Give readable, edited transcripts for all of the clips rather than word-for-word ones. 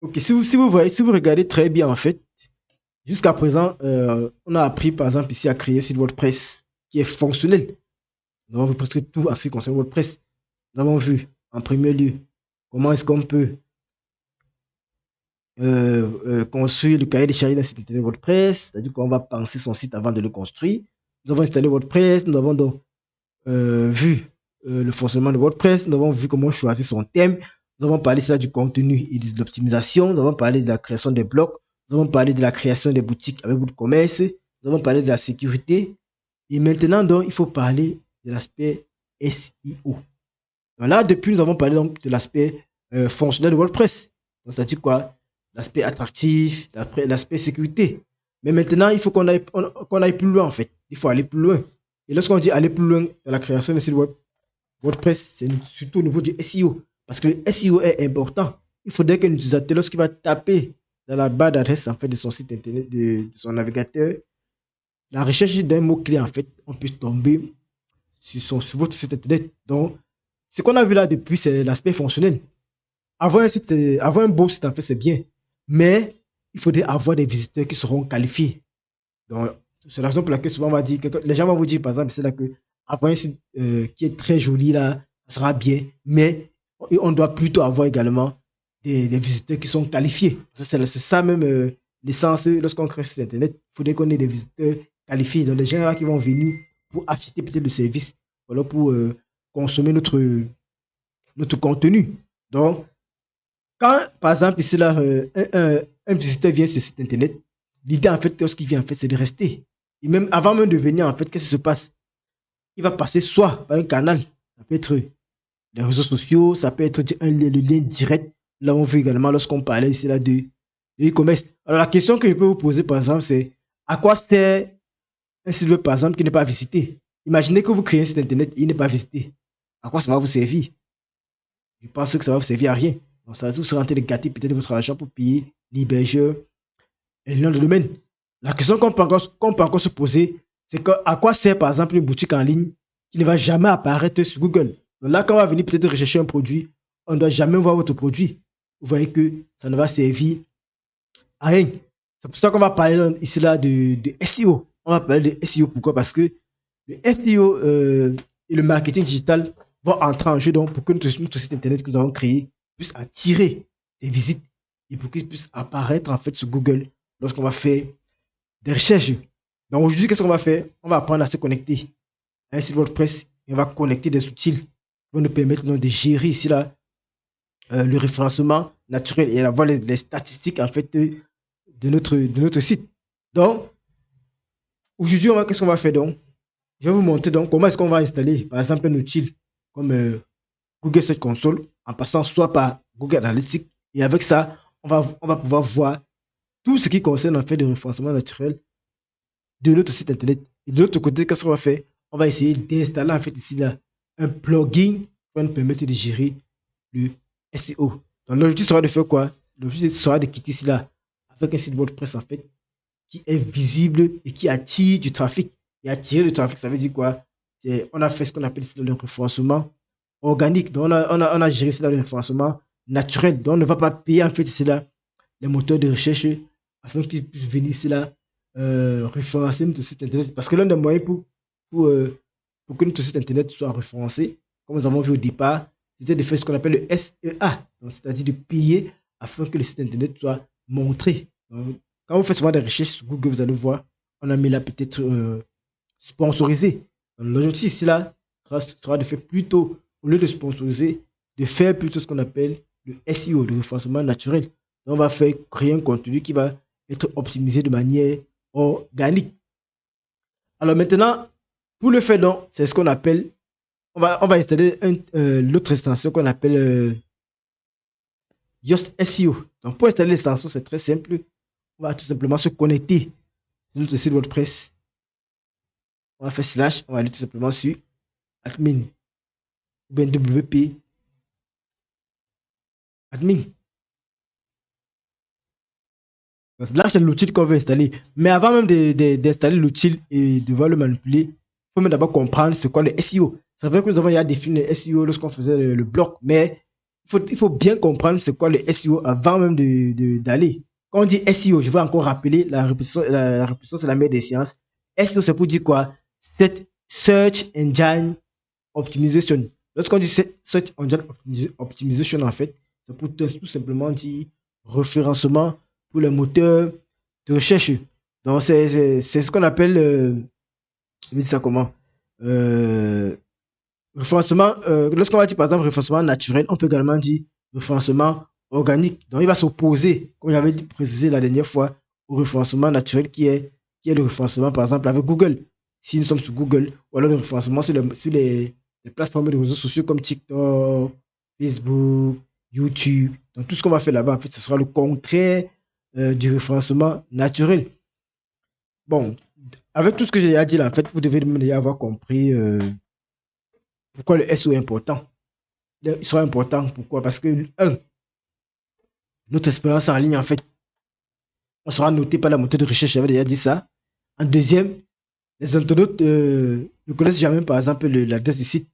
Ok, si vous voyez, si vous regardez très bien, en fait, jusqu'à présent, on a appris, par exemple, ici à créer un site WordPress qui est fonctionnel. Nous avons vu presque tout en ce qui concerne WordPress. Nous avons vu, en premier lieu, comment est-ce qu'on peut construire le cahier des charges d'un site internet WordPress, c'est-à-dire qu'on va penser son site avant de le construire. Nous avons installé WordPress, nous avons donc vu le fonctionnement de WordPress, nous avons vu comment choisir son thème, nous avons parlé ça du contenu et de l'optimisation, nous avons parlé de la création des blogs, nous avons parlé de la création des boutiques avec WooCommerce, nous avons parlé de la sécurité, et maintenant donc il faut parler de l'aspect SEO. Donc là, depuis, nous avons parlé donc de l'aspect fonctionnel de WordPress. Donc, ça dit quoi? L'aspect attractif, l'aspect sécurité. Mais maintenant, il faut qu'on aille plus loin, en fait. Il faut aller plus loin. Et lorsqu'on dit aller plus loin dans la création de site web, WordPress, c'est surtout au niveau du SEO. Parce que le SEO est important. Il faudrait qu'un utilisateur, lorsqu'il va taper dans la barre d'adresse en fait, de son site internet, de son navigateur, la recherche d'un mot-clé, en fait, on peut tomber sur votre site internet. Donc, ce qu'on a vu là depuis, c'est l'aspect fonctionnel. Avoir un site, avoir un beau site, en fait, c'est bien. Mais il faudrait avoir des visiteurs qui seront qualifiés. Donc, c'est la raison pour laquelle souvent on va dire, les gens vont vous dire, par exemple, c'est là que avoir un site qui est très joli, là, ça sera bien. Mais on doit plutôt avoir également des visiteurs qui sont qualifiés. C'est ça même l'essence lorsqu'on crée un site internet. Il faudrait qu'on ait des visiteurs qualifiés. Donc, des gens là qui vont venir pour acheter peut-être le service, ou alors pour consommer notre contenu. Donc, quand, par exemple, ici, là, un visiteur vient sur ce site internet, l'idée, en fait, lorsqu'il vient, en fait, c'est de rester. Et même avant même de venir, en fait, qu'est-ce qui se passe? Il va passer soit par un canal, ça peut être les réseaux sociaux, ça peut être le lien direct. Là, on veut également, lorsqu'on parlait ici, là, de e-commerce. Alors, la question que je peux vous poser, par exemple, c'est à quoi sert un site web, par exemple, qui n'est pas visité? Imaginez que vous créez un site internet et il n'est pas visité. À quoi ça va vous servir? Je pense que ça va vous servir à rien. Donc, ça va vous rentrer de gâter peut-être votre argent pour payer l'hébergeur et le nom de domaine. La question qu'on peut encore se poser, c'est à quoi sert par exemple une boutique en ligne qui ne va jamais apparaître sur Google. Donc là, quand on va venir peut-être rechercher un produit, on ne doit jamais voir votre produit. Vous voyez que ça ne va servir à rien. C'est pour ça qu'on va parler ici là de SEO. On va parler de SEO. Pourquoi? Parce que le SEO et le marketing digital vont entrer en jeu donc pour que notre site internet que nous avons créé puisse attirer des visites et pour qu'il puisse apparaître en fait sur Google lorsqu'on va faire des recherches. Donc aujourd'hui, qu'est-ce qu'on va faire? On va apprendre à se connecter à un site WordPress et on va connecter des outils qui vont nous permettre donc, de gérer ici là le référencement naturel et avoir les statistiques en fait de notre site. Donc aujourd'hui, qu'est-ce qu'on va faire donc? Je vais vous montrer donc comment est-ce qu'on va installer par exemple un outil comme Google Search Console en passant soit par Google Analytics et avec ça, on va pouvoir voir tout ce qui concerne en fait le référencement naturel de notre site internet. Et de l'autre côté, qu'est-ce qu'on va faire? On va essayer d'installer en fait ici là un plugin qui va nous permettre de gérer le SEO. Donc l'objectif sera de faire quoi? L'objectif sera de quitter ici là avec un site WordPress en fait qui est visible et qui attire du trafic. Et attirer du trafic, ça veut dire quoi? On a fait ce qu'on appelle ici le référencement organique. Donc on a géré cela le référencement naturel. Donc on ne va pas payer en fait ici là les moteurs de recherche afin qu'ils puissent venir ici là référencer notre site internet. Parce que l'un des moyens pour, euh, pour que notre site internet soit référencé, comme nous avons vu au départ, c'était de faire ce qu'on appelle le SEA, c'est-à-dire de payer afin que le site internet soit montré. Donc, quand vous faites souvent des recherches sur Google, vous allez voir, on a mis là peut-être sponsorisé. L'objectif ici là sera de faire plutôt, au lieu de sponsoriser, de faire plutôt ce qu'on appelle le SEO, le référencement naturel. Donc, on va faire créer un contenu qui va être optimisé de manière organique. Alors maintenant, pour le faire, donc, c'est ce qu'on appelle, on va installer l'autre extension qu'on appelle Yoast SEO. Donc pour installer l'extension, c'est très simple. On va tout simplement se connecter sur notre site WordPress. On va faire slash, on va aller tout simplement sur admin ou bien WP admin. Donc là, c'est l'outil qu'on veut installer. Mais avant même d'installer l'outil et de voir le manipuler, il faut même d'abord comprendre c'est quoi le SEO. C'est vrai que nous avons déjà défini le SEO lorsqu'on faisait le blog, mais il faut bien comprendre c'est quoi le SEO avant même d'aller. Quand on dit SEO, je vais encore rappeler la répétition c'est la mère des sciences. SEO, c'est pour dire quoi? Cette Search Engine Optimization. Lorsqu'on dit Search Engine Optimization, en fait, c'est pour tout simplement dire référencement pour les moteurs de recherche. Donc, c'est ce qu'on appelle, je vais dire ça comment? Euh, Référencement, lorsqu'on va dire par exemple référencement naturel, on peut également dire référencement organique. Donc il va s'opposer, comme j'avais précisé la dernière fois, au référencement naturel qui est le référencement par exemple avec Google. Si nous sommes sur Google, ou alors le référencement sur les plateformes de réseaux sociaux comme TikTok, Facebook, YouTube. Donc tout ce qu'on va faire là-bas, en fait, ce sera le contraire du référencement naturel. Bon, avec tout ce que j'ai dit là, en fait, vous devez déjà avoir compris pourquoi le SEO est important. Il sera important. Pourquoi? Parce que, un, notre expérience en ligne, en fait, on sera noté par la moteur de recherche, j'avais déjà dit ça. En deuxième, les internautes ne connaissent jamais, par exemple, l'adresse du site.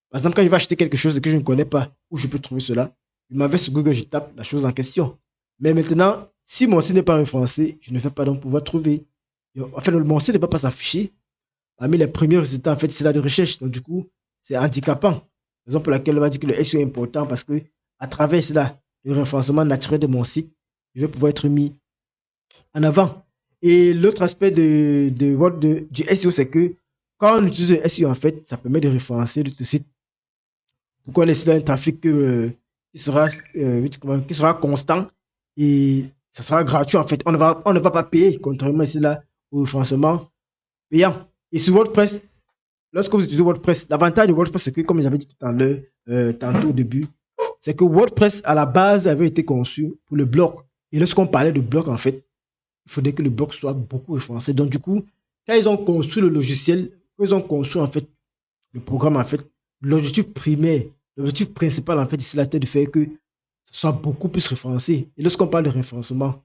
Par exemple, quand je vais acheter quelque chose que je ne connais pas, où je peux trouver cela, je m'en vais sur Google, je tape la chose en question. Mais maintenant, si mon site n'est pas référencé, je ne vais pas donc pouvoir trouver. En fait, mon site ne va pas s'afficher. Parmi les premiers résultats, en fait, c'est là de recherche. Donc, du coup, c'est handicapant. Raison pour laquelle on va dire que le SEO est important parce que, à travers cela, le référencement naturel de mon site, je vais pouvoir être mis en avant. Et l'autre aspect du SEO, c'est que quand on utilise le SEO, en fait, ça permet de référencer notre site pour qu'on ait un trafic qui sera constant et ça sera gratuit, en fait. On ne va pas payer, contrairement ici là au référencement payant. Et sur WordPress, lorsque vous utilisez WordPress, l'avantage de WordPress, c'est que, comme j'avais dit tout à l'heure, tantôt au début, c'est que WordPress, à la base, avait été conçu pour le blog. Et lorsqu'on parlait de blog, en fait, il faudrait que le blog soit beaucoup référencé. Donc, du coup, quand ils ont construit le logiciel, quand ils ont construit, en fait, le programme, en fait, l'objectif primaire, l'objectif principal, en fait, c'est la tête de faire que ce soit beaucoup plus référencé. Et lorsqu'on parle de référencement,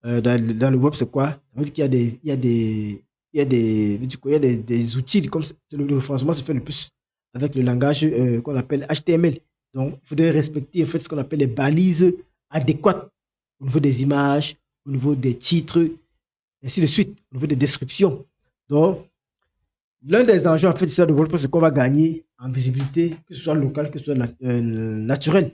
dans le web, c'est quoi? Ça veut dire qu'il y a des, il y a des, il y a des, du coup, il y a des outils, comme le référencement se fait le plus avec le langage qu'on appelle HTML. Donc, il faudrait respecter en fait ce qu'on appelle les balises adéquates au niveau des images, au niveau des titres, ainsi de suite, au niveau des descriptions. Donc, l'un des enjeux en fait de WordPress, c'est qu'on va gagner en visibilité, que ce soit local, que ce soit naturel.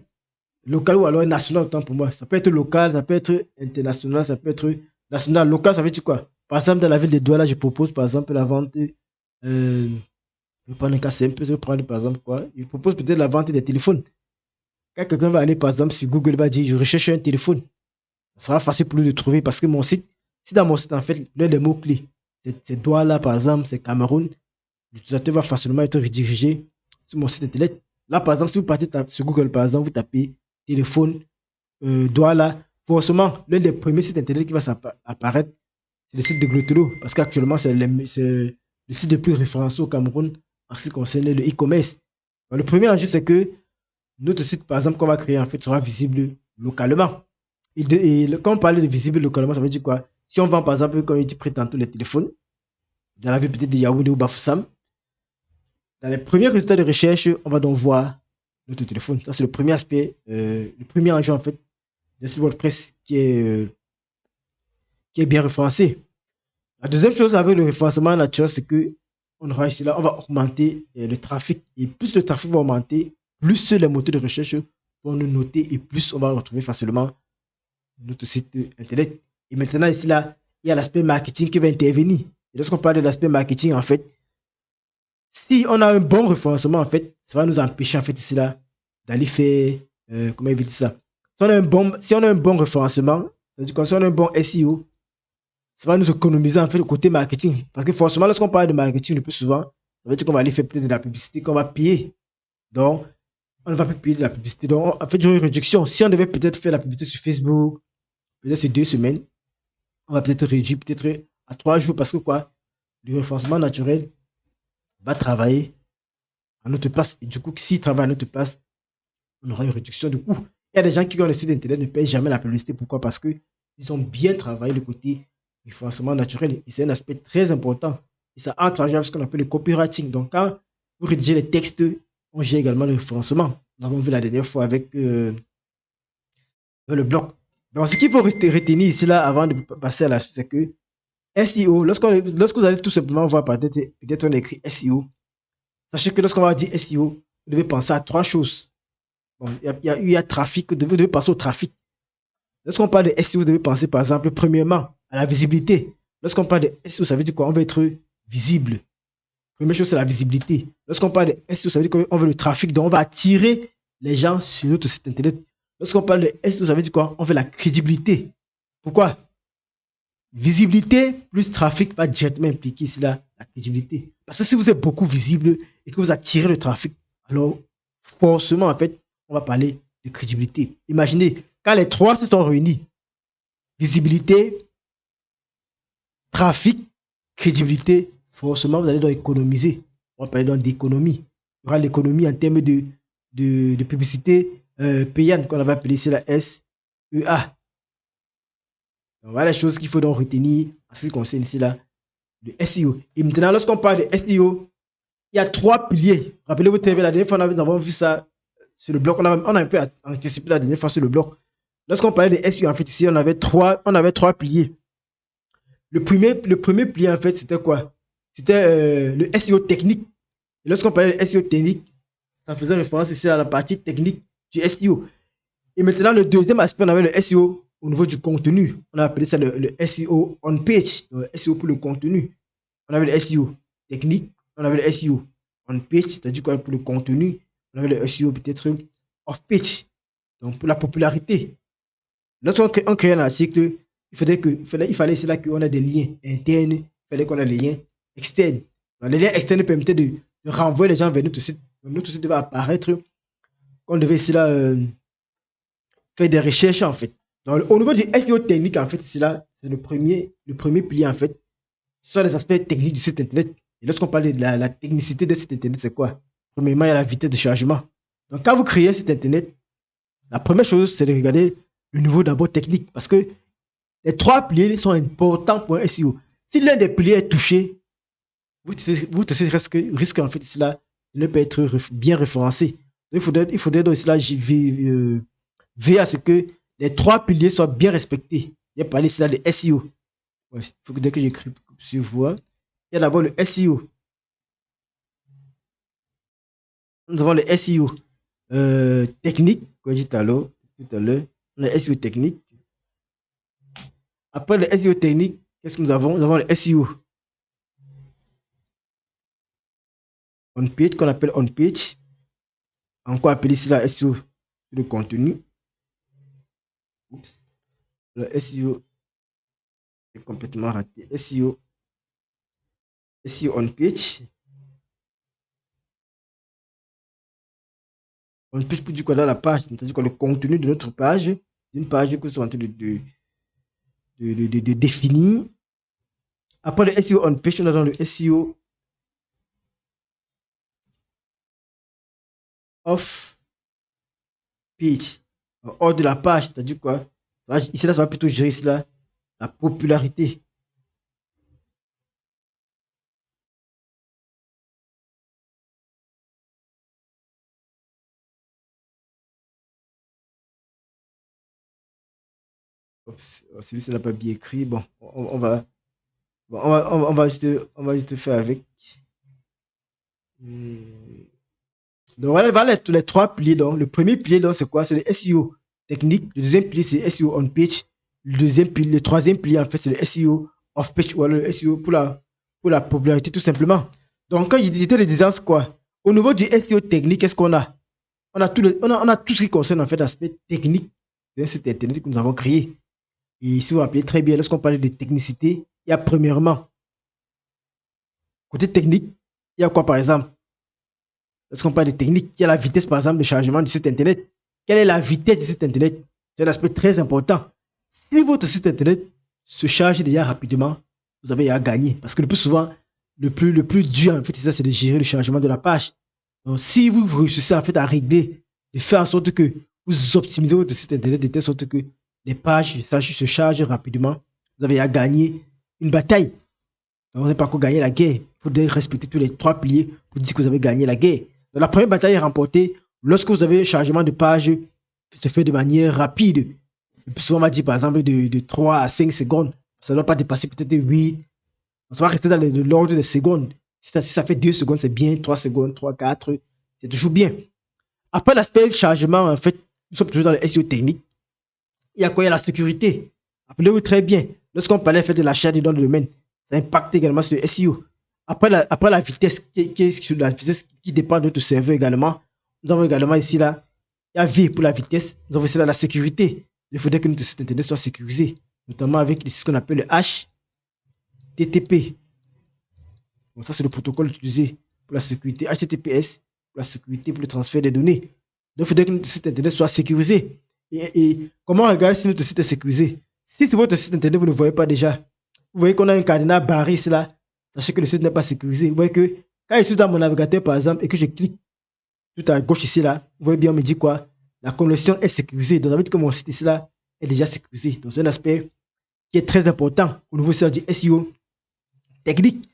Local ou alors national, autant pour moi. Ça peut être local, ça peut être international, ça peut être national. Local, ça veut dire quoi? Par exemple, dans la ville de Douala, je propose par exemple la vente. Je vais prendre un cas simple, je vais prendre par exemple quoi? Je propose peut-être la vente des téléphones. Quand quelqu'un va aller par exemple sur Google, il va dire je recherche un téléphone. Ça sera facile pour lui de trouver parce que mon site, si dans mon site en fait, l'un des mots-clés, c'est Douala par exemple, c'est Cameroun, l'utilisateur va facilement être redirigé sur mon site internet. Là par exemple, si vous partez sur Google par exemple, vous tapez téléphone Douala, forcément, l'un des premiers sites internet qui va apparaître, c'est le site de Glotelo, parce qu'actuellement, c'est le site le plus référencé au Cameroun en ce qui concerne le e-commerce. Le premier enjeu, c'est que notre site, par exemple, qu'on va créer, en fait, sera visible localement. Quand on parle de visible localement, ça veut dire quoi? Si on vend, par exemple, comme il dit tantôt, les téléphones, dans la ville peut-être de Yaoundé ou Bafoussam, dans les premiers résultats de recherche, on va donc voir notre téléphone. Ça, c'est le premier aspect, le premier enjeu, en fait, de ce WordPress qui est bien référencé. La deuxième chose avec le référencement naturel, c'est que on aura ici là, on va augmenter le trafic. Et plus le trafic va augmenter, plus les moteurs de recherche vont nous noter et plus on va retrouver facilement notre site internet. Et maintenant, ici là, il y a l'aspect marketing qui va intervenir. Et lorsqu'on parle de l'aspect marketing, en fait, si on a un bon référencement, en fait, ça va nous empêcher, en fait, ici là, d'aller faire, comment il dit ça? Si on a un bon référencement, c'est-à-dire que si on a un bon SEO, ça va nous économiser en fait le côté marketing. Parce que forcément, lorsqu'on parle de marketing le plus souvent, ça veut dire qu'on va aller faire peut-être de la publicité qu'on va payer. Donc, on ne va plus payer de la publicité. Donc, en fait, j'aurai une réduction. Si on devait peut-être faire la publicité sur Facebook, peut-être sur 2 semaines, on va peut-être réduire peut-être à 3 jours parce que quoi? Le référencement naturel va travailler à notre place. Et du coup, s'il travaille à notre place, on aura une réduction de coût. Il y a des gens qui ont le site internet ne payent jamais la publicité. Pourquoi? Parce qu'ils ont bien travaillé le côté référencement naturel. Et c'est un aspect très important. Et ça entre avec ce qu'on appelle le copywriting. Donc, quand vous rédigez les textes, on gère également le référencement. Nous avons vu la dernière fois avec le bloc. Donc, ce qu'il faut retenir ici, là, avant de passer à la suite, c'est que SEO, lorsque vous allez tout simplement voir peut-être on écrit SEO, sachez que lorsqu'on va dire SEO, vous devez penser à trois choses. Bon, il y a trafic, vous devez penser au trafic. Lorsqu'on parle de SEO, vous devez penser par exemple, premièrement, à la visibilité. Lorsqu'on parle de SEO, ça veut dire quoi? On veut être visible. Première chose, c'est la visibilité. Lorsqu'on parle de SEO, ça veut dire qu'on veut le trafic, donc on va attirer les gens sur notre site internet. Lorsqu'on parle de SEO, ça veut dire quoi? On veut la crédibilité. Pourquoi? Visibilité plus trafic va directement impliquer ici la crédibilité. Parce que si vous êtes beaucoup visible et que vous attirez le trafic, alors forcément, en fait, on va parler de crédibilité. Imaginez, quand les trois se sont réunis, visibilité, trafic, crédibilité, forcément, vous allez donc économiser. On va parler donc d'économie. Il y aura l'économie en termes de publicité payante, qu'on avait appelé ici la SEA. Donc, voilà les choses qu'il faut donc retenir en ce qui concerne ici là, le SEO. Et maintenant, lorsqu'on parle de SEO, il y a trois piliers. Rappelez-vous, la dernière fois, nous avons vu ça sur le blog. On a un peu anticipé la dernière fois sur le blog. Lorsqu'on parlait de SEO, en fait, ici, on avait trois piliers. Le premier pilier, en fait, c'était quoi? C'était le SEO technique. Et lorsqu'on parlait de SEO technique, ça faisait référence ici à la partie technique du SEO. Et maintenant, le deuxième aspect, on avait le SEO au niveau du contenu. On a appelé ça le SEO on page, donc le SEO pour le contenu. On avait le SEO technique, on avait le SEO on page, c'est-à-dire quoi pour le contenu. On avait le SEO peut-être off page, donc pour la popularité. Lorsqu'on crée un article, il fallait c'est là qu'on a des liens internes, il fallait qu'on ait des liens externes. Donc, les liens externes permettaient de renvoyer les gens vers notre site. Donc, notre site devait apparaître. On devait ici là faire des recherches en fait. Donc, au niveau du SEO technique, en fait, c'est le premier pilier en fait. Ce sont les aspects techniques du site internet. Et lorsqu'on parle de la technicité de site internet, c'est quoi? Premièrement, il y a la vitesse de chargement. Donc, quand vous créez un site internet, la première chose, c'est de regarder le niveau d'abord technique. Parce que les trois piliers sont importants pour un SEO. Si l'un des piliers est touché, vous risque en fait cela de ne pas être bien référencé. Donc, il faudrait donc cela veiller à ce que les trois piliers soient bien respectés. Il y a parlé cela de SEO. Il faut que dès que j'écris sur voix, il y a d'abord le SEO. Nous avons le SEO technique, comme je dis tout à l'heure. On a le SEO technique. Après le SEO technique, qu'est-ce que nous avons? Nous avons le SEO on page, qu'on appelle on page. Encore appelé ici la SEO le contenu. Oups. Le SEO est complètement raté. SEO on page. On page pour du quoi dans la page, c'est-à-dire que le contenu de notre page, d'une page que nous sommes en train de définir. Après le SEO on page, on a dans le SEO off page, hors de la page, c'est-à-dire quoi? Ici là, ça va plutôt gérer cela, la popularité. Celui-ci n'a pas bien écrit. Bon, on va juste faire avec. Donc voilà tous les trois piliers. Donc, le premier pilier, c'est quoi? C'est le SEO technique. Le deuxième pilier, c'est SEO on page. Le troisième pilier, en fait, c'est le SEO off page ou alors le SEO pour la popularité, tout simplement. Donc, quand j'étais le disant, c'est quoi? Au niveau du SEO technique, qu'est-ce qu'on a? On a tout ce qui concerne, en fait, l'aspect technique de cet internet que nous avons créé. Et si vous vous rappelez très bien, lorsqu'on parle de technicité, il y a premièrement, côté technique, il y a quoi par exemple? Lorsqu'on parle de technique, il y a la vitesse par exemple de chargement du site internet. Quelle est la vitesse du site internet? C'est un aspect très important. Si votre site internet se charge déjà rapidement, vous avez à gagner. Parce que le plus souvent, le plus dur en fait, c'est de gérer le chargement de la page. Donc si vous réussissez en fait à régler, de faire en sorte que vous optimisez votre site internet de telle sorte que les pages se chargent rapidement, vous avez à gagner une bataille. Vous n'avez pas encore gagné la guerre. Il faudrait respecter tous les trois piliers pour dire que vous avez gagné la guerre. Donc, la première bataille est remportée. Lorsque vous avez un chargement de page, se fait de manière rapide. Et puis souvent, on va dire par exemple de 3 à 5 secondes. Ça ne doit pas dépasser peut-être 8. Ça va rester dans l'ordre des secondes. Si ça fait 2 secondes, c'est bien. 3 secondes, 3, 4, c'est toujours bien. Après l'aspect chargement, en fait, nous sommes toujours dans le SEO technique. Il y a quoi? Il y a la sécurité. Rappelez-vous très bien, lorsqu'on parlait en fait, de l'achat dans le domaine, ça impacte également sur le SEO. Après la vitesse, la vitesse qui dépend de notre serveur également, nous avons également ici là, il y a V pour la vitesse, nous avons ici là la sécurité. Il faudrait que notre site internet soit sécurisé, notamment avec ce qu'on appelle le HTTP. Bon, ça, c'est le protocole utilisé pour la sécurité. HTTPS, pour la sécurité, pour le transfert des données. Donc, il faudrait que notre site internet soit sécurisé. Et comment regarder si notre site est sécurisé? Si sur votre site internet, vous ne voyez pas déjà, vous voyez qu'on a un cadenas barré ici là, sachez que le site n'est pas sécurisé. Vous voyez que quand je suis dans mon navigateur, par exemple, et que je clique tout à gauche ici là, vous voyez bien, on me dit quoi? La connexion est sécurisée. Donc, ça veut dire que mon site ici là est déjà sécurisé. Donc, c'est un aspect qui est très important au niveau du SEO technique.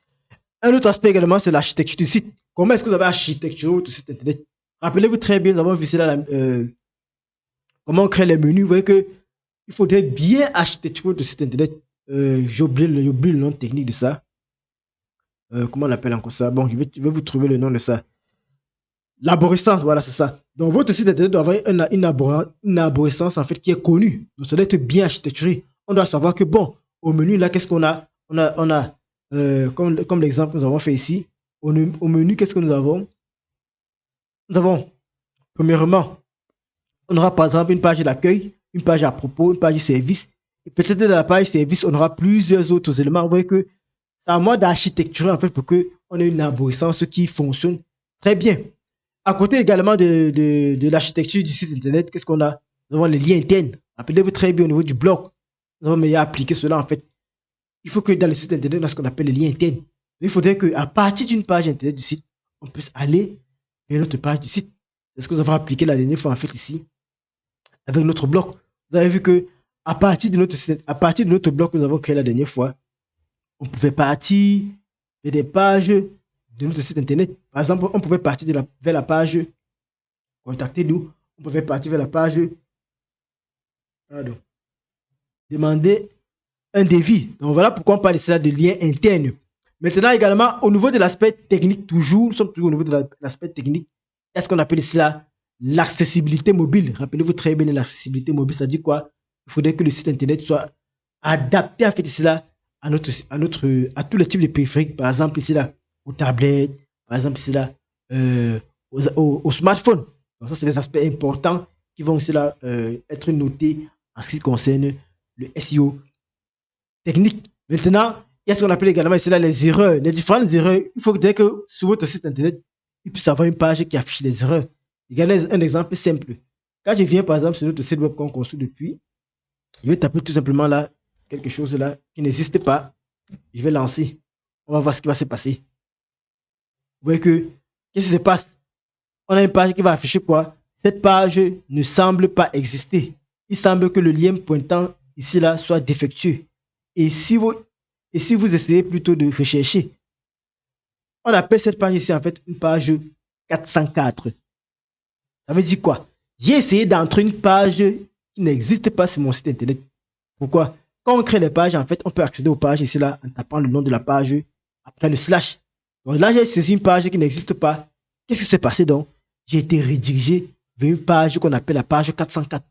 Un autre aspect également, c'est l'architecture du site. Comment est-ce que vous avez architecturé votre site internet? Rappelez-vous très bien, nous avons vu là, comment on crée les menus. Vous voyez que il faudrait bien architecturer votre site internet. J'ai oublié le nom technique de ça. Comment on appelle encore ça? Bon, je vais vous trouver le nom de ça. L'arborescence, voilà, c'est ça. Donc, votre site internet doit avoir une arborescence en fait qui est connue. Donc, ça doit être bien architecturé. On doit savoir que, bon, au menu, là, qu'est-ce qu'on a? On a comme l'exemple que nous avons fait ici. Au menu, qu'est-ce que nous avons? Nous avons, premièrement, on aura par exemple une page d'accueil, une page à propos, une page de service. Et peut-être dans la page service, on aura plusieurs autres éléments. Vous voyez que c'est à moi d'architecturer en fait pour qu'on ait une arborescence qui fonctionne très bien. À côté également de l'architecture du site internet, qu'est-ce qu'on a? Nous avons les liens internes. Rappelez-vous très bien au niveau du blog. Nous avons meilleur appliquer cela en fait. Il faut que dans le site internet, on a ce qu'on appelle les liens internes. Il faudrait qu'à partir d'une page internet du site, on puisse aller vers notre page du site. C'est ce que nous avons appliqué la dernière fois en fait ici avec notre blog. Vous avez vu que à partir de notre blog que nous avons créé la dernière fois, on pouvait partir vers des pages de notre site internet. Par exemple, on pouvait partir vers la page contactez-nous. On pouvait partir vers la page demander un devis. Donc voilà pourquoi on parle de ça de liens internes. Maintenant également, au niveau de l'aspect technique, nous sommes toujours au niveau de l'aspect technique. Est-ce qu'on appelle cela l'accessibilité mobile? Rappelez-vous très bien l'accessibilité mobile, ça dit quoi? Il faudrait que le site internet soit adapté en fait cela à tous les types de périphériques. Par exemple ici là, aux tablettes, par exemple ici là, aux smartphones. Donc ça, c'est des aspects importants qui vont aussi là être notés en ce qui concerne le SEO technique. Maintenant, il y a ce qu'on appelle également ici là les erreurs, les différentes erreurs. Il faut que sur votre site internet, il puisse avoir une page qui affiche les erreurs. Regardez un exemple simple. Quand je viens par exemple sur notre site web qu'on construit depuis, je vais taper tout simplement là quelque chose là qui n'existe pas. Je vais lancer. On va voir ce qui va se passer. Vous voyez que qu'est-ce qui se passe? On a une page qui va afficher quoi? Cette page ne semble pas exister. Il semble que le lien pointant ici là soit défectueux. Et si vous essayez plutôt de rechercher, on appelle cette page ici en fait une page 404. Ça veut dire quoi? J'ai essayé d'entrer une page qui n'existe pas sur mon site internet. Pourquoi? Quand on crée les pages, en fait, on peut accéder aux pages ici là en tapant le nom de la page après le slash. Donc là, j'ai saisi une page qui n'existe pas. Qu'est-ce qui s'est passé donc? J'ai été redirigé vers une page qu'on appelle la page 404.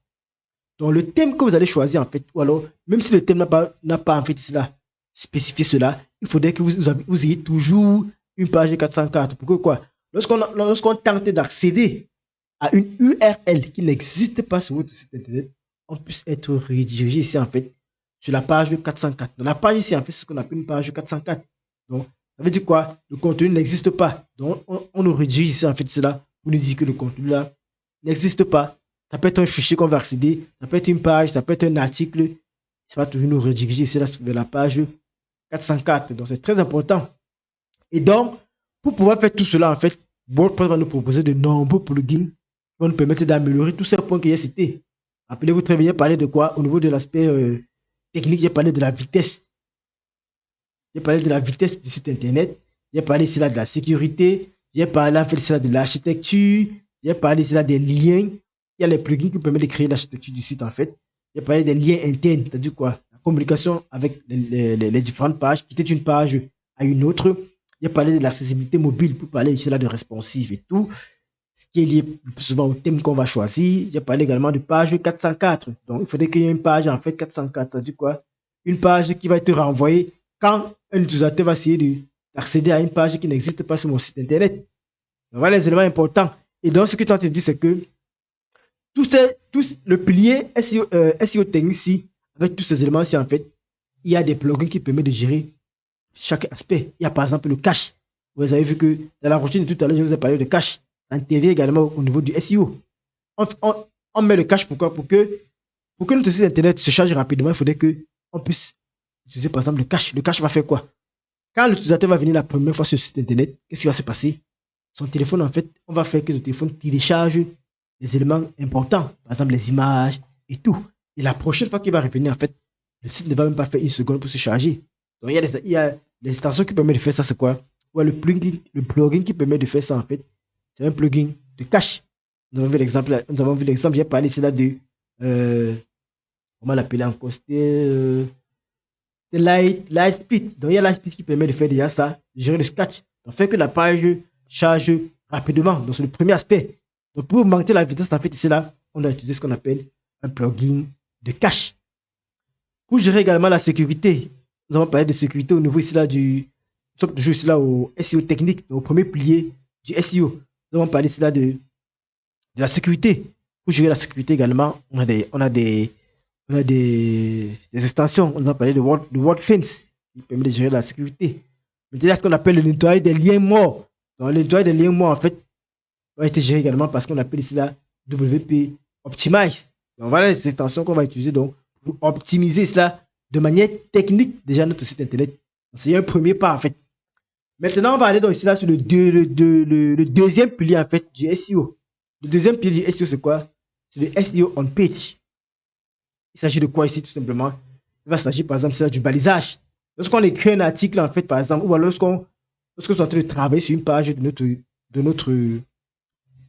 Donc le thème que vous allez choisir en fait, ou alors même si le thème n'a pas en fait cela, spécifié cela, il faudrait que vous ayez toujours une page 404. Pourquoi? Lorsqu'on tente d'accéder à une URL qui n'existe pas sur votre site internet, on puisse être redirigé ici en fait sur la page 404. Donc la page ici en fait c'est ce qu'on appelle une page 404. Donc ça veut dire quoi? Le contenu n'existe pas. Donc on nous redirige ici en fait cela pour nous dire que le contenu là n'existe pas. Ça peut être un fichier qu'on va accéder, ça peut être une page, ça peut être un article. Ça va toujours nous rediriger ici là sur la page 404. Donc c'est très important. Et donc pour pouvoir faire tout cela en fait, WordPress va nous proposer de nombreux plugins qui vont nous permettre d'améliorer tous ces points que j'ai cités. Rappelez-vous très bien, j'ai parlé de quoi? Au niveau de l'aspect technique, j'ai parlé de la vitesse. J'ai parlé de la vitesse du site internet. J'ai parlé ici là de la sécurité. J'ai parlé en fait ici là de l'architecture. J'ai parlé ici là des liens. Il y a les plugins qui permettent de créer l'architecture du site en fait. J'ai parlé des liens internes, c'est-à-dire quoi? La communication avec les différentes pages, quitter d'une page à une autre. J'ai parlé de l'accessibilité mobile pour parler ici là de responsive et tout, ce qui est lié le plus souvent au thème qu'on va choisir. J'ai parlé également de page 404. Donc, il faudrait qu'il y ait une page en fait 404. C'est-à-dire quoi? Une page qui va être renvoyée quand un utilisateur va essayer d'accéder à une page qui n'existe pas sur mon site internet. Donc, voilà les éléments importants. Et donc, ce que tu as dit, c'est que le pilier SEO technique ici, avec tous ces éléments-ci, en fait, il y a des plugins qui permettent de gérer chaque aspect. Il y a par exemple le cache. Vous avez vu que dans la routine de tout à l'heure, je vous ai parlé de cache. Ça intervient également au niveau du SEO. On met le cache pourquoi? Pour que notre site internet se charge rapidement, il faudrait qu'on puisse utiliser par exemple le cache. Le cache va faire quoi? Quand l'utilisateur va venir la première fois sur le site internet, qu'est-ce qui va se passer? Son téléphone, en fait, on va faire que son téléphone télécharge les éléments importants, par exemple les images et tout. Et la prochaine fois qu'il va revenir, en fait, le site ne va même pas faire une seconde pour se charger. Donc, il y a les extensions qui permettent de faire ça, c'est quoi? Ouais, le plugin qui permet de faire ça, en fait, c'est un plugin de cache. Nous avons vu l'exemple, j'ai parlé ici là de, comment l'appeler encore? C'était Lightspeed. Donc, il y a Lightspeed qui permet de faire déjà ça, de gérer le cache. Donc, faire que la page charge rapidement. Donc, c'est le premier aspect. Donc, pour augmenter la vitesse, en fait, ici là, on a utilisé ce qu'on appelle un plugin de cache. Pour gérer également la sécurité, nous avons parlé de sécurité au niveau ici là du toujours ici là au SEO technique, au premier pilier du SEO. Nous avons parlé ici là de la sécurité. Pour gérer la sécurité également, on a des extensions. On a parlé de WordFence qui permet de gérer la sécurité. Maintenant, il y a ce qu'on appelle le nettoyage des liens morts. Donc, le nettoyage des liens morts, en fait, va être géré également parce qu'on appelle ici la WP Optimize. Donc, voilà les extensions qu'on va utiliser donc, pour optimiser cela de manière technique déjà notre site internet. C'est un premier pas en fait. Maintenant, on va aller donc ici là sur le deuxième pilier en fait du SEO. Le deuxième pilier du SEO, c'est quoi? C'est le SEO on page. Il s'agit de quoi ici tout simplement? Il va s'agir par exemple du balisage. Lorsqu'on écrit un article en fait par exemple, ou alors lorsqu'on est en train de travailler sur une page de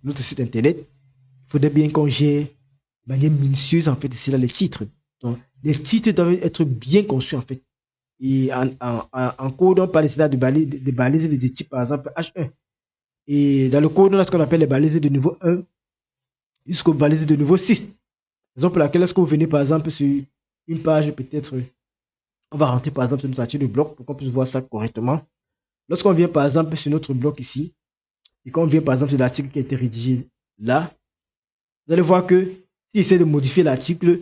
notre site internet, il faudrait bien qu'on gère de manière minutieuse en fait ici là les titres. Donc, les titres doivent être bien conçus en fait. Et en code, on parle ici là de balises de type par exemple H1. Et dans le code, on a ce qu'on appelle les balises de niveau 1 jusqu'aux balises de niveau 6. Raison pour laquelle, lorsque vous venez par exemple sur une page, peut-être, on va rentrer par exemple sur notre article de blog pour qu'on puisse voir ça correctement. Lorsqu'on vient par exemple sur notre blog ici, et qu'on vient par exemple sur l'article qui a été rédigé là, vous allez voir que s'il essaie de modifier l'article,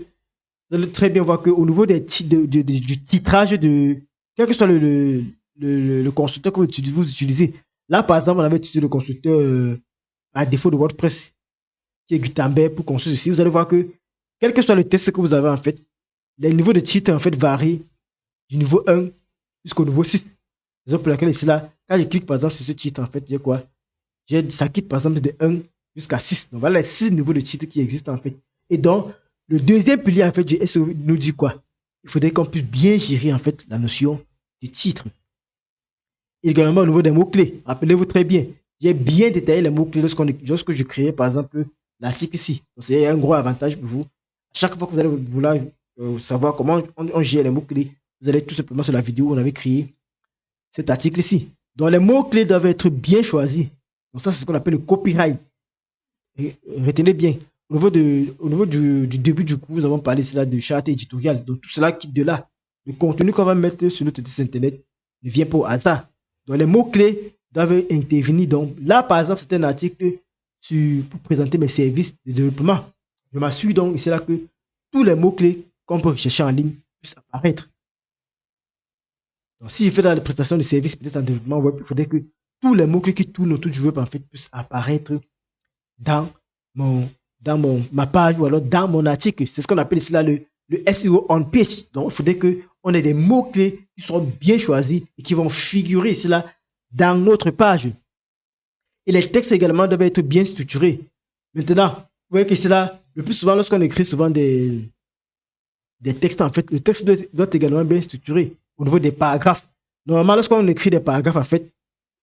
vous allez très bien voir qu'au niveau du titrage quel que soit le constructeur que vous utilisez, là par exemple, on avait utilisé le constructeur à défaut de WordPress, qui est Gutenberg pour construire ceci. Vous allez voir que quel que soit le texte que vous avez en fait, les niveaux de titre en fait varient du niveau 1 jusqu'au niveau 6. Raison pour laquelle ici là, quand je clique par exemple sur ce titre en fait, j'ai quoi? Ça quitte par exemple de 1 jusqu'à 6. Donc voilà les 6 niveaux de titre qui existent en fait. Et donc, le deuxième pilier en fait du SEO nous dit quoi? Il faudrait qu'on puisse bien gérer en fait la notion du titre. Également au niveau des mots-clés. Rappelez-vous très bien, j'ai bien détaillé les mots-clés lorsque je créais par exemple l'article ici. C'est un gros avantage pour vous. Chaque fois que vous allez vouloir savoir comment on gère les mots-clés, vous allez tout simplement sur la vidéo où on avait créé cet article ici. Donc les mots-clés doivent être bien choisis. Donc ça, c'est ce qu'on appelle le copyright. Et retenez bien, au niveau du début du cours, nous avons parlé cela de charte éditoriale. Donc tout cela quitte de là. Le contenu qu'on va mettre sur notre site internet ne vient pas au hasard. Donc les mots-clés doivent intervenir. Donc là, par exemple, c'est un article pour présenter mes services de développement. Je m'assure donc ici là que tous les mots-clés qu'on peut rechercher en ligne puissent apparaître. Donc si je fais dans les prestations de services, peut-être en développement web, il faudrait que tous les mots-clés qui tournent autour du web en fait puissent apparaître dans ma page ou alors dans mon article. C'est ce qu'on appelle ici là le SEO on page. Donc, il faudrait qu'on ait des mots-clés qui seront bien choisis et qui vont figurer ici là dans notre page. Et les textes également doivent être bien structurés. Maintenant, vous voyez que c'est là, le plus souvent, lorsqu'on écrit souvent des textes, en fait, le texte doit également bien structuré au niveau des paragraphes. Normalement, lorsqu'on écrit des paragraphes, en fait,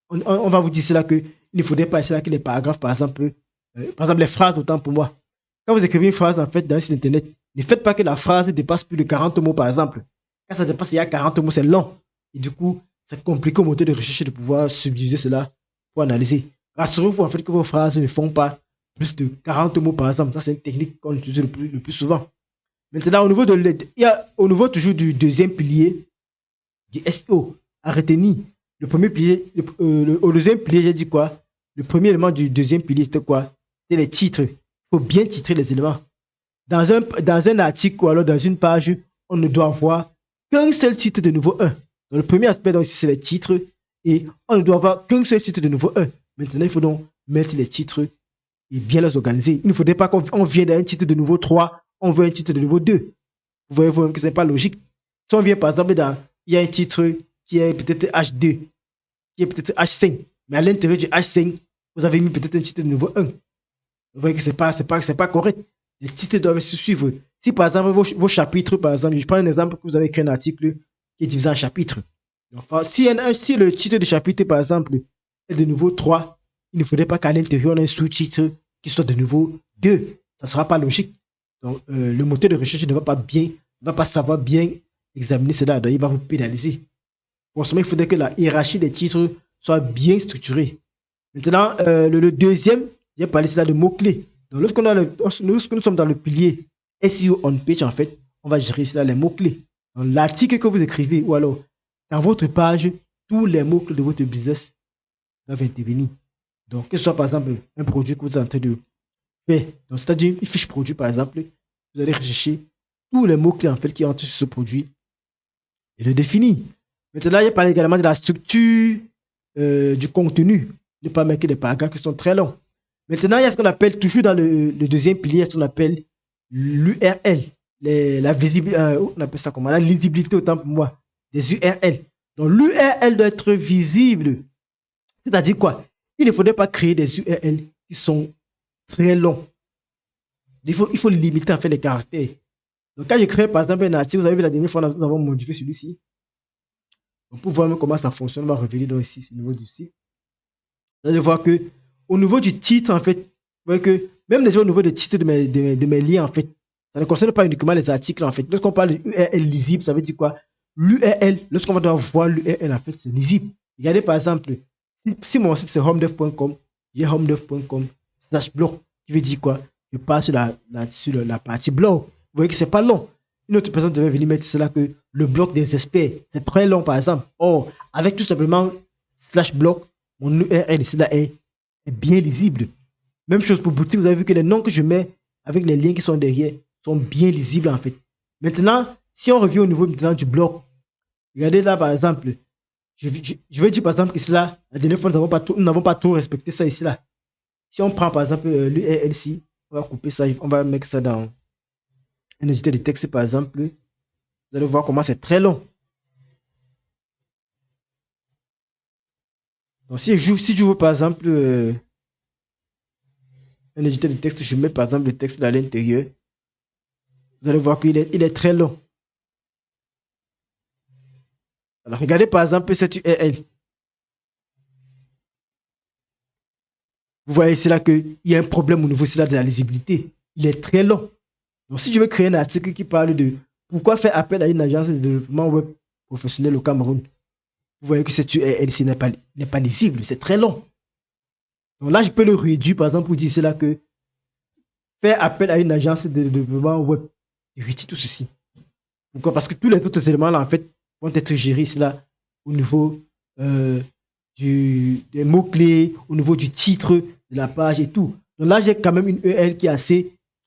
on va vous dire cela qu'il ne faudrait pas essayer que les paragraphes, par exemple, Par exemple, les phrases, autant pour moi. Quand vous écrivez une phrase, en fait, dans un site internet, ne faites pas que la phrase dépasse plus de 40 mots, par exemple. Quand ça dépasse, il y a 40 mots, c'est long. Et du coup, c'est compliqué au moteur de recherche de pouvoir subdiviser cela pour analyser. Rassurez-vous, en fait, que vos phrases ne font pas plus de 40 mots, par exemple. Ça, c'est une technique qu'on utilise le plus souvent. Maintenant, au niveau toujours du deuxième pilier du SEO, à retenir. Le premier pilier, au deuxième pilier, j'ai dit quoi? Le premier élément du deuxième pilier, c'était quoi? C'était les titres. Il faut bien titrer les éléments. Dans un article ou alors dans une page, on ne doit avoir qu'un seul titre de niveau 1. Donc, le premier aspect, donc, ici, c'est les titres. Et on ne doit avoir qu'un seul titre de niveau 1. Maintenant, il faut donc mettre les titres et bien les organiser. Il ne faudrait pas qu'on vienne d'un titre de niveau 3, on veut un titre de niveau 2. Vous voyez vous-même que ce n'est pas logique. Si on vient, par exemple, il y a un titre qui est peut-être H2, qui est peut-être H5, mais à l'intérieur du H5, vous avez mis peut-être un titre de niveau 1. Vous voyez que c'est pas correct. Les titres doivent se suivre. Si par exemple vos chapitres, par exemple, je prends un exemple que vous avez écrit un article qui est divisé en chapitres. Donc, si le titre de chapitre, par exemple, est de niveau 3, il ne faudrait pas qu'à l'intérieur, on ait un sous-titre qui soit de niveau 2. Ça ne sera pas logique. Donc, le moteur de recherche ne va pas savoir bien examiner cela. Donc, il va vous pénaliser. Forcément, il faudrait que la hiérarchie des titres soit bien structurée. Maintenant, le deuxième, j'ai parlé là de mots-clés. Donc, lorsque nous sommes dans le pilier SEO on page, en fait, on va gérer cela les mots-clés. Dans l'article que vous écrivez ou alors dans votre page, tous les mots-clés de votre business doivent intervenir. Donc, que ce soit par exemple un produit que vous êtes en train de faire, c'est-à-dire une fiche produit par exemple, vous allez rechercher tous les mots-clés en fait qui entrent sur ce produit et le définir. Maintenant, il parle également de la structure du contenu. Ne pas mettre des paragraphes qui sont très longs. Maintenant, il y a ce qu'on appelle, toujours dans le deuxième pilier, ce qu'on appelle l'URL. La visibilité, on appelle ça comment? La lisibilité, autant pour moi, des URL. Donc, l'URL doit être visible. C'est-à-dire quoi? Il ne faudrait pas créer des URL qui sont très longs. Il faut limiter en fait les caractères. Donc, quand j'ai créé par exemple un article, vous avez vu la dernière fois, nous avons modifié celui-ci. Donc, pour voir comment ça fonctionne, on va revenir donc ici sur le niveau du site. Vous allez voir que au niveau du titre, en fait, vous voyez que même déjà au niveau du titre de mes liens, en fait, ça ne concerne pas uniquement les articles, en fait. Lorsqu'on parle d'URL lisible, ça veut dire quoi? L'URL, lorsqu'on va devoir voir l'URL, en fait, c'est lisible. Regardez par exemple, si mon site c'est homedev.com, j'ai homedev.com/blog, qui veut dire quoi? Je passe sur la partie blog. Vous voyez que c'est pas long. Une autre personne devait venir mettre cela que le blog des experts, c'est très long par exemple. Or, avec tout simplement /blog, mon URL ici là est bien lisible. Même chose pour boutique, vous avez vu que les noms que je mets avec les liens qui sont derrière sont bien lisibles en fait. Maintenant, si on revient au niveau maintenant du blog, regardez là par exemple, je vais dire par exemple ici là, la dernière fois nous n'avons pas tout respecté ça ici là. Si on prend par exemple l'URL ici, on va couper ça, on va mettre ça dans un éditeur de texte par exemple. Vous allez voir comment c'est très long. Donc si je veux par exemple un éditeur de texte, je mets par exemple le texte à l'intérieur. Vous allez voir qu'il est très long. Alors regardez par exemple cette URL. Vous voyez c'est là qu'il y a un problème au niveau de la lisibilité. Il est très long. Donc si je veux créer un article qui parle de pourquoi faire appel à une agence de développement web professionnel au Cameroun, vous voyez que cette URL ici n'est pas lisible, c'est très long. Donc là, je peux le réduire, par exemple, pour dire c'est là que faire appel à une agence de développement web, je retire tout ceci. Pourquoi? Parce que tous les autres éléments là, en fait, vont être gérés là, au niveau des mots-clés, au niveau du titre de la page et tout. Donc là, j'ai quand même une URL qui est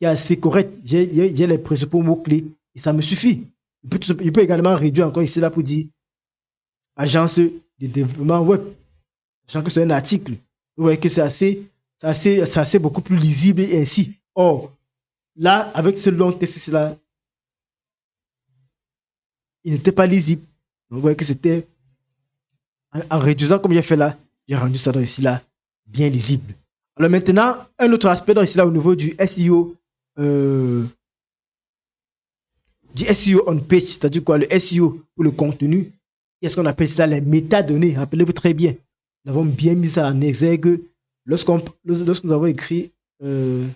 assez correcte. J'ai les principaux mots-clés et ça me suffit. Je peux également réduire encore ici là pour dire agence de développement web. Sachant que c'est un article. Vous voyez que c'est assez beaucoup plus lisible et ainsi. Or, là, avec ce long texte là, il n'était pas lisible. Donc, vous voyez que c'était en réduisant comme j'ai fait là, j'ai rendu ça dans ici là bien lisible. Alors maintenant, un autre aspect dans ici là au niveau du SEO on page, c'est-à-dire quoi, le SEO pour le contenu, qu'est-ce qu'on appelle ça, les métadonnées, rappelez-vous très bien. Nous avons bien mis ça en exergue lorsque nous avons écrit Voilà,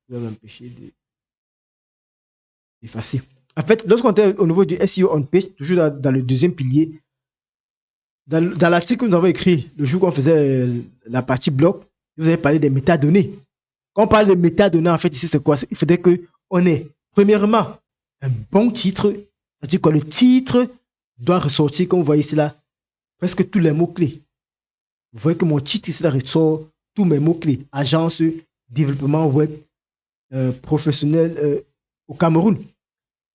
je vais m'empêcher d'effacer. En fait, lorsqu'on est au niveau du SEO on page, toujours dans le deuxième pilier, dans l'article que nous avons écrit le jour qu'on faisait la partie blog, vous avez parlé des métadonnées. Quand on parle de métadonnées, en fait, ici, c'est quoi? Il faudrait qu'on ait, premièrement, un bon titre. C'est-à-dire que le titre doit ressortir, comme vous voyez ici là, presque tous les mots-clés. Vous voyez que mon titre ici là ressort tous mes mots-clés. Agence, développement web, professionnel au Cameroun.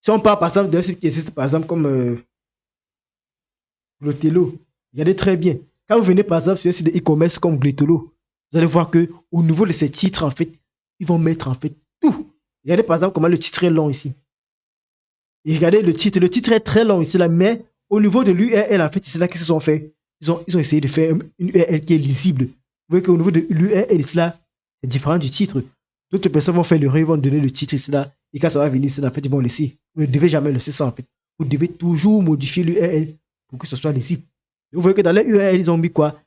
Si on parle par exemple d'un site qui existe, par exemple, comme Glotelo, regardez très bien. Quand vous venez par exemple sur un site de e-commerce comme Glotelo, vous allez voir que au niveau de ces titres, en fait, ils vont mettre en fait tout. Regardez par exemple comment le titre est long ici. Et regardez le titre est très long ici là, mais au niveau de l'URL, en fait, c'est là qu'ils se sont fait. Ils ont essayé de faire une URL qui est lisible. Vous voyez qu'au niveau de l'URL ici là, c'est différent du titre. D'autres personnes vont faire le ils vont donner le titre ici là, et quand ça va venir ici là, en fait, ils vont laisser. Vous ne devez jamais laisser ça en fait. Vous devez toujours modifier l'URL pour que ce soit lisible. Et vous voyez que dans les URL, ils ont mis quoi?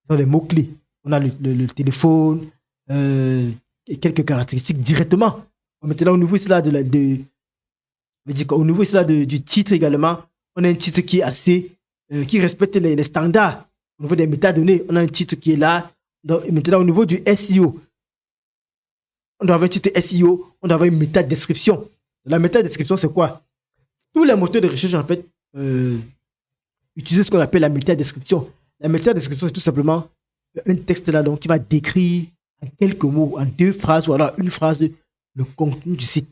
Ils ont les mots-clés. On a le téléphone, et quelques caractéristiques directement. Maintenant, au niveau ici là au niveau ici là du titre également, on a un titre qui est assez, qui respecte les standards. Au niveau des métadonnées, on a un titre qui est là. Donc, maintenant, au niveau du SEO, on doit avoir un titre SEO, on doit avoir une métadescription. La métadescription, c'est quoi? Tous les moteurs de recherche, en fait, utilisent ce qu'on appelle la métadescription. La métadescription, c'est tout simplement un texte là donc, qui va décrire en quelques mots, en 2 phrases ou alors une phrase, le contenu du site.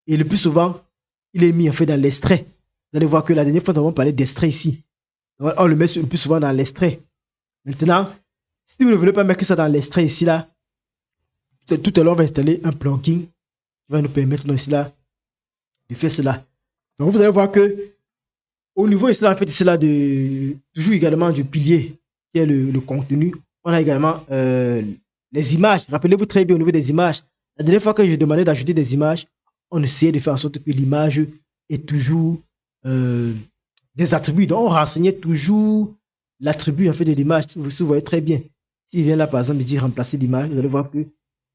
Et le plus souvent, il est mis en fait dans l'extrait. Vous allez voir que la dernière fois, nous avons parlé d'extrait ici. Donc, on le met le plus souvent dans l'extrait. Maintenant, si vous ne voulez pas mettre ça dans l'extrait ici, là, tout à l'heure, on va installer un plugin qui va nous permettre donc, ici, là, de faire cela. Donc, vous allez voir que au niveau ici, là, en fait, ici, là, toujours également du pilier qui est le contenu, on a également les images. Rappelez-vous très bien au niveau des images. La dernière fois que je demandais d'ajouter des images, on essayait de faire en sorte que l'image est toujours des attributs. Donc, on renseignait toujours l'attribut en fait de l'image. Vous voyez très bien. S'il vient là, par exemple, il dit remplacer l'image, vous allez voir que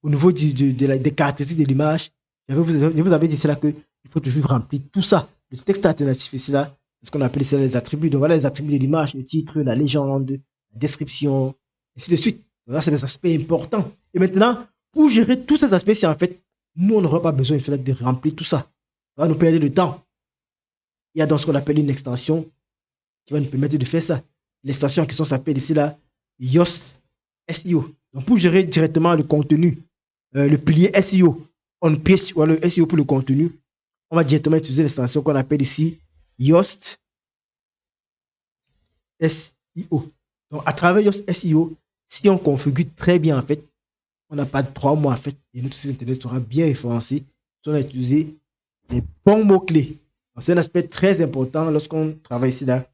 au niveau des caractéristiques de l'image, je vous avais dit cela qu'il faut toujours remplir tout ça. Le texte alternatif ici là, c'est ce qu'on appelle ici les attributs. Donc voilà les attributs de l'image, le titre, la légende, la description, ainsi de suite. Donc là, c'est des aspects importants. Et maintenant, pour gérer tous ces aspects-ci, en fait, nous, on n'aura pas besoin de remplir tout ça. Ça va nous perdre le temps. Il y a donc ce qu'on appelle une extension qui va nous permettre de faire ça. L'extension en question s'appelle ici là Yoast SEO. Donc pour gérer directement le contenu, le pilier SEO on page ou le SEO pour le contenu, on va directement utiliser l'extension qu'on appelle ici Yoast SEO. Donc à travers Yoast SEO, si on configure très bien en fait, on n'a pas de 3 mois en fait, et notre site internet sera bien référencé si on a utilisé les bons mots-clés. C'est un aspect très important lorsqu'on travaille ici là,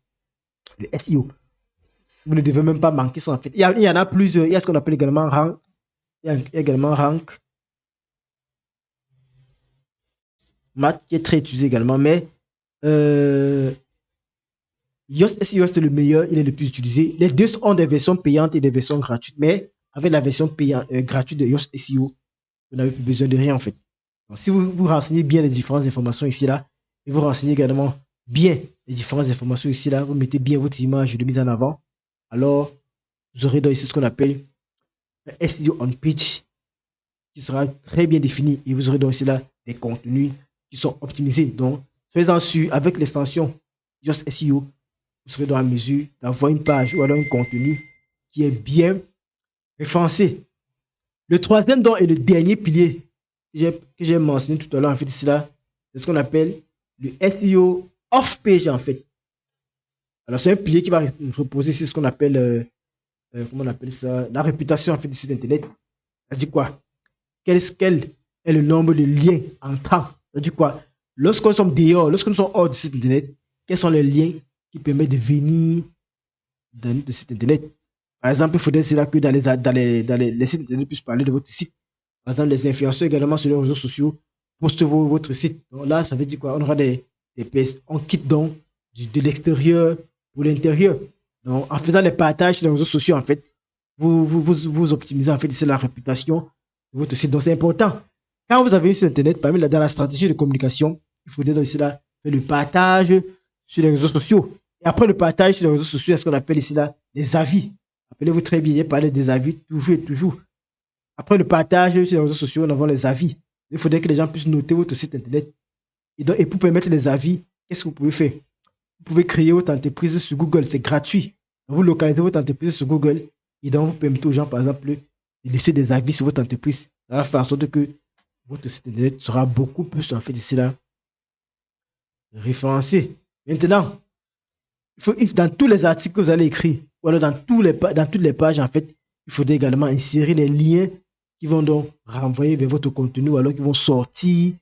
le SEO. Vous ne devez même pas manquer ça en fait. Il y en a plusieurs. Il y a ce qu'on appelle également rank. Il y a également rank. Math qui est très utilisé également. Mais Yoast SEO c'est le meilleur. Il est le plus utilisé. Les deux ont des versions payantes et des versions gratuites. Mais avec la version payante, gratuite de Yoast SEO, vous n'avez plus besoin de rien en fait. Donc, si vous vous renseignez bien les différentes informations ici là, et vous renseignez également bien les différentes informations ici là, vous mettez bien votre image de mise en avant, alors vous aurez donc ici ce qu'on appelle un SEO on page qui sera très bien défini et vous aurez donc ici là des contenus qui sont optimisés. Donc, faisant sûr avec l'extension Yoast SEO, vous serez dans la mesure d'avoir une page ou alors un contenu qui est bien référencé. Le troisième donc et le dernier pilier que j'ai mentionné tout à l'heure, en fait, ici là, c'est ce qu'on appelle le SEO off-page, en fait. Alors, c'est un pilier qui va reposer sur ce qu'on appelle, comment on appelle ça, la réputation, en fait, du site internet. Ça dit quoi? Quel est le nombre de liens entrants? Ça dit quoi? Lorsqu'on sommes dehors, lorsque nous sommes hors du site internet, quels sont les liens qui permettent de venir dans notre site internet? Par exemple, il faudrait là que dans les sites internet puissent parler de votre site. Par exemple, les influenceurs également sur les réseaux sociaux postent votre site. Donc là, ça veut dire quoi? On aura des pièces. On quitte donc de l'extérieur pour l'intérieur. Donc, en faisant les partages sur les réseaux sociaux, en fait, vous optimisez en fait c'est la réputation de votre site. Donc c'est important. Quand vous avez un site internet, dans la stratégie de communication, il faudrait donc ici là faire le partage sur les réseaux sociaux. Et après le partage sur les réseaux sociaux, il y a ce qu'on appelle ici là les avis. Rappelez-vous très bien, j'ai parlé des avis toujours et toujours. Après le partage sur les réseaux sociaux, nous avons les avis. Il faudrait que les gens puissent noter votre site internet. Et pour permettre les avis, qu'est-ce que vous pouvez faire? Vous pouvez créer votre entreprise sur Google, c'est gratuit. Vous localisez votre entreprise sur Google et donc vous permettez aux gens, par exemple, de laisser des avis sur votre entreprise. Ça va faire en sorte que votre site internet sera beaucoup plus, en fait, ici là, référencé. Maintenant, dans tous les articles que vous allez écrire, ou alors dans toutes les pages, en fait, il faudrait également insérer les liens qui vont donc renvoyer vers votre contenu, ou alors qui vont sortir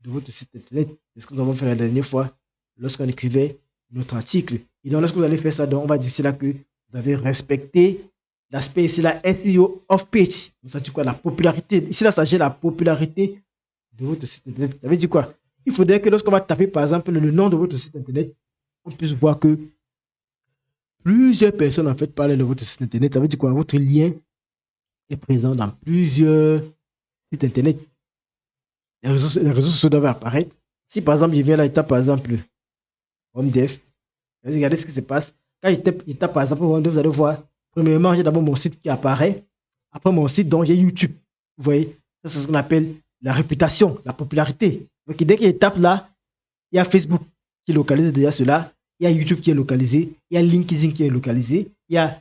de votre site internet. C'est ce que nous avons fait la dernière fois lorsqu'on écrivait notre article. Et donc, lorsque vous allez faire ça, donc, on va dire c'est là que vous avez respecté l'aspect ici, la SEO off-page. Ça veut dire quoi? La popularité. Ici, là, ça gère la popularité de votre site internet. Ça veut dire quoi? Il faudrait que lorsqu'on va taper, par exemple, le nom de votre site internet, on puisse voir que plusieurs personnes, en fait, parlent de votre site internet. Ça veut dire quoi? Votre lien est présent dans plusieurs sites internet. Les réseaux sociaux doivent apparaître. Si, par exemple, je viens là, je tape, par exemple, HomeDev, regardez ce qui se passe. Quand je tape par exemple HomeDev, vous allez voir, premièrement, j'ai d'abord mon site qui apparaît. Après mon site, donc j'ai YouTube. Vous voyez, ça c'est ce qu'on appelle la réputation, la popularité. Donc dès que je tape là, il y a Facebook qui localise déjà cela, il y a YouTube qui est localisé, il y a LinkedIn qui est localisé, il y a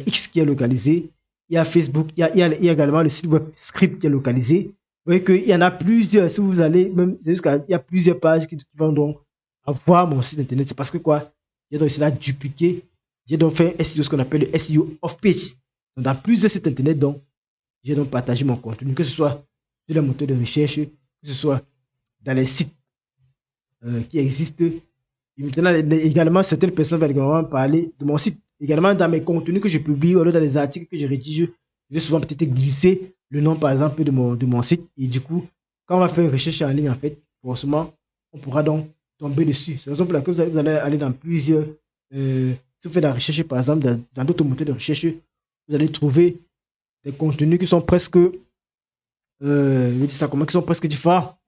X qui est localisé, il y a Facebook, il y a également le site web script qui est localisé. Vous voyez qu'il y en a plusieurs. Si vous allez, même jusqu'à, il y a plusieurs pages qui vont donc avoir mon site internet. C'est parce que quoi? J'ai donc cela dupliqué. J'ai donc fait un SEO, ce qu'on appelle le SEO off-page. Donc, dans plusieurs sites internet, donc, j'ai donc partagé mon contenu, que ce soit sur les moteurs de recherche, que ce soit dans les sites qui existent. Et maintenant, également, certaines personnes vont également parler de mon site. Également, dans mes contenus que je publie, ou alors dans les articles que je rédige, je vais souvent peut-être glisser le nom, par exemple, de mon site. Et du coup, quand on va faire une recherche en ligne, en fait, forcément, on pourra donc tomber dessus. C'est la raison pour laquelle vous allez aller dans plusieurs. Si vous faites la recherche, par exemple, dans d'autres moteurs de recherche, vous allez trouver des contenus qui sont presque. Je vais dire ça comment, qui sont presque différents.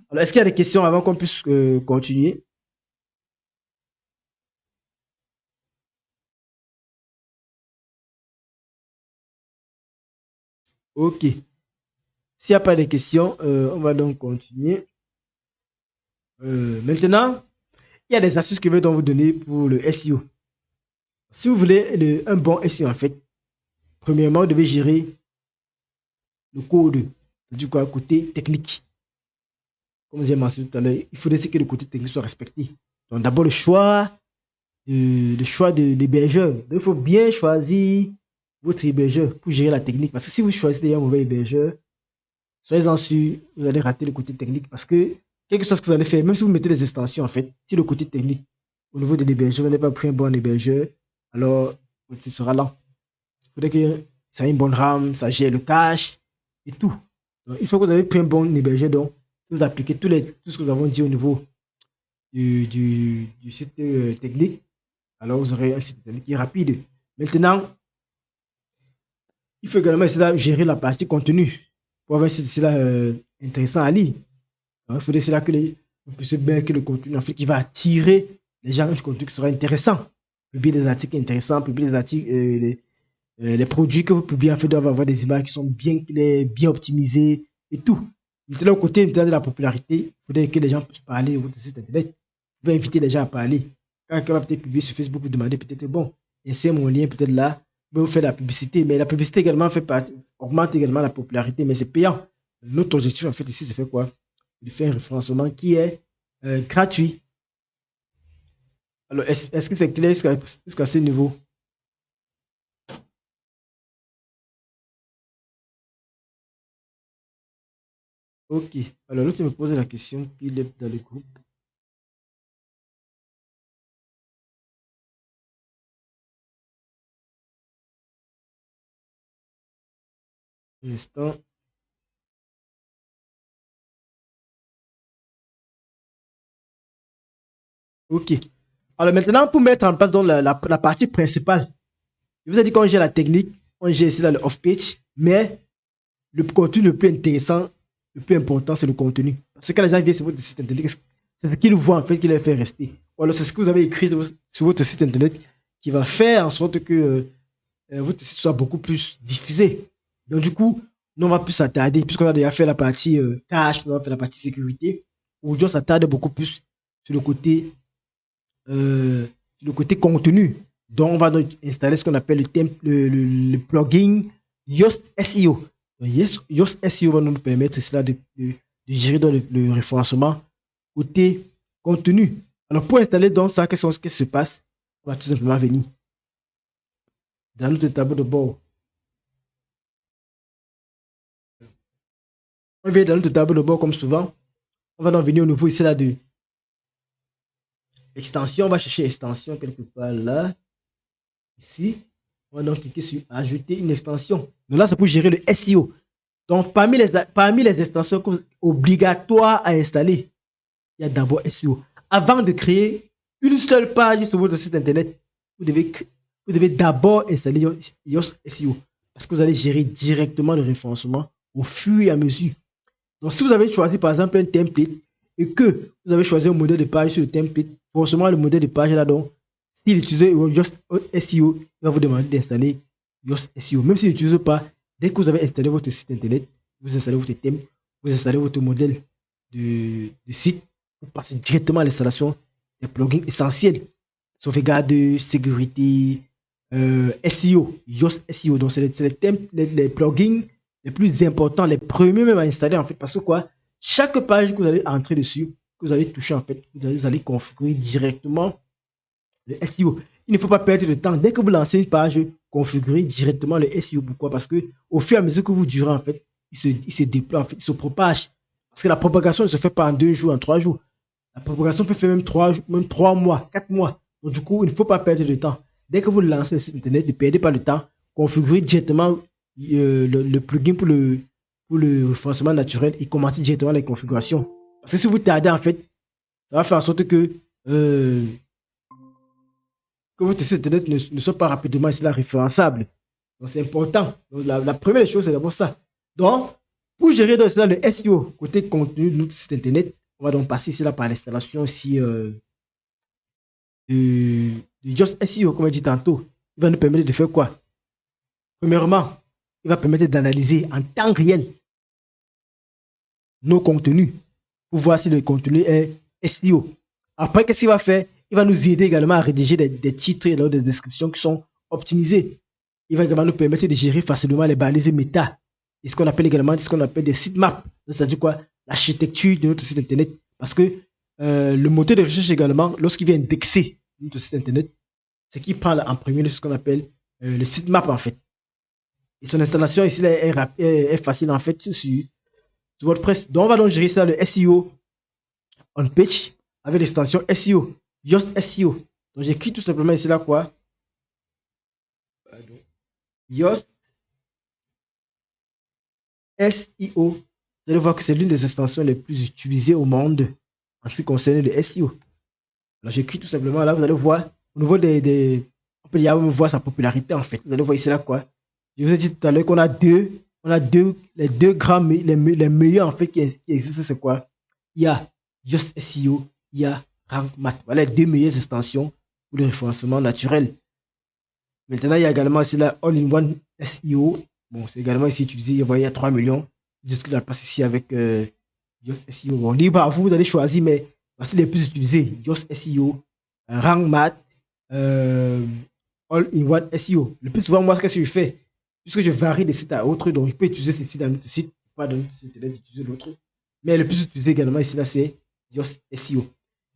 Alors, est-ce qu'il y a des questions avant qu'on puisse continuer? Ok. S'il n'y a pas de questions, on va donc continuer. Maintenant, il y a des astuces que je vais donc vous donner pour le SEO. Si vous voulez un bon SEO, en fait, premièrement, vous devez gérer le code, du quoi, côté technique. Comme j'ai mentionné tout à l'heure, il faudrait que le côté technique soit respecté. Donc, d'abord, le choix de l'hébergeur. Il faut bien choisir votre hébergeur pour gérer la technique. Parce que si vous choisissez un mauvais hébergeur, soyez-en sûr, vous allez rater le côté technique. Parce que, quelque chose que vous allez faire, même si vous mettez des extensions, en fait, si le côté technique, au niveau de l'hébergeur, vous n'avez pas pris un bon hébergeur, alors, ce sera lent. Il faudrait que ça ait une bonne RAM, ça gère le cache et tout. Donc, une fois que vous avez pris un bon hébergeur, donc, vous appliquez tout ce que nous avons dit au niveau du site technique, alors vous aurez un site internet qui est rapide. Maintenant, il faut également essayer de gérer la partie contenu pour avoir un site intéressant à lire. Donc, il faudrait là que vous puissiez bien que le contenu en fait, qui va attirer les gens, un contenu qui sera intéressant. Publier des articles intéressants, publier des articles, les produits que vous publiez en fait doivent avoir des images qui sont bien claires, bien optimisées et tout. Maintenant, au côté de la popularité, il faudrait que les gens puissent parler de votre site internet. Vous pouvez inviter les gens à parler. Quand quelqu'un va peut-être publier sur Facebook, vous demandez peut-être, bon, c'est mon lien peut-être là, vous faites la publicité. Mais la publicité également augmente également la popularité, mais c'est payant. Notre objectif, en fait, ici, c'est faire quoi? De faire un référencement qui est gratuit. Alors, est-ce que c'est clair jusqu'à ce niveau? Ok. Alors, l'autre me pose la question qu'il est dans le groupe. Un instant. Ok. Alors maintenant, pour mettre en place donc, la partie principale, je vous ai dit qu'on gère la technique, on gère ici là le off-page, mais le contenu le plus intéressant, le plus important, c'est le contenu. Parce que quand les gens viennent sur votre site internet, c'est ce qu'ils voient en fait qui les fait rester. Ou alors c'est ce que vous avez écrit sur votre site internet qui va faire en sorte que votre site soit beaucoup plus diffusé. Donc du coup, nous on va plus s'attarder, puisqu'on a déjà fait la partie cache, on a fait la partie sécurité. Aujourd'hui, on s'attarde beaucoup plus sur le côté contenu. Donc on va donc installer ce qu'on appelle le plugin Yoast SEO. Donc, Yoast SEO va nous permettre cela de gérer dans le référencement côté contenu. Alors pour installer donc ça, qu'est-ce qui se passe? On va tout simplement venir dans notre tableau de bord. On vient dans notre tableau de bord comme souvent. On va donc venir au niveau ici là de extension. On va chercher extension quelque part là. Ici. On va donc cliquer sur ajouter une extension. Donc là, c'est pour gérer le SEO. Donc parmi les extensions obligatoires à installer, il y a d'abord SEO. Avant de créer une seule page sur votre site internet, vous devez d'abord installer Yoast SEO. Parce que vous allez gérer directement le référencement au fur et à mesure. Donc, si vous avez choisi par exemple un template et que vous avez choisi un modèle de page sur le template, forcément le modèle de page là, donc, s'il utilise Yoast SEO, il va vous demander d'installer Yoast SEO. Même s'il n'utilise pas, dès que vous avez installé votre site internet, vous installez votre thème, vous installez votre modèle de site, vous passez directement à l'installation des plugins essentiels. Sauvegarde, sécurité, SEO, Yoast SEO. Donc, c'est les plugins les plus importants, les premiers même à installer en fait, parce que quoi, chaque page que vous allez entrer dessus, que vous allez toucher en fait, vous allez configurer directement le SEO. Il ne faut pas perdre de temps. Dès que vous lancez une page, configurez directement le SEO. Pourquoi? Parce que au fur et à mesure que vous durez en fait, il se déploie en fait, il se propage. Parce que la propagation ne se fait pas en 2 jours, en 3 jours. La propagation peut faire même 3 mois, 4 mois. Donc du coup, il ne faut pas perdre de temps. Dès que vous lancez le site internet, ne perdez pas le temps. Configurez directement le plugin pour le référencement naturel et commencer directement les configurations. Parce que si vous tardez, en fait, ça va faire en sorte que votre site internet ne soit pas rapidement référençable. Donc c'est important. Donc, la première chose, c'est d'abord ça. Donc, pour gérer donc, cela, le SEO, côté contenu de notre site internet, on va donc passer ici là par l'installation ici de Yoast SEO, comme je dit tantôt. Il va nous permettre de faire quoi? Premièrement, il va permettre d'analyser en temps réel nos contenus pour voir si le contenu est SEO. Après, qu'est-ce qu'il va faire? Il va nous aider également à rédiger des titres et des descriptions qui sont optimisées. Il va également nous permettre de gérer facilement les balises méta et ce qu'on appelle également des sitemaps. C'est-à-dire quoi? L'architecture de notre site internet. Parce que le moteur de recherche également, lorsqu'il vient indexer notre site internet, c'est qu'il prend en premier ce qu'on appelle le sitemap en fait. Et son installation ici là, est facile en fait sur WordPress. Donc on va donc gérer ça le SEO on page avec l'extension SEO, Yoast SEO. Donc j'écris tout simplement ici là quoi? Yoast SEO. Vous allez voir que c'est l'une des extensions les plus utilisées au monde en ce qui concerne le SEO. Alors j'écris tout simplement là, vous allez voir au niveau on peut y voir sa popularité en fait. Vous allez voir ici là quoi? Je vous ai dit tout à l'heure qu'on a les deux grands, les meilleurs en fait qui existent, c'est quoi? Il y a Yoast SEO, il y a Rank Math. Voilà les deux meilleures extensions pour le référencement naturel. Maintenant, il y a également ici la All-in-One SEO. Bon, c'est également ici utilisé. Vous voyez, il y a 3 millions. Je la passe ici avec Yoast SEO. Bon, libre à vous d'aller choisir, mais voici les plus utilisés. Yoast SEO, Rank Math, All-in-One SEO. Le plus souvent, moi, qu'est-ce que je fais? Puisque je varie de site à autre, donc je peux utiliser ceci dans notre site, pas dans notre site internet, utiliser l'autre. Mais le plus utilisé également ici, là, c'est Yoast SEO.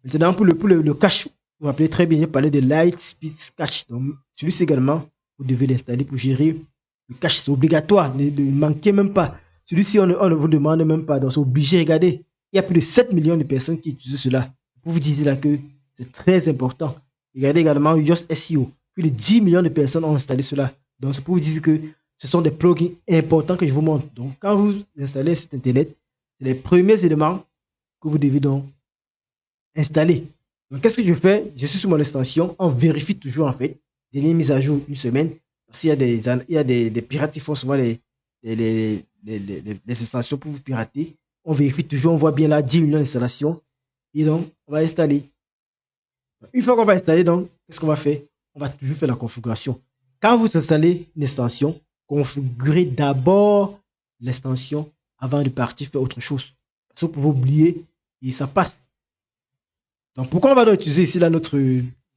Maintenant, pour le cache, vous vous rappelez très bien, j'ai parlé de Lightspeed Cache. Donc, celui-ci également, vous devez l'installer pour gérer le cache. C'est obligatoire, ne manquez même pas. Celui-ci, on ne vous demande même pas, donc c'est obligé. Regardez, il y a plus de 7 millions de personnes qui utilisent cela. Pour vous dire là que c'est très important. Regardez également Yoast SEO. Plus de 10 millions de personnes ont installé cela. Donc, c'est pour vous dire que ce sont des plugins importants que je vous montre. Donc, quand vous installez cet internet, c'est les premiers éléments que vous devez donc installer. Donc, qu'est-ce que je fais? Je suis sur mon extension. On vérifie toujours, en fait. Dernière mise à jour, une semaine. Parce qu'il y a des pirates qui font souvent les installations pour vous pirater. On vérifie toujours, on voit bien là 10 millions d'installations. Et donc, on va installer. Une fois qu'on va installer, donc, qu'est-ce qu'on va faire? On va toujours faire la configuration. Quand vous installez une extension, configurez d'abord l'extension avant de partir faire autre chose. Parce que vous pouvez oublier et ça passe. Donc, pourquoi on va donc utiliser ici là notre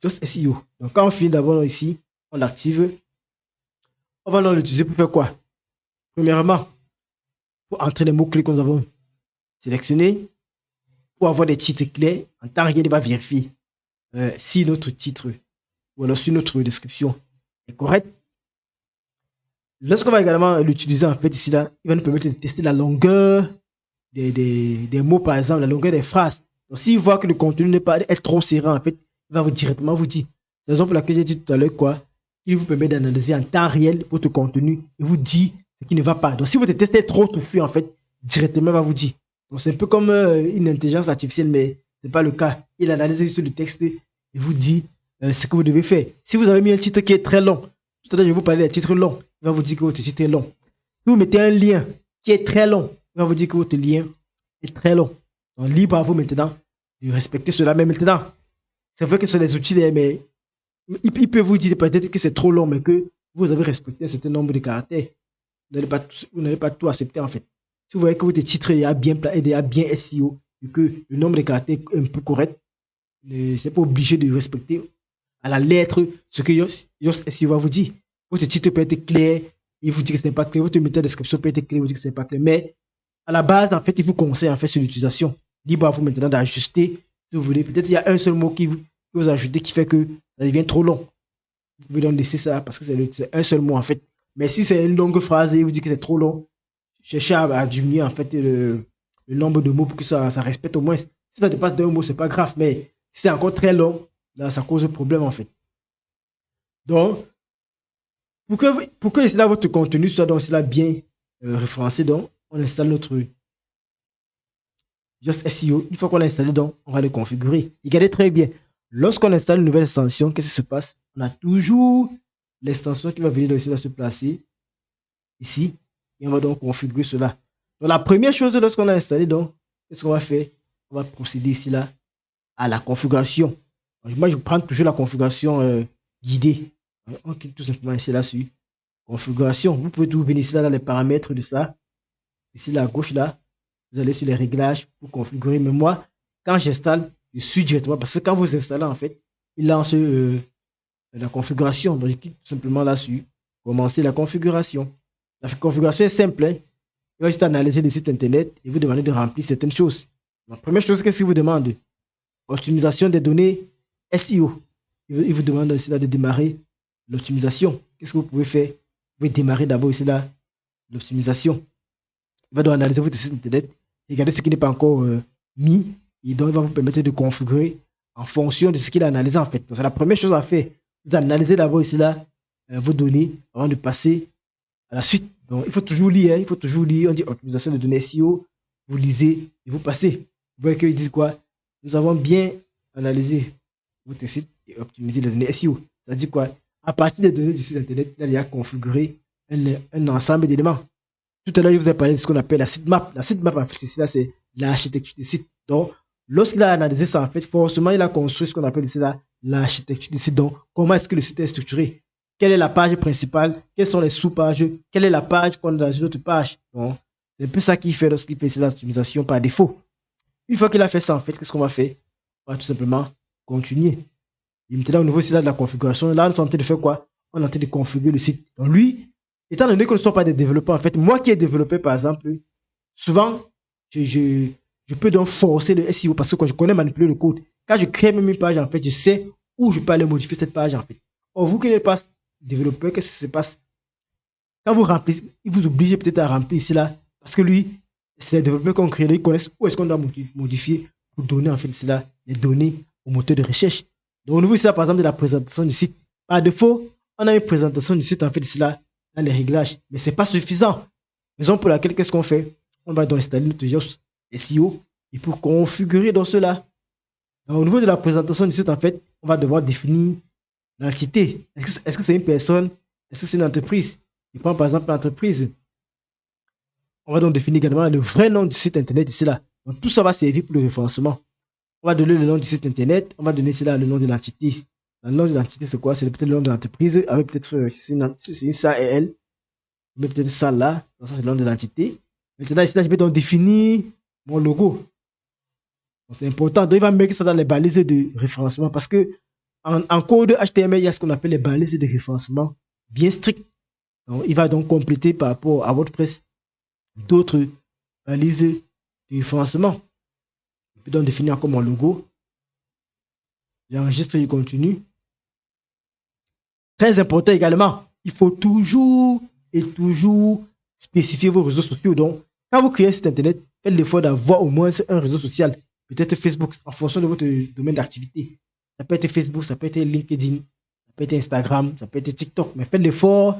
Just SEO? Donc, quand on finit d'abord ici, on l'active. On va donc l'utiliser pour faire quoi? Premièrement, pour entrer les mots-clés que nous avons sélectionnés, pour avoir des titres clairs, en temps réel, il va vérifier si notre titre ou alors si notre description est correcte. Lorsqu'on va également l'utiliser, en fait, ici, là, il va nous permettre de tester la longueur des mots, par exemple, la longueur des phrases. Donc, s'il voit que le contenu n'est pas être trop serré, en fait, il va directement vous dire. C'est la raison pour laquelle j'ai dit tout à l'heure quoi. Il vous permet d'analyser en temps réel votre contenu et vous dit ce qui ne va pas. Donc, si votre test est trop touffu, en fait, directement, il va vous dire. Donc, c'est un peu comme une intelligence artificielle, mais ce n'est pas le cas. Il analyse juste le texte et vous dit ce que vous devez faire. Si vous avez mis un titre qui est très long, tout à l'heure, je vais vous parler des titres longs, il va vous dire que votre titre est long. Si vous mettez un lien qui est très long, il va vous dire que votre lien est très long. Donc, libre à vous maintenant de respecter cela. Mais maintenant, c'est vrai que ce sont des outils, mais il peut vous dire peut-être que c'est trop long, mais que vous avez respecté un certain nombre de caractères. Vous n'allez pas tout accepter en fait. Si vous voyez que votre titre est bien SEO et que le nombre de caractères est un peu correct, c'est pas obligé de respecter à la lettre ce que Yoast SEO va vous dire. Votre titre peut être clair, il vous dit que ce n'est pas clair. Votre méthode de description peut être claire, il vous dit que ce n'est pas clair. Mais à la base, en fait, il vous conseille en fait sur l'utilisation. Libre à vous maintenant d'ajuster si vous voulez. Peut-être il y a un seul mot qui vous ajoutez qui fait que ça devient trop long. Vous pouvez donc laisser ça parce que c'est un seul mot en fait. Mais si c'est une longue phrase et il vous dit que c'est trop long, cherchez à diminuer en fait le nombre de mots pour que ça respecte au moins. Si ça dépasse d'un mot, c'est pas grave. Mais si c'est encore très long, là, ça cause problème en fait. Donc, pour que là, votre contenu soit donc là bien référencé, donc on installe notre Just SEO. Une fois qu'on l'a installé, donc on va le configurer. Regardez très bien. Lorsqu'on installe une nouvelle extension, qu'est-ce qui se passe? On a toujours l'extension qui va venir ici, se placer ici. Et on va donc configurer cela. Donc la première chose, lorsqu'on a installé, donc, qu'est-ce qu'on va faire? On va procéder ici là à la configuration. Donc, moi, je prends toujours la configuration guidée. On clique tout simplement ici là sur configuration. Vous pouvez tout venir ici là dans les paramètres de ça. Ici là à gauche là, vous allez sur les réglages pour configurer. Mais moi, quand j'installe, je suis directement parce que quand vous installez en fait, il lance la configuration. Donc je clique tout simplement là sur commencer la configuration. La configuration est simple. Hein. Il va juste analyser le site internet et vous demander de remplir certaines choses. La première chose, qu'est-ce qu'il vous demande? Optimisation des données SEO. Il vous demande aussi là de démarrer l'optimisation. Qu'est-ce que vous pouvez faire? Vous pouvez démarrer d'abord ici là l'optimisation. Il va donc analyser votre site internet, regarder ce qui n'est pas encore mis, et donc il va vous permettre de configurer en fonction de ce qu'il a analysé en fait. Donc c'est la première chose à faire. Vous analysez d'abord ici là vos données avant de passer à la suite. Donc il faut toujours lire, hein, il faut toujours lire. On dit optimisation de données SEO, vous lisez et vous passez. Vous voyez qu'ils disent quoi? Nous avons bien analysé votre site et optimisé les données SEO. Ça dit quoi? À partir des données du site internet, il a configuré un ensemble d'éléments. Tout à l'heure, je vous ai parlé de ce qu'on appelle la sitemap. La sitemap, en fait, ici, là, c'est l'architecture du site. Donc, lorsqu'il a analysé ça, en fait, forcément, il a construit ce qu'on appelle ici là l'architecture du site. Donc, comment est-ce que le site est structuré? Quelle est la page principale? Quelles sont les sous-pages? Quelle est la page qu'on a dans une autre page? Donc, c'est un peu ça qu'il fait lorsqu'il fait l'optimisation par défaut. Une fois qu'il a fait ça, en fait, qu'est-ce qu'on va faire? On va tout simplement continuer. Et maintenant, au niveau ici, là, de la configuration, là, on est en train de faire quoi? On est en train de configurer le site. Donc, lui, étant donné que nous ne sommes pas des développeurs, en fait, moi qui ai développé, par exemple, souvent, je peux donc forcer le SEO parce que quand je connais manipuler le code, quand je crée même une page, en fait, je sais où je peux aller modifier cette page, en fait. Or, vous qui n'êtes pas développeur, qu'est-ce qui se passe? Quand vous remplissez, il vous oblige peut-être à remplir ici, là, parce que lui, c'est les développeurs qu'on crée, ils connaissent où est-ce qu'on doit modifier pour donner, en fait, ici, là, les données au moteur de recherche. Donc, au niveau ici, là, par exemple, de la présentation du site, par défaut, on a une présentation du site, en fait, ici, là, dans les réglages, mais ce n'est pas suffisant. Raison pour laquelle, qu'est-ce qu'on fait? On va donc installer notre Yoast SEO et pour configurer dans cela. Au niveau de la présentation du site, en fait, on va devoir définir l'entité. Est-ce que c'est une personne? Est-ce que c'est une entreprise? Je prends par exemple l'entreprise. On va donc définir également le vrai nom du site internet ici là. Donc tout ça va servir pour le référencement. On va donner le nom du site internet, on va donner ici là le nom de l'entité. Le nom de l'entité, c'est quoi? C'est peut-être le nom de l'entreprise, avec peut-être si c'est une SARL, mais peut-être ça là. Donc ça, c'est le nom de l'entité. Maintenant, ici là, je vais donc définir mon logo. C'est important. Donc, il va mettre ça dans les balises de référencement parce que en code HTML, il y a ce qu'on appelle les balises de référencement bien strictes. Donc, il va donc compléter par rapport à WordPress d'autres balises de référencement. Il peut donc définir encore mon logo. J'enregistre et continue. Très important également, il faut toujours et toujours spécifier vos réseaux sociaux. Donc, quand vous créez un site internet, faites l'effort d'avoir au moins un réseau social. Peut-être Facebook, en fonction de votre domaine d'activité. Ça peut être Facebook, ça peut être LinkedIn, ça peut être Instagram, ça peut être TikTok. Mais faites l'effort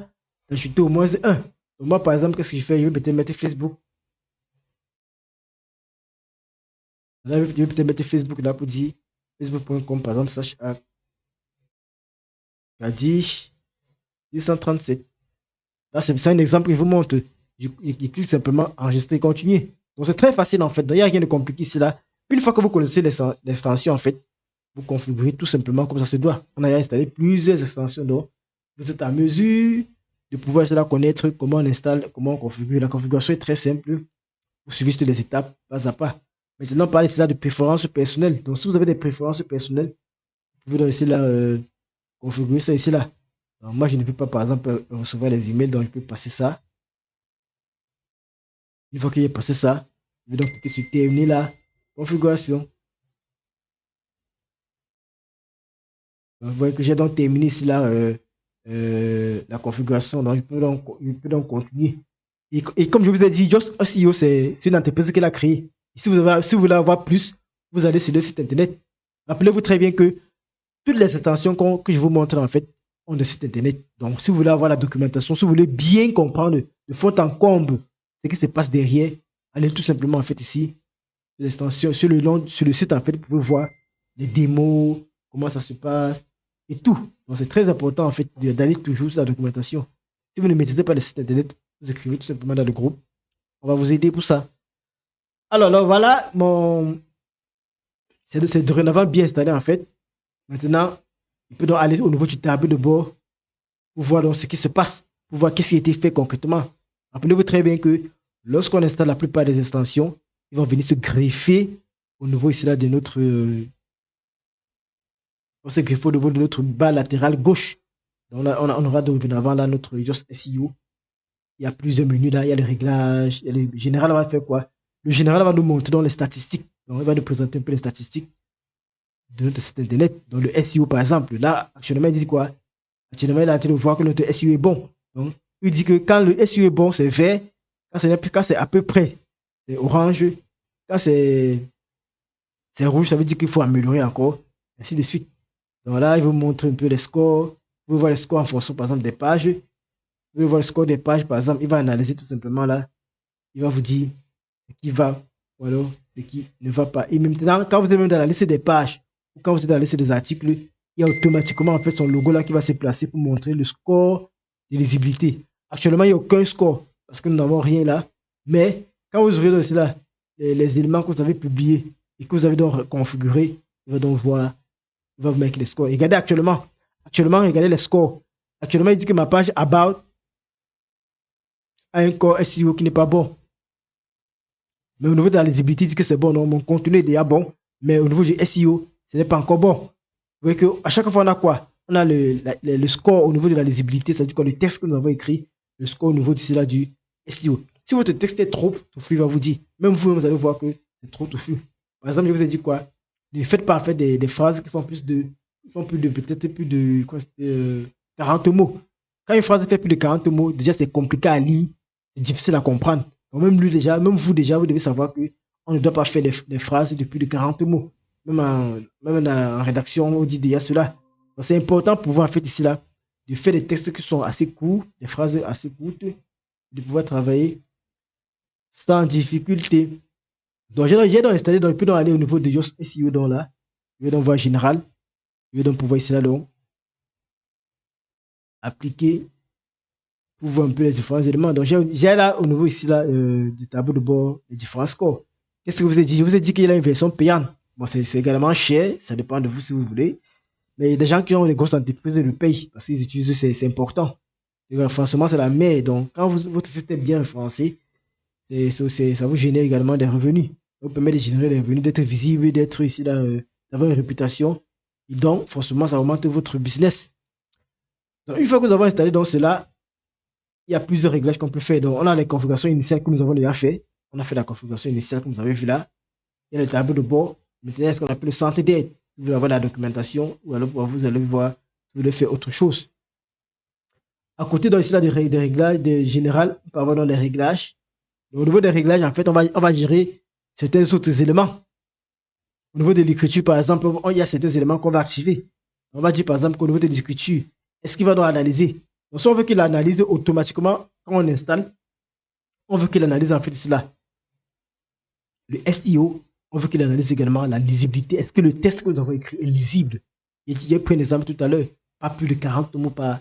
d'ajouter au moins un. Donc moi, par exemple, qu'est-ce que je fais? Je vais peut-être mettre Facebook. Là, je vais peut-être mettre Facebook là pour dire facebook.com, par exemple, /Kadish 237. Là, c'est un exemple que je vous montre. Je clique simplement enregistrer et continuer. Donc, c'est très facile en fait. Il n'y a rien de compliqué ici là. Une fois que vous connaissez l'extension, en fait, vous configurez tout simplement comme ça se doit. On a installé plusieurs extensions. Donc, vous êtes à mesure de pouvoir cela connaître comment on installe, comment on configure. La configuration est très simple. Vous suivez toutes les étapes pas à pas. Maintenant, on parle ici là de préférences personnelles. Donc, si vous avez des préférences personnelles, vous pouvez donc ici là configurer ça ici là. Alors, moi, je ne peux pas, par exemple, recevoir les emails, donc je peux passer ça. Une fois qu'il est passé ça, je vais donc cliquer sur terminer la configuration. Vous voyez que j'ai donc terminé ici là la configuration. Donc, je peux donc continuer. Et comme je vous ai dit, Just SEO, c'est une entreprise qui l'a créée. Si vous voulez avoir plus, vous allez sur le site internet. Rappelez-vous très bien que toutes les intentions que je vous montre en fait ont des sites internet. Donc, si vous voulez avoir la documentation, si vous voulez bien comprendre de fond en comble ce qui se passe derrière, allez tout simplement en fait ici l'extension sur le site en fait, vous pouvez voir les démos, comment ça se passe et tout. Donc, c'est très important en fait d'aller toujours sur la documentation. Si vous ne maîtrisez pas le site internet, vous écrivez tout simplement dans le groupe. On va vous aider pour ça. Alors, là, voilà, c'est dorénavant bien installé en fait. Maintenant, il peut donc aller au niveau du tableau de bord pour voir donc ce qui se passe, pour voir qu'est-ce qui a été fait concrètement. Rappelez-vous très bien que lorsqu'on installe la plupart des extensions, ils vont venir se greffer au niveau ici là de notre on se greffer au niveau de notre bas latéral gauche. Donc là, on aura dorénavant là notre Just SEO. Il y a plusieurs menus là, il y a les réglages, il y a le général va faire quoi? Le général va nous montrer dans les statistiques. Donc il va nous présenter un peu les statistiques de notre site internet. Dans le SEO par exemple, là actuellement il dit quoi? Actuellement il est en train de voir que notre SEO est bon. Donc il dit que quand le SEO est bon, c'est vert. Quand c'est à peu près, c'est orange. Quand c'est rouge, ça veut dire qu'il faut améliorer encore. Ainsi de suite. Donc là, il vous montre un peu les scores. Vous pouvez voir les scores en fonction, par exemple, des pages. Vous pouvez voir le score des pages, par exemple. Il va analyser tout simplement là. Il va vous dire ce qui va ou alors ce qui ne va pas. Et maintenant, quand vous êtes même dans la liste des pages ou quand vous êtes dans la liste des articles, il y a automatiquement en fait son logo là qui va se placer pour montrer le score de lisibilité. Actuellement, il n'y a aucun score parce que nous n'avons rien là. Mais quand vous ouvrez aussi là les éléments que vous avez publiés et que vous avez donc configurés, il va donc voir, il va vous mettre les scores. Et regardez actuellement, regardez les scores. Actuellement, il dit que ma page About a un score SEO qui n'est pas bon. Mais au niveau de la lisibilité, il dit que c'est bon. Non, mon contenu est déjà bon. Mais au niveau du SEO, ce n'est pas encore bon. Vous voyez qu'à chaque fois, on a quoi? On a le score au niveau de la lisibilité, c'est-à-dire que le texte que nous avons écrit, le score au niveau d'ici là du SEO. Si votre texte est trop touffu, il va vous dire. Même vous allez voir que c'est trop touffu. Par exemple, je vous ai dit quoi? Ne faites pas en fait des phrases qui font plus de, peut-être plus de 40 mots. Quand une phrase fait plus de 40 mots, déjà c'est compliqué à lire, c'est difficile à comprendre. Donc même lui déjà, même vous déjà, vous devez savoir que on ne doit pas faire des phrases de plus de 40 mots. Même en rédaction, on dit déjà cela. Donc c'est important pour vous en fait ici là de faire des textes qui sont assez courts, des phrases assez courtes, de pouvoir travailler sans difficulté. Donc j'ai donc installé, donc je peux donc aller au niveau de Just SEO donc là. Je vais donc voir général. Je vais donc pouvoir ici là donc appliquer pour voir un peu les différents éléments. Donc, j'ai là, au niveau ici, là, du tableau de bord, les différents scores. Qu'est-ce que je vous ai dit? Je vous ai dit qu'il y a une version payante. Bon, c'est également cher, ça dépend de vous si vous voulez. Mais il y a des gens qui ont les grosses entreprises le payent parce qu'ils utilisent, c'est important. Le référencement, c'est la mer. Donc, quand votre site est bien référencé, ça vous génère également des revenus. Ça vous permet de générer des revenus, d'être visible, d'être ici, d'avoir une réputation. Et donc, forcément, ça augmente votre business. Donc, une fois que nous avons installé donc cela, il y a plusieurs réglages qu'on peut faire. Donc, on a les configurations initiales que nous avons déjà fait. On a fait la configuration initiale, comme vous avez vu là. Il y a le tableau de bord. Maintenant, il y a ce qu'on appelle le centre d'aide. Vous allez avoir la documentation ou alors vous allez voir si vous voulez faire autre chose. À côté, donc, ici, là, des réglages généraux, on peut avoir dans les réglages. Donc, au niveau des réglages, en fait, on va gérer certains autres éléments. Au niveau de l'écriture, par exemple, il y a certains éléments qu'on va activer. On va dire, par exemple, qu'au niveau de l'écriture, est-ce qu'il va donc analyser? Donc, si on veut qu'il analyse automatiquement, quand on installe, on veut qu'il analyse en fait cela. Le SEO, on veut qu'il analyse également la lisibilité. Est-ce que le texte que nous avons écrit est lisible? J'ai pris un exemple tout à l'heure, pas plus de 40 mots par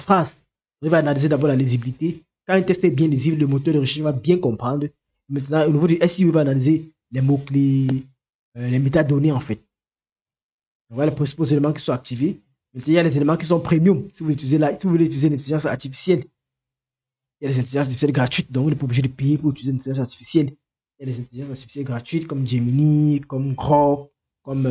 phrase. On va analyser d'abord la lisibilité. Quand un texte est bien lisible, le moteur de recherche va bien comprendre. Maintenant, au niveau du SEO, il va analyser les mots-clés, les métadonnées en fait. On va les principaux éléments qui sont activés. Maintenant, il y a les éléments qui sont premium. Si vous voulez utiliser l'intelligence artificielle, il y a des intelligences artificielles gratuites, donc vous n'êtes pas obligé de payer pour utiliser une intelligence artificielle. Il y a des intelligences artificielles gratuites comme Gemini, comme Grok, comme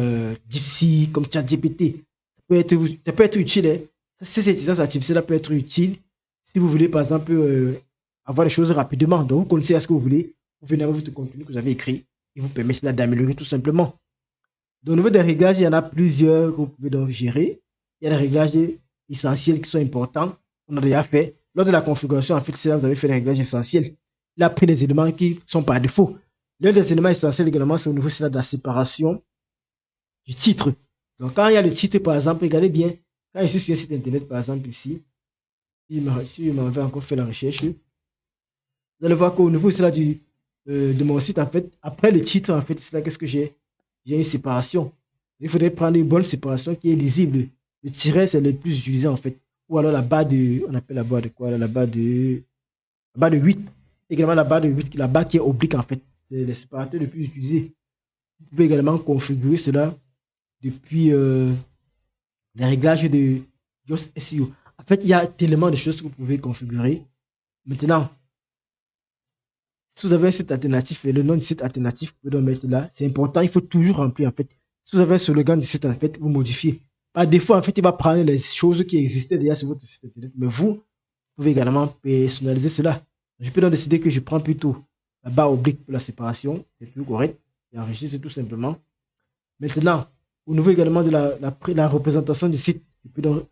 DeepSeek, comme ChatGPT. Ça peut être utile. Hein. Ces intelligences artificielles peuvent être utiles si vous voulez, par exemple, avoir les choses rapidement. Donc, vous connaissez à ce que vous voulez, vous venez avec votre contenu que vous avez écrit et vous permet cela d'améliorer tout simplement. Donc, au niveau des réglages, il y en a plusieurs que vous pouvez donc gérer. Il y a des réglages essentiels qui sont importants. On a déjà fait. Lors de la configuration, en fait, c'est là vous avez fait les réglages essentiels. Il a pris les éléments qui sont par défaut. L'un des éléments essentiels également, c'est au niveau de la séparation du titre. Donc, quand il y a le titre, par exemple, regardez bien. Quand je suis sur un site internet, par exemple, ici, si je m'avais encore fait la recherche, vous allez voir qu'au niveau de mon site, en fait, après le titre, en fait, c'est là qu'est-ce que j'ai? J'ai une séparation. Il faudrait prendre une bonne séparation qui est lisible. Le tiret, c'est le plus utilisé, en fait. Ou alors la barre de, on appelle la barre de quoi? La barre de 8. Également la barre de 8, la barre qui est oblique, en fait. C'est le séparateur le plus utilisé. Vous pouvez également configurer cela depuis les réglages de Yoast SEO. En fait, il y a tellement de choses que vous pouvez configurer. Maintenant, si vous avez un site alternatif et le nom du site alternatif, vous pouvez le mettre là. C'est important, il faut toujours remplir en fait. Si vous avez un slogan du site, en fait, vous modifiez. Par défaut, en fait, il va prendre les choses qui existaient déjà sur votre site internet. Mais vous pouvez également personnaliser cela. Je peux donc décider que je prends plutôt la barre oblique pour la séparation. C'est toujours correct. Et enregistre tout simplement. Maintenant, au niveau également de la représentation du site, je peux donc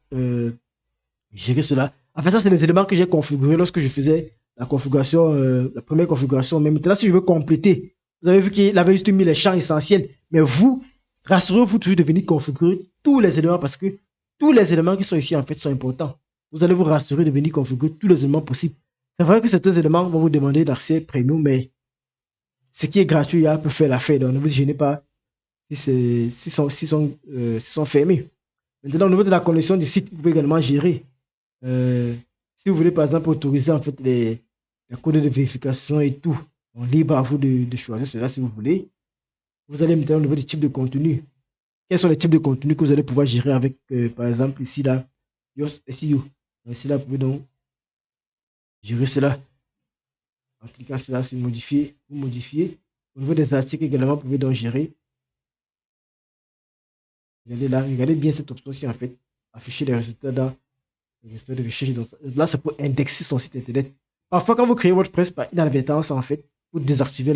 gérer cela. En fait, ça, c'est les éléments que j'ai configurés lorsque je faisais la configuration, la première configuration. Mais maintenant, si je veux compléter, vous avez vu qu'il avait juste mis les champs essentiels. Mais vous, rassurez-vous toujours de venir configurer tous les éléments parce que tous les éléments qui sont ici, en fait, sont importants. Vous allez vous rassurer de venir configurer tous les éléments possibles. C'est vrai que certains éléments vont vous demander l'accès premium, mais ce qui est gratuit, il peut faire l'affaire. Donc, ne vous gênez pas s'ils sont fermés. Maintenant, au niveau de la connexion du site, vous pouvez également gérer. Si vous voulez, par exemple, autoriser en fait les codes de vérification et tout, donc, libre à vous de choisir cela si vous voulez. Vous allez maintenant au niveau du type de contenu. Quels sont les types de contenus que vous allez pouvoir gérer avec, par exemple, ici, là, Yoast SEO. Ici, là, vous pouvez donc gérer cela. En cliquant cela sur modifier, vous modifiez. Au niveau des articles également, vous pouvez donc gérer. Regardez là, regardez bien cette option-ci, en fait. Afficher les résultats dans le résultat de recherche. Donc, là, c'est pour indexer son site internet. Parfois, quand vous créez WordPress par inadvertance, en fait, vous désactivez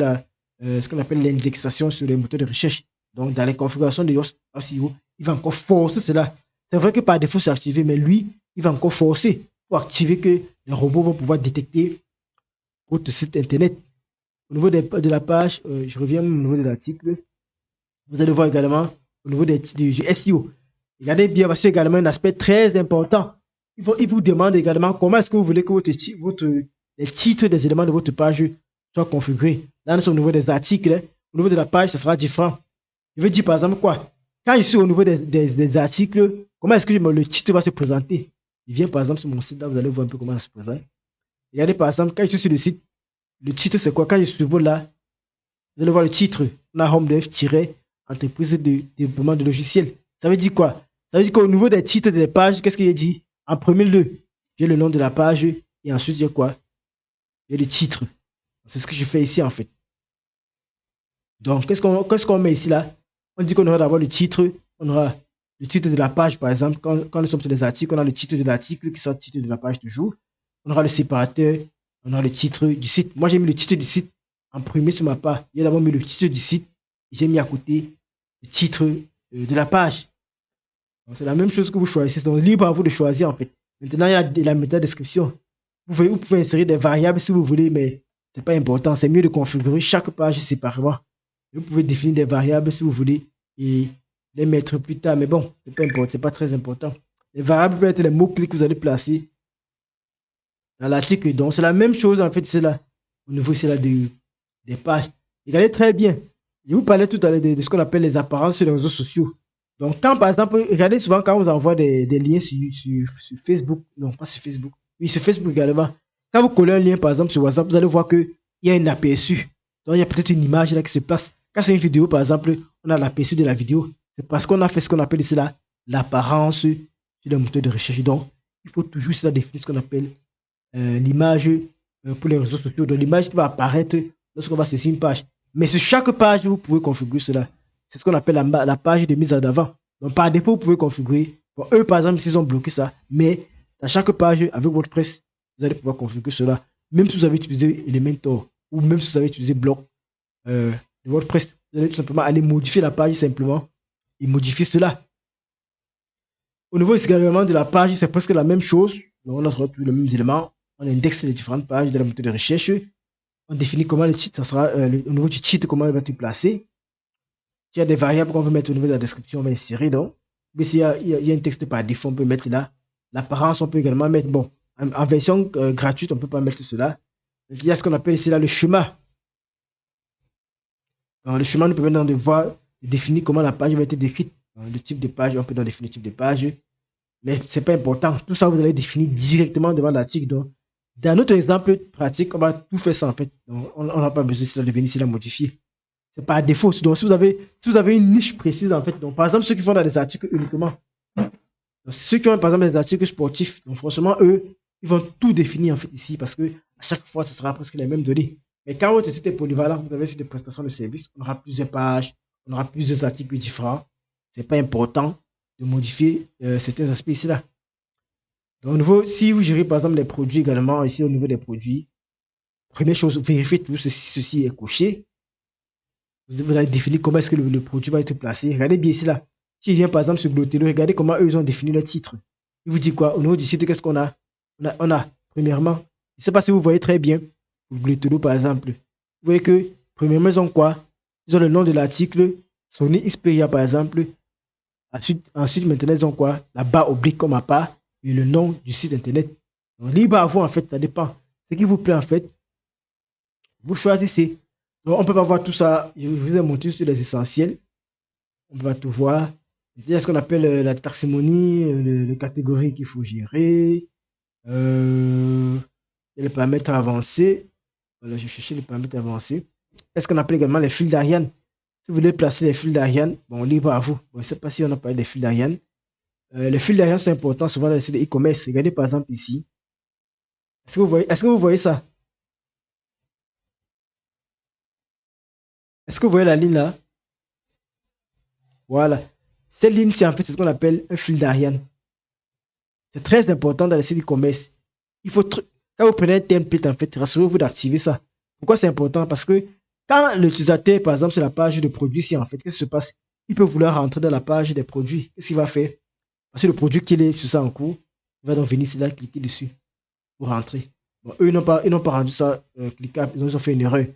ce qu'on appelle l'indexation sur les moteurs de recherche. Donc, dans les configurations de Yoast SEO, il va encore forcer cela. C'est vrai que par défaut, c'est activé, mais lui, il va encore forcer pour activer que les robots vont pouvoir détecter votre site internet. Au niveau de la page, je reviens au niveau de l'article. Vous allez voir également au niveau du SEO. Regardez bien, parce que c'est également un aspect très important. Il vous demande également comment est-ce que vous voulez que les titres des éléments de votre page soient configurés. Là, nous sommes au niveau des articles. Hein. Au niveau de la page, ça sera différent. Je veux dire, par exemple, quoi? Quand je suis au niveau des articles, comment est-ce que le titre va se présenter? il vient par exemple sur mon site là, vous allez voir un peu comment ça se présente. Regardez par exemple, quand je suis sur le site, le titre c'est quoi? Quand je suis là, vous allez voir le titre. On a HomeDev-entreprise de développement de logiciels. Ça veut dire quoi? Ça veut dire qu'au niveau des titres des pages, qu'est-ce qu'il a dit? En premier lieu, j'ai le nom de la page et ensuite j'ai quoi? J'ai le titre. C'est ce que je fais ici en fait. Donc, qu'est-ce qu'on met ici là? On dit qu'on aura d'abord le titre, on aura le titre de la page par exemple. Quand nous sommes sur les articles, on a le titre de l'article qui sort le titre de la page toujours. On aura le séparateur, on aura le titre du site. Moi, j'ai mis le titre du site en premier sur ma page. J'ai d'abord mis le titre du site, j'ai mis à côté le titre de la page. C'est la même chose que vous choisissez. Donc, libre à vous de choisir en fait. Maintenant, il y a la métadescription. Vous pouvez insérer des variables si vous voulez, mais c'est pas important. C'est mieux de configurer chaque page séparément. Vous pouvez définir des variables si vous voulez et les mettre plus tard. Mais bon, c'est pas important, c'est pas très important. Les variables peuvent être les mots-clés que vous allez placer dans l'article. Donc, c'est la même chose en fait, c'est là. Au niveau, c'est là des pages. Regardez très bien. Je vous parlais tout à l'heure de ce qu'on appelle les apparences sur les réseaux sociaux. Donc, quand par exemple, regardez souvent quand on vous envoie des liens sur Facebook, non, pas sur Facebook, oui, sur Facebook également. Quand vous collez un lien par exemple sur WhatsApp, vous allez voir qu'il y a un aperçu. Donc, il y a peut-être une image là qui se place. Quand c'est une vidéo, par exemple, on a l'aperçu de la vidéo. C'est parce qu'on a fait ce qu'on appelle ici là l'apparence sur le moteur de recherche. Donc, il faut toujours cela définir ce qu'on appelle l'image pour les réseaux sociaux. Donc, l'image qui va apparaître lorsqu'on va saisir une page. Mais sur chaque page, vous pouvez configurer cela. C'est ce qu'on appelle la page de mise en avant. Donc, par défaut, vous pouvez configurer. Bon, eux, par exemple, s'ils ont bloqué ça, mais à chaque page, avec WordPress, vous allez pouvoir configurer cela. Même si vous avez utilisé Elementor ou même si vous avez utilisé Block de WordPress, vous allez tout simplement aller modifier la page simplement et modifier cela. Au niveau également de la page, c'est presque la même chose. Donc, on a tous les mêmes éléments. On indexe les différentes pages de la moteur de recherche. On définit comment le titre, ça sera au niveau du titre, comment il va être placé. S'il y a des variables qu'on veut mettre au niveau de la description, on va insérer. Donc, mais s'il y a un texte par défaut, on peut mettre là. L'apparence, on peut également mettre, bon, en version gratuite, on ne peut pas mettre cela. Il y a ce qu'on appelle ici là le schéma. Dans le schéma nous permet de voir, de définir comment la page va être décrite. Le type de page, on peut donc définir le type de page. Mais ce n'est pas important. Tout ça, vous allez définir directement devant l'article. Donc, dans notre exemple pratique, on va tout faire ça en fait. Donc, on n'a pas besoin de venir ici la modifier. C'est par défaut. Donc, si vous avez une niche précise en fait, donc par exemple, ceux qui font dans des articles uniquement, donc, ceux qui ont par exemple des articles sportifs, donc franchement, eux, ils vont tout définir en fait ici parce que à chaque fois, ce sera presque les mêmes données. Mais quand votre site est polyvalent, vous avez des prestations de services, on aura plusieurs pages, on aura plusieurs articles différents. C'est pas important de modifier certains aspects ici là. Donc, au niveau, si vous gérez par exemple les produits également, ici au niveau des produits, première chose, vérifiez tout ceci est coché. Vous allez définir comment est-ce que le produit va être placé. Regardez bien ici là. Si je viens par exemple sur Glotelo, regardez comment eux ils ont défini le titre. Ils vous disent quoi? Au niveau du site, qu'est-ce qu'on a? On a, premièrement, je ne sais pas si vous voyez très bien, pour Glotelo par exemple. Vous voyez que, premièrement, ils ont quoi? Ils ont le nom de l'article, Sony Xperia par exemple. Ensuite, maintenant, ils ont quoi? La barre oblique comme à part et le nom du site internet. Donc, libre à vous en fait, ça dépend. Ce qui vous plaît en fait, vous choisissez. Donc, on ne peut pas voir tout ça. Je vous ai montré sur les essentiels. On va tout voir. Il y a ce qu'on appelle la taxonomie, les catégories qu'il faut gérer. Il y a les paramètres avancés. Voilà, je cherchais les paramètres avancés. Est-ce qu'on appelle également les fils d'Ariane? Si vous voulez placer les fils d'Ariane, bon, libre à vous. Bon, je ne sais pas si on a parlé des fils d'Ariane. Les fils d'Ariane sont importants souvent dans les sites e-commerce. Regardez par exemple ici. Est-ce que vous voyez ça? Est-ce que vous voyez la ligne là? Voilà. Cette ligne, c'est en fait ce qu'on appelle un fil d'Ariane. C'est très important dans les sites e-commerce. Quand vous prenez un template, en fait, rassurez-vous d'activer ça. Pourquoi c'est important? Parce que quand l'utilisateur, par exemple, sur la page de produits, en fait, qu'est-ce qui se passe? Il peut vouloir rentrer dans la page des produits. Qu'est-ce qu'il va faire? Parce que le produit qu'il est sur ça en cours, il va donc venir là, cliquer dessus pour rentrer. Bon, eux, ils n'ont pas rendu ça cliquable. Ils ont fait une erreur.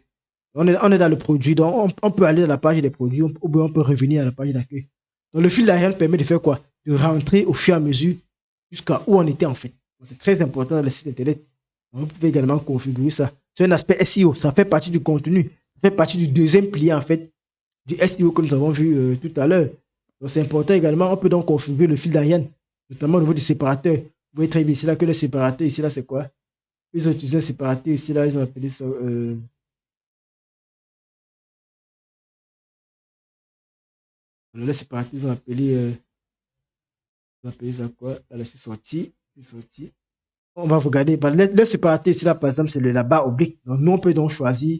On est dans le produit, donc on peut aller dans la page des produits, ou on peut revenir à la page d'accueil. Donc le fil d'Ariane permet de faire quoi? De rentrer au fur et à mesure jusqu'à où on était en fait. C'est très important dans le site internet. Vous pouvez également configurer ça. C'est un aspect SEO, ça fait partie du contenu. Ça fait partie du deuxième pilier en fait du SEO que nous avons vu tout à l'heure. Donc c'est important également, on peut donc configurer le fil d'Ariane, notamment au niveau du séparateur. voyez très bien ici là que le séparateur ici là, c'est quoi? Ils ont utilisé un séparateur ici là, ils ont appelé ça. Le séparateur, ils ont appelé ça quoi? Alors c'est sorti. C'est sorti. On va regarder. Bah, le séparateur ici là, par exemple, c'est la barre oblique. Donc nous, on peut donc choisir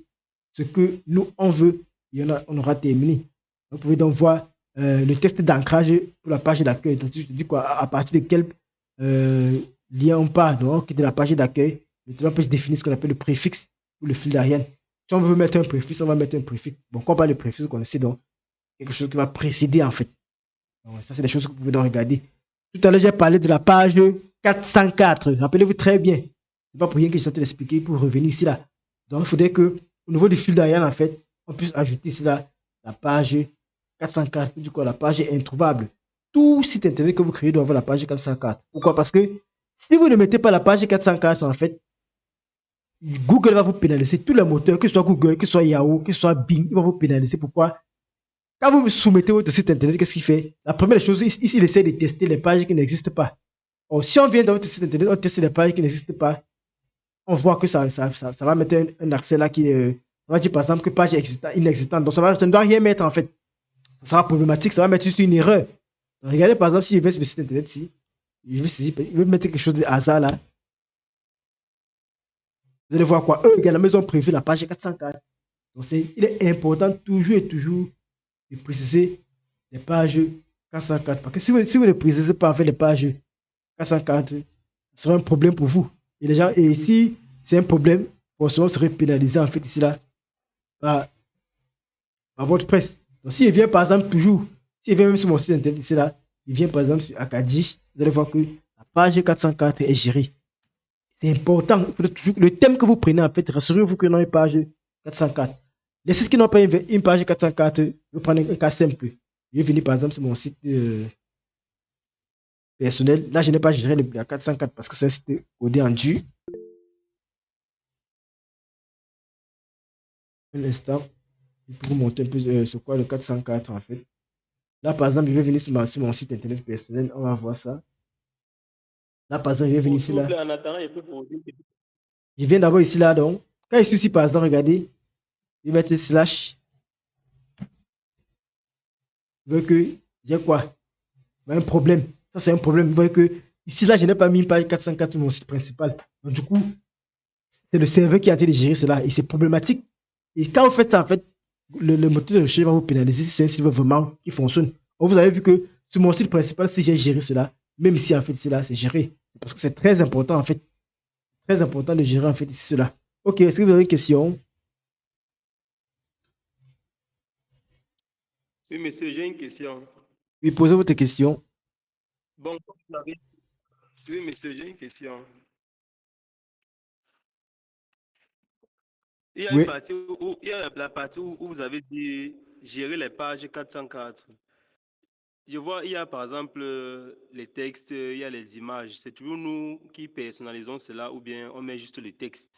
ce que nous on veut et on aura terminé. Vous pouvez donc voir le test d'ancrage pour la page d'accueil. Donc, je te dis quoi, à partir de quel euh, lien on part, donc de la page d'accueil. Maintenant, on peut définir ce qu'on appelle le préfixe ou le fil d'Ariane. Si on veut mettre un préfixe, on va mettre un préfixe. Bon, quand on parle de préfixe, vous connaissez donc quelque chose qui va précéder en fait. Donc, ça, c'est des choses que vous pouvez donc regarder. Tout à l'heure, j'ai parlé de la page 404. Rappelez-vous très bien. C'est pas pour rien que je suis en train d'expliquer pour revenir ici là. Donc, il faudrait que, au niveau du fil d'Ariane, en fait, on puisse ajouter ici là la page 404. Du coup, la page est introuvable. Tout site internet que vous créez doit avoir la page 404. Pourquoi? Parce que si vous ne mettez pas la page 404, en fait, Google va vous pénaliser. Tous les moteurs, que ce soit Google, que ce soit Yahoo, que ce soit Bing, ils vont vous pénaliser. Pourquoi? Quand vous soumettez votre site internet, qu'est-ce qu'il fait? La première chose, il essaie de tester les pages qui n'existent pas. Or, si on vient dans votre site internet, on teste les pages qui n'existent pas, on voit que ça va mettre un accès là qui ça va dire par exemple que page inexistante. Donc ça ne doit rien mettre en fait. Ça sera problématique, ça va mettre juste une erreur. Donc, regardez par exemple si je vais sur le site internet ici, il veut mettre quelque chose de hasard là. Vous allez voir quoi? Eux, également, ils ont prévu la page 404. Donc il est important toujours et toujours de préciser les pages 404. Parce que si vous ne précisez pas en fait les pages 404, ce sera un problème pour vous. Et, les gens, et si c'est un problème, forcément, vous serez pénalisé en fait ici là par, par votre presse. Donc s'il vient par exemple toujours, s'il vient même sur mon site internet ici là, il vient par exemple sur Akadish, vous allez voir que la page 404 est gérée. C'est important. Il faut toujours, le thème que vous prenez en fait, rassurez-vous que dans une page 404. Les sites qui n'ont pas une page 404, vous prenez un cas simple. Je vais venir par exemple sur mon site personnel. Là, je n'ai pas géré la 404 parce que c'est un site codé en du. Un instant, pour vous montrer un peu sur quoi le 404 en fait. Là, par exemple, je vais venir sur mon site internet personnel. On va voir ça. Là, par exemple, je vais venir ici là. En attendant, je peux poser. Je viens d'abord ici là donc. Quand je suis ici, par exemple, regardez, je vais mettre slash. Je veux que j'ai quoi? Un problème. Ça, c'est un problème. Vous voyez que ici, là, je n'ai pas mis une page 404 sur mon site principal. Donc, du coup, c'est le serveur qui est en train de gérer cela et c'est problématique. Et quand vous faites ça, en fait, le moteur de recherche va vous pénaliser si c'est un site vraiment qui fonctionne. Or, vous avez vu que sur mon site principal, si j'ai géré cela, même si en fait c'est là, c'est géré. Parce que c'est très important en fait. Très important de gérer en fait ici cela. Ok, est-ce que vous avez une question? Oui, monsieur, j'ai une question. Oui, posez votre question. Bon, oui, monsieur, j'ai une question. Il y a une Oui. partie il y a la partie où vous avez dit gérer les pages 404. Je vois, il y a par exemple les textes, il y a les images. C'est toujours nous qui personnalisons cela ou bien on met juste le texte.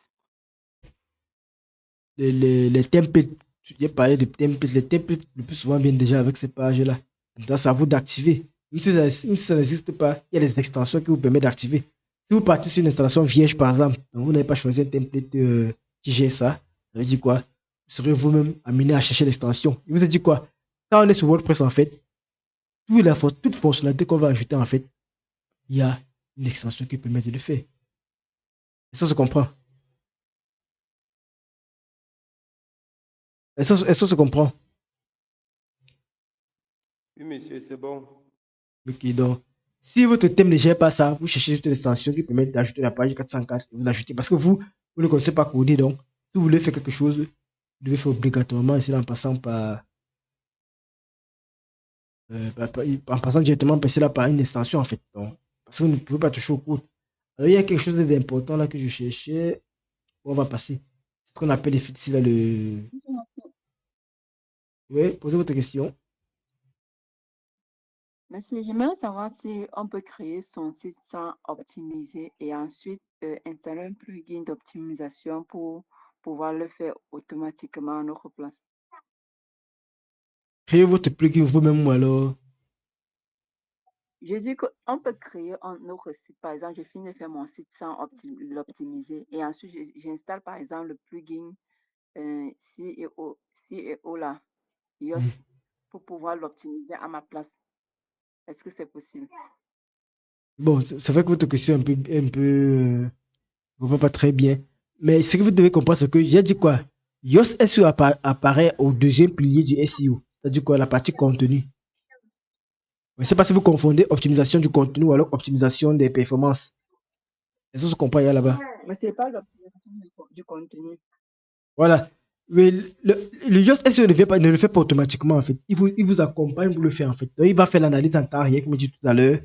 Les templates, j'ai parlé de templates. Les templates, le plus souvent, viennent déjà avec ces pages-là. Donc, c'est à vous d'activer. Même si ça n'existe pas, il y a des extensions qui vous permettent d'activer. Si vous partez sur une installation vierge, par exemple, donc vous n'avez pas choisi un template qui gère ça, ça veut dire quoi? Vous serez vous-même amené à chercher l'extension. Il vous a dit quoi? Quand on est sur WordPress, en fait, toute fonctionnalité qu'on va ajouter, en fait, il y a une extension qui permet de le faire. Et ça se comprend. Et ça se comprend. Oui, monsieur, c'est bon. Ok, donc, si votre thème ne gère pas ça, vous cherchez juste l'extension qui permet d'ajouter la page 404 et vous l'ajoutez. Parce que vous ne connaissez pas coder, donc, si vous voulez faire quelque chose, vous devez faire obligatoirement, ici, en passant en passant directement par, là, par une extension, en fait. Donc, parce que vous ne pouvez pas toucher au code. Alors, il y a quelque chose d'important là que je cherchais. On va passer. C'est ce qu'on appelle ici, là, le. Oui, posez votre question. Monsieur, j'aimerais savoir si on peut créer son site sans optimiser et ensuite installer un plugin d'optimisation pour pouvoir le faire automatiquement à notre place. Créez votre plugin vous-même ou alors. Je dis qu'on peut créer un autre site. Par exemple, je finis de faire mon site sans l'optimiser. Et ensuite, j'installe par exemple le plugin CEO là, Yoast, pour pouvoir l'optimiser à ma place. Est-ce que c'est possible? Bon, c'est vrai que votre question est un peu vraiment pas très bien. Mais ce que vous devez comprendre, c'est que j'ai dit quoi? Yoast SEO apparaît au deuxième pilier du SEO. C'est-à-dire quoi? La partie contenu. Je ne sais pas si vous confondez optimisation du contenu ou alors optimisation des performances. Est-ce que vous comprenez là-bas? Mais c'est pas l'optimisation du contenu. Voilà. Mais le Yoast SEO ne le fait pas automatiquement en fait. Il vous accompagne pour le faire en fait. Donc il va faire l'analyse en temps réel, comme je disais tout à l'heure.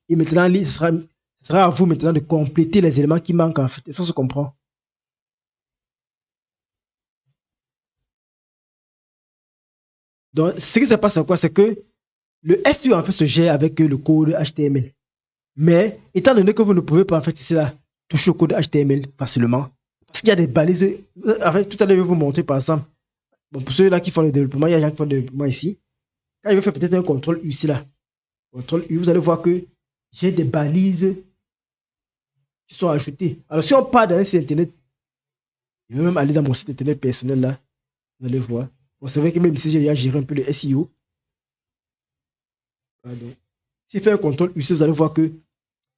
Et maintenant, ce sera à vous maintenant de compléter les éléments qui manquent en fait. Est-ce que se comprend? Donc, ce qui se passe, c'est quoi? C'est que le SEO en fait se gère avec le code HTML. Mais étant donné que vous ne pouvez pas en fait ici là toucher au code HTML facilement, parce qu'il y a des balises. En fait, tout à l'heure, je vais vous montrer par exemple. Bon, pour ceux là qui font le développement, il y a des gens qui font le développement ici. Quand je vais faire peut-être un contrôle U ici là, contrôle U, vous allez voir que j'ai des balises qui sont ajoutées. Alors, si on part dans un site internet, je vais même aller dans mon site internet personnel là, vous allez voir. Bon, c'est vrai que même si j'ai géré un peu le SEO, pardon. Si je fais un contrôle U, vous allez voir que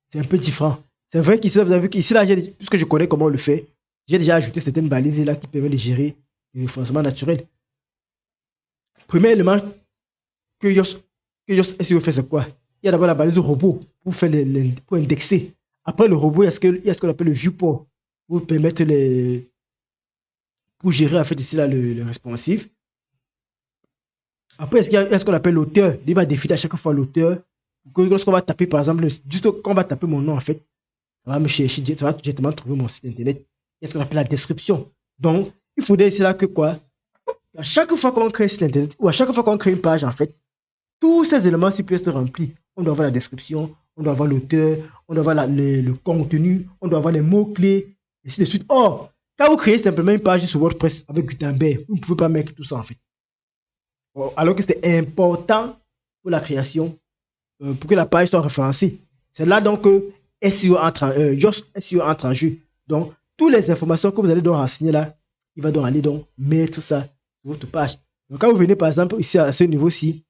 c'est un peu différent. C'est vrai qu'ici, vous avez vu qu'ici, là, puisque je connais comment on le fait, j'ai déjà ajouté certaines balises là qui permettent de gérer le référencement naturel. Premier élément que Yoast SEO fait, c'est quoi? Il y a d'abord la balise robot pour, pour indexer. Après le robot, il y a ce qu'on appelle le viewport pour permettre pour gérer en fait ici là le responsive. Après, il y a ce qu'on appelle l'auteur. Il va définir à chaque fois l'auteur. Lorsqu'on va taper, par exemple, juste quand on va taper mon nom, en fait, ça va me chercher, ça va directement trouver mon site internet. Il y a ce qu'on appelle la description. Donc, il faudrait ici là que quoi? À chaque fois qu'on crée un site internet, ou à chaque fois qu'on crée une page, en fait, tous ces éléments-ci peuvent être remplis. On doit avoir la description, on doit avoir l'auteur, on doit avoir le contenu, on doit avoir les mots-clés, et ainsi de suite. Or, quand vous créez simplement une page sur WordPress avec Gutenberg, vous ne pouvez pas mettre tout ça, en fait. Alors que c'est important pour la création, pour que la page soit référencée. C'est là donc que Yoast SEO entre en jeu. Donc, toutes les informations que vous allez donc renseigner là, il va donc aller donc mettre ça sur votre page. Donc, quand vous venez par exemple ici à ce niveau-ci,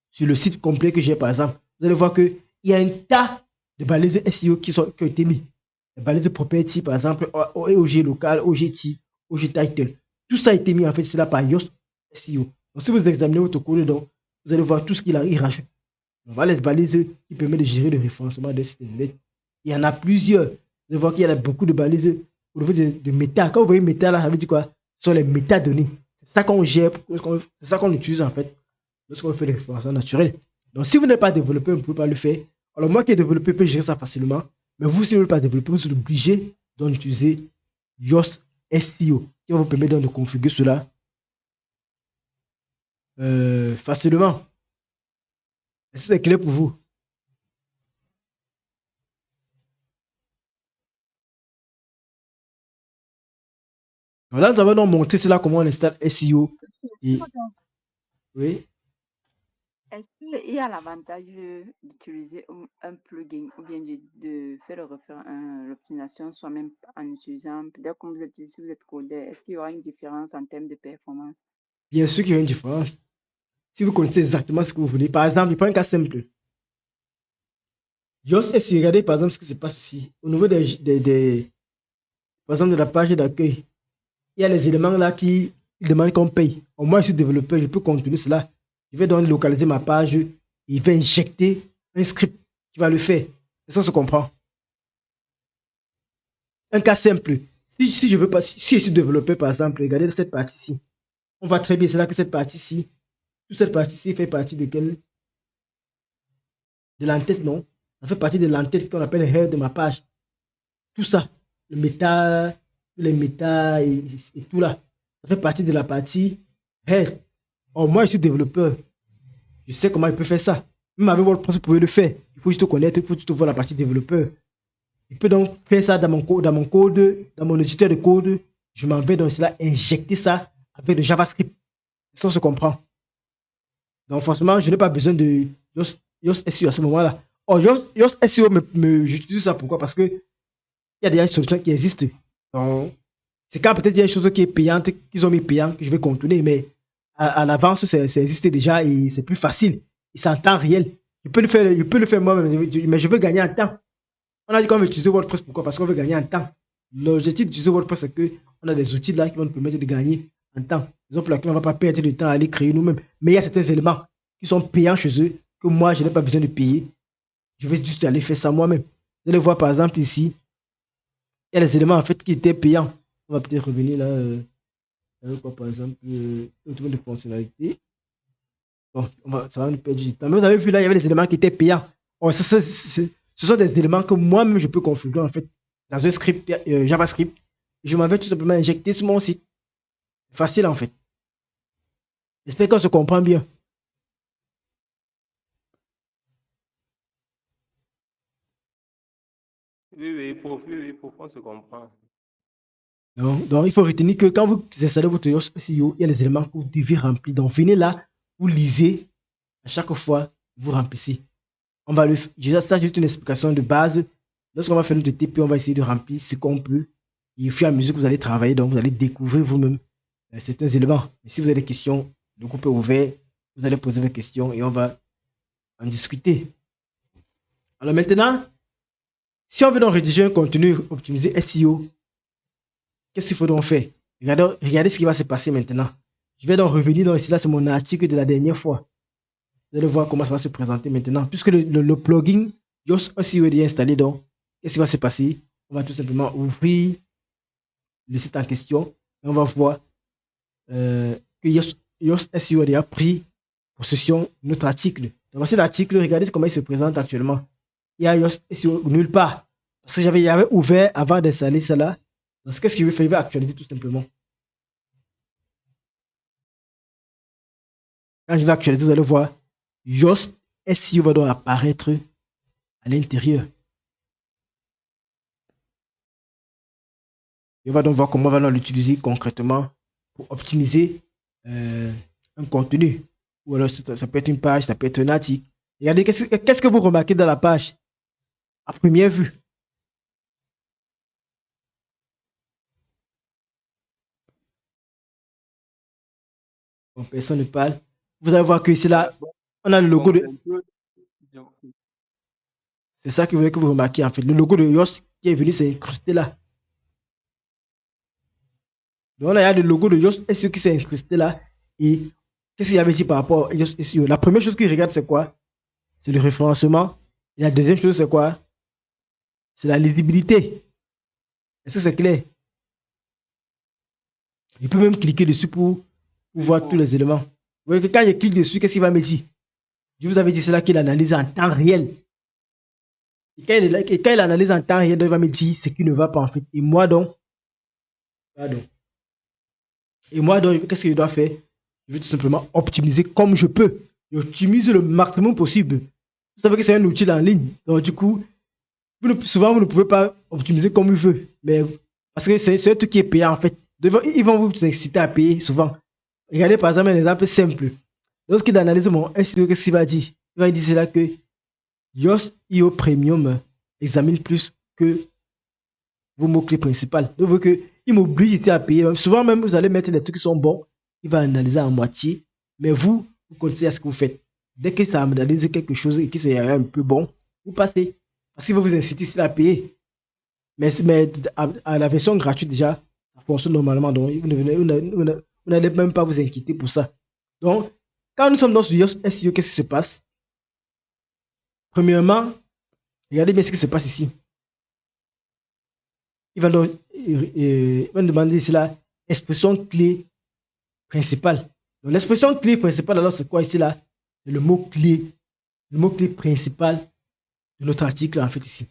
sur le site complet que j'ai par exemple, vous allez voir qu'il y a un tas de balises SEO qui ont été mis. Les balises de property par exemple, OG local, OG type, OG title. Tout ça a été mis en fait, c'est là par Yoast SEO. Donc, si vous examinez votre code, donc, vous allez voir tout ce qu'il rajoute. On va les balises qui permettent de gérer le référencement des sites internet. Il y en a plusieurs. Vous allez voir qu'il y a beaucoup de balises au niveau de méta. Quand vous voyez méta, là, ça veut dire quoi? Ce sont les métadonnées. C'est ça qu'on gère, c'est ça qu'on utilise en fait lorsqu'on fait le référencement naturel. Donc, si vous n'êtes pas développeur, vous ne pouvez pas le faire. Alors, moi qui est développeur, je peux gérer ça facilement. Mais vous, si vous n'êtes pas développeur, vous êtes obligé d'utiliser Yoast SEO qui va vous permettre de configurer cela facilement. Est-ce que c'est clair pour vous? Donc là, nous avons donc montré cela comment on installe SEO. Et, oui. Est-ce qu'il y a l'avantage d'utiliser un plugin ou bien de faire l'optimisation soi-même en utilisant, peut-être comme vous êtes ici, vous êtes codeur, est-ce qu'il y aura une différence en termes de performance? Bien sûr qu'il y a une différence. Si vous connaissez exactement ce que vous voulez, par exemple, je prends un cas simple. Yoast SEO, regardez par exemple ce qui se passe ici. Au niveau par exemple, de la page d'accueil, il y a les éléments là qui demandent qu'on paye. Au moins, je suis développeur, je peux continuer cela. Je vais donc localiser ma page, il va injecter un script qui va le faire. Est-ce qu'on se comprend? Un cas simple. Si je veux pas, si je suis développeur, par exemple, regardez cette partie-ci. On voit très bien, c'est là que cette partie-ci, toute cette partie-ci fait partie de quelle? De l'entête, non? Ça fait partie de l'entête qu'on appelle le head de ma page. Tout ça, le méta, les méta et tout là, ça fait partie de la partie head. Or, moi, je suis développeur. Je sais comment il peut faire ça. Même avec WordPress, vous pouvez le faire. Il faut juste connaître, il faut juste voir la partie développeur. Il peut donc faire ça dans mon code, dans mon éditeur de code. Je m'en vais donc cela injecter ça avec le JavaScript. Ça, on se comprend. Donc, forcément, je n'ai pas besoin de Yoast SEO à ce moment-là. Oh, Yoast SEO, j'utilise ça pourquoi? Parce que il y a déjà une solution qui existe. Donc, c'est quand peut-être il y a une chose qui est payante, qu'ils ont mis payant, que je vais contourner, mais à l'avance, ça existe déjà et c'est plus facile. Et c'est en temps réel. Je peux le faire moi-même, mais je veux gagner en temps. On a dit qu'on veut utiliser WordPress, pourquoi? Parce qu'on veut gagner en temps. L'objectif d'utiliser WordPress, c'est qu'on a des outils là qui vont nous permettre de gagner en temps. Raison pour laquelle on ne va pas perdre de temps à aller créer nous-mêmes. Mais il y a certains éléments qui sont payants chez eux, que moi, je n'ai pas besoin de payer. Je vais juste aller faire ça moi-même. Vous allez voir par exemple ici, il y a des éléments en fait qui étaient payants. On va peut-être revenir là. Quoi, par exemple, autour de fonctionnalités. Bon, ça va nous perdre du temps. Mais vous avez vu là, il y avait des éléments qui étaient payants. Oh, ce sont des éléments que moi-même je peux configurer en fait dans un script JavaScript. Je m'en vais tout simplement injecter sur mon site. C'est facile en fait. J'espère qu'on se comprend bien. Pourquoi on se comprend? Donc, il faut retenir que quand vous installez votre Yoast SEO, il y a les éléments que vous devez remplir. Donc, venez là, vous lisez à chaque fois, vous remplissez. On va ça, c'est juste une explication de base. Lorsqu'on va faire notre TP, on va essayer de remplir ce qu'on peut. Et au fur et à mesure que vous allez travailler, donc vous allez découvrir vous-même certains éléments. Et si vous avez des questions, le groupe est ouvert. Vous allez poser des questions et on va en discuter. Alors maintenant, si on veut donc rédiger un contenu optimisé SEO, qu'est-ce qu'il faut donc faire? Regardez ce qui va se passer maintenant. Je vais donc revenir dans ici, là c'est mon article de la dernière fois. Vous allez voir comment ça va se présenter maintenant. Puisque le plugin Yoast SEO est déjà installé, donc qu'est-ce qui va se passer? On va tout simplement ouvrir le site en question et on va voir que Yoast SEO a déjà pris possession de notre article. Donc voici l'article, regardez comment il se présente actuellement. Il y a Yoast SEO nulle part. Parce que j'avais ouvert avant d'installer cela. Donc qu'est-ce qu'il veut faire? Il va actualiser tout simplement. Quand je vais actualiser, vous allez voir, Yoast SEO va donc apparaître à l'intérieur. Et on va donc voir comment on va l'utiliser concrètement pour optimiser un contenu. Ou alors ça peut être une page, ça peut être un article. Regardez, qu'est-ce que vous remarquez dans la page à première vue? Bon, personne ne parle. Vous allez voir que ici, là, on a le logo de... C'est ça que vous voulez que vous remarquez en fait. Le logo de Yoast qui est venu s'est incrusté là. Donc là, il y a le logo de Yoast SEO qui s'est incrusté là. Et qu'est-ce qu'il y avait dit par rapport à Yoast SEO? La première chose qu'il regarde, c'est quoi? C'est le référencement. Et la deuxième chose, c'est quoi? C'est la lisibilité. Est-ce que c'est clair? Je peux même cliquer dessus pour voir tous les éléments. Vous voyez que quand je clique dessus, qu'est-ce qu'il va me dire? Je vous avais dit cela qu'il analyse en temps réel. Et quand il analyse en temps réel, il va me dire ce qui ne va pas en fait. Et moi donc, qu'est-ce que je dois faire? Je vais tout simplement optimiser comme je peux. J'optimise le maximum possible. Vous savez que c'est un outil en ligne. Donc du coup, souvent vous ne pouvez pas optimiser comme il veut. Mais parce que c'est un truc qui est payant en fait. Ils vont vous inciter à payer souvent. Regardez par exemple un exemple simple. Lorsqu'il analyse mon SEO, qu'est-ce qu'il va dire? Il va dire cela que Yoast IO Premium examine plus que vos mots-clés principaux. Donc, il m'oblige ici à payer. Souvent même, vous allez mettre des trucs qui sont bons. Il va analyser à moitié. Mais vous continuez à ce que vous faites. Dès que ça analyse quelque chose et que c'est un peu bon, vous passez. Parce qu'il va vous inciter ici à payer. Mais à la version gratuite déjà, ça fonctionne normalement. Donc, vous n'allez même pas vous inquiéter pour ça. Donc, quand nous sommes dans ce Yoast SEO, qu'est-ce qui se passe? Premièrement, regardez bien ce qui se passe ici. Il va donc me demander ici là, expression clé principale. Donc, l'expression clé principale, alors, c'est quoi ici là? C'est le mot-clé principal de notre article, en fait, ici.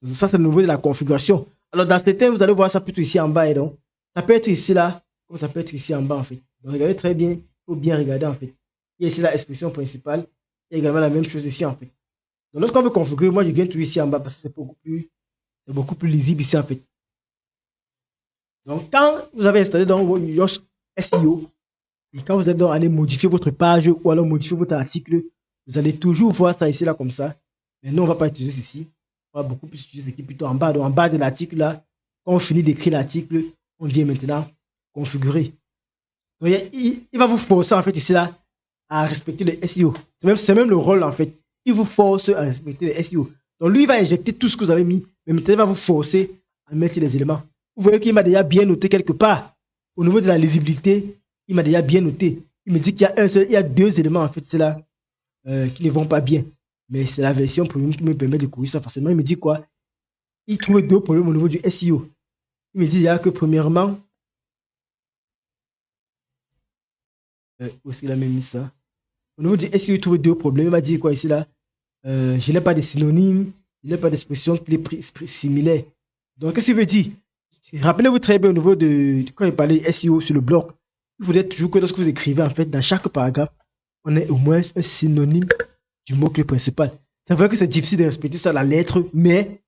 Donc, ça, c'est le niveau de la configuration. Alors, dans certains, vous allez voir ça plutôt ici en bas. Et donc, ça peut être ici là, comme ça peut être ici en bas, en fait. Donc, regardez très bien. Il faut bien regarder, en fait. Il y a ici la expression principale. Il y a également la même chose ici, en fait. Donc, lorsqu'on veut configurer, moi, je viens tout ici en bas parce que c'est beaucoup plus lisible ici, en fait. Donc, quand vous avez installé dans Yoast SEO, et quand vous allez donc aller modifier votre page ou alors modifier votre article, Vous allez toujours voir ça ici, là, comme ça. Mais nous, on ne va pas utiliser ceci. On va beaucoup plus utiliser ce qui est plutôt en bas. Donc, en bas de l'article, là, quand on finit d'écrire l'article, on vient maintenant configurer. Donc, il va vous forcer, en fait, ici, là, à respecter le SEO. C'est même le rôle, en fait. Il vous force à respecter le SEO. Donc, lui, il va injecter tout ce que vous avez mis, mais maintenant, il va vous forcer à mettre les éléments. Vous voyez qu'il m'a déjà bien noté quelque part. Au niveau de la lisibilité, il m'a déjà bien noté. Il me dit qu'il y a deux éléments, en fait, c'est là, qui ne vont pas bien. Mais c'est la version premium qui me permet de courir ça facilement. Il me dit quoi? Il trouve deux problèmes au niveau du SEO. Il me dit déjà que premièrement, où est-ce qu'il a même mis ça? Au niveau du SEO, il trouve deux problèmes. Il m'a dit quoi ici là? Je n'ai pas de synonymes, je n'ai pas d'expression similaire. Donc, qu'est-ce qu'il veut dire? Rappelez-vous très bien au niveau de quand il parlait SEO sur le blog, il faudrait toujours que lorsque vous écrivez, en fait, dans chaque paragraphe, on ait au moins un synonyme du mot-clé principal. C'est vrai que c'est difficile de respecter ça à la lettre, mais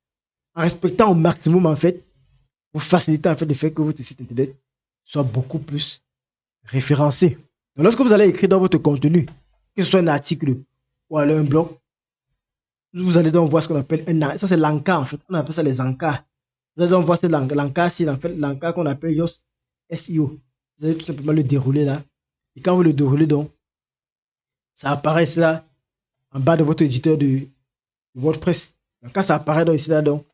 en respectant au maximum, en fait, vous facilitez en fait le fait que votre site internet soit beaucoup plus référencé. Donc, lorsque vous allez écrire dans votre contenu, que ce soit un article ou alors un blog, vous allez donc voir ce qu'on appelle ça c'est l'encart en fait. On appelle ça les encarts. Vous allez donc voir l'encart, c'est en fait l'encart qu'on appelle Yoast SEO. Vous allez tout simplement le dérouler là. Et quand vous le déroulez donc, ça apparaît là en bas de votre éditeur de WordPress. Donc, quand ça apparaît donc ici là donc,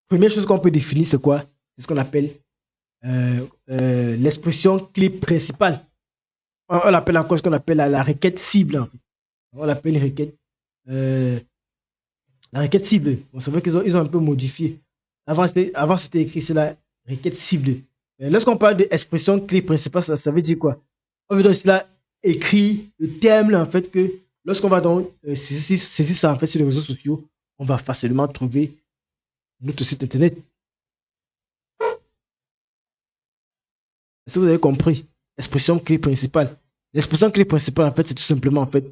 première chose qu'on peut définir c'est quoi? C'est ce qu'on appelle l'expression clé principale. On l'appelle encore ce qu'on appelle la requête cible en fait. On l'appelle une requête la requête cible. Bon, c'est vrai qu'ils ont un peu modifié. Avant c'était écrit c'est la requête cible. Mais lorsqu'on parle d'expression clé principale, ça veut dire quoi? On veut donc cela écrit le terme là, en fait que lorsqu'on va donc saisir ça en fait sur les réseaux sociaux, on va facilement trouver notre site internet. Est-ce que vous avez compris? Expression clé principale. L'expression clé principale, en fait, c'est tout simplement en fait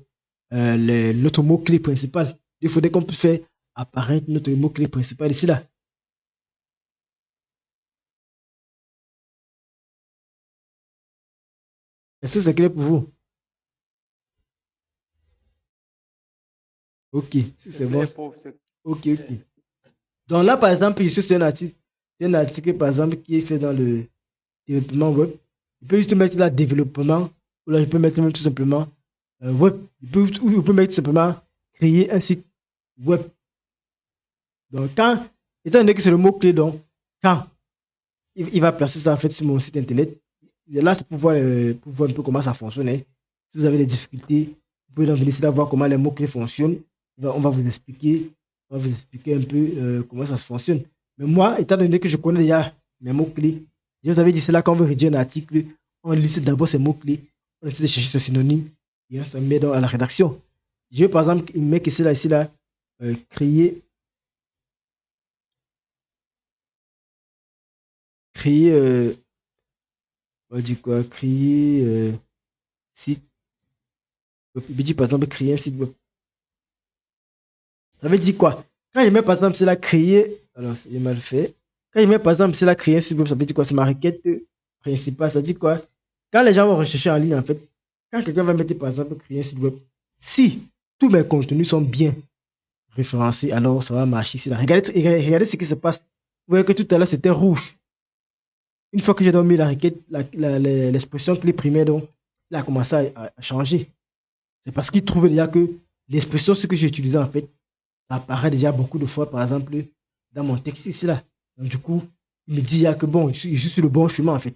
notre mot-clé principal. Il faudrait qu'on puisse faire apparaître notre mot-clé principal ici là. Est-ce que c'est clair pour vous? Ok, si c'est bon. Ok. Donc là, par exemple, ici, c'est un article, par exemple, qui est fait dans le développement web. Il peut juste mettre là développement, ou là, il peut mettre même tout simplement web. Il peut mettre tout simplement créer un site web. Donc, étant donné que c'est le mot-clé, donc, quand il va placer ça en fait sur mon site internet, là, c'est pour voir un peu comment ça fonctionne. Hein. Si vous avez des difficultés, vous pouvez donc venir ici là voir comment les mots-clés fonctionnent. On va vous expliquer un peu comment ça se fonctionne. Mais moi, étant donné que je connais déjà mes mots-clés, je vous avais dit cela quand on veut rédiger un article, on liste d'abord ces mots-clés, on essaie de chercher ces synonymes et on se met dans à la rédaction. Je vais par exemple, il met ici là, créer on dit quoi, créer site web. Il dit par exemple créer un site web. Ça veut dire quoi? Quand je mets par exemple c'est là créer, alors c'est mal fait. Quand je mets par exemple c'est là créer un site web, ça veut dire quoi? C'est ma requête principale. Ça dit quoi? Quand les gens vont rechercher en ligne en fait, quand quelqu'un va mettre par exemple créer un site web, si tous mes contenus sont bien référencés, alors ça va marcher ici là. Regardez ce qui se passe. Vous voyez que tout à l'heure c'était rouge. Une fois que j'ai mis la requête, l'expression clé primaire, donc, il a commencé à changer. C'est parce qu'il trouvait déjà que l'expression, ce que j'ai utilisé en fait, ça apparaît déjà beaucoup de fois, par exemple, dans mon texte ici là. Donc, du coup, il me dit que bon, je suis sur le bon chemin en fait.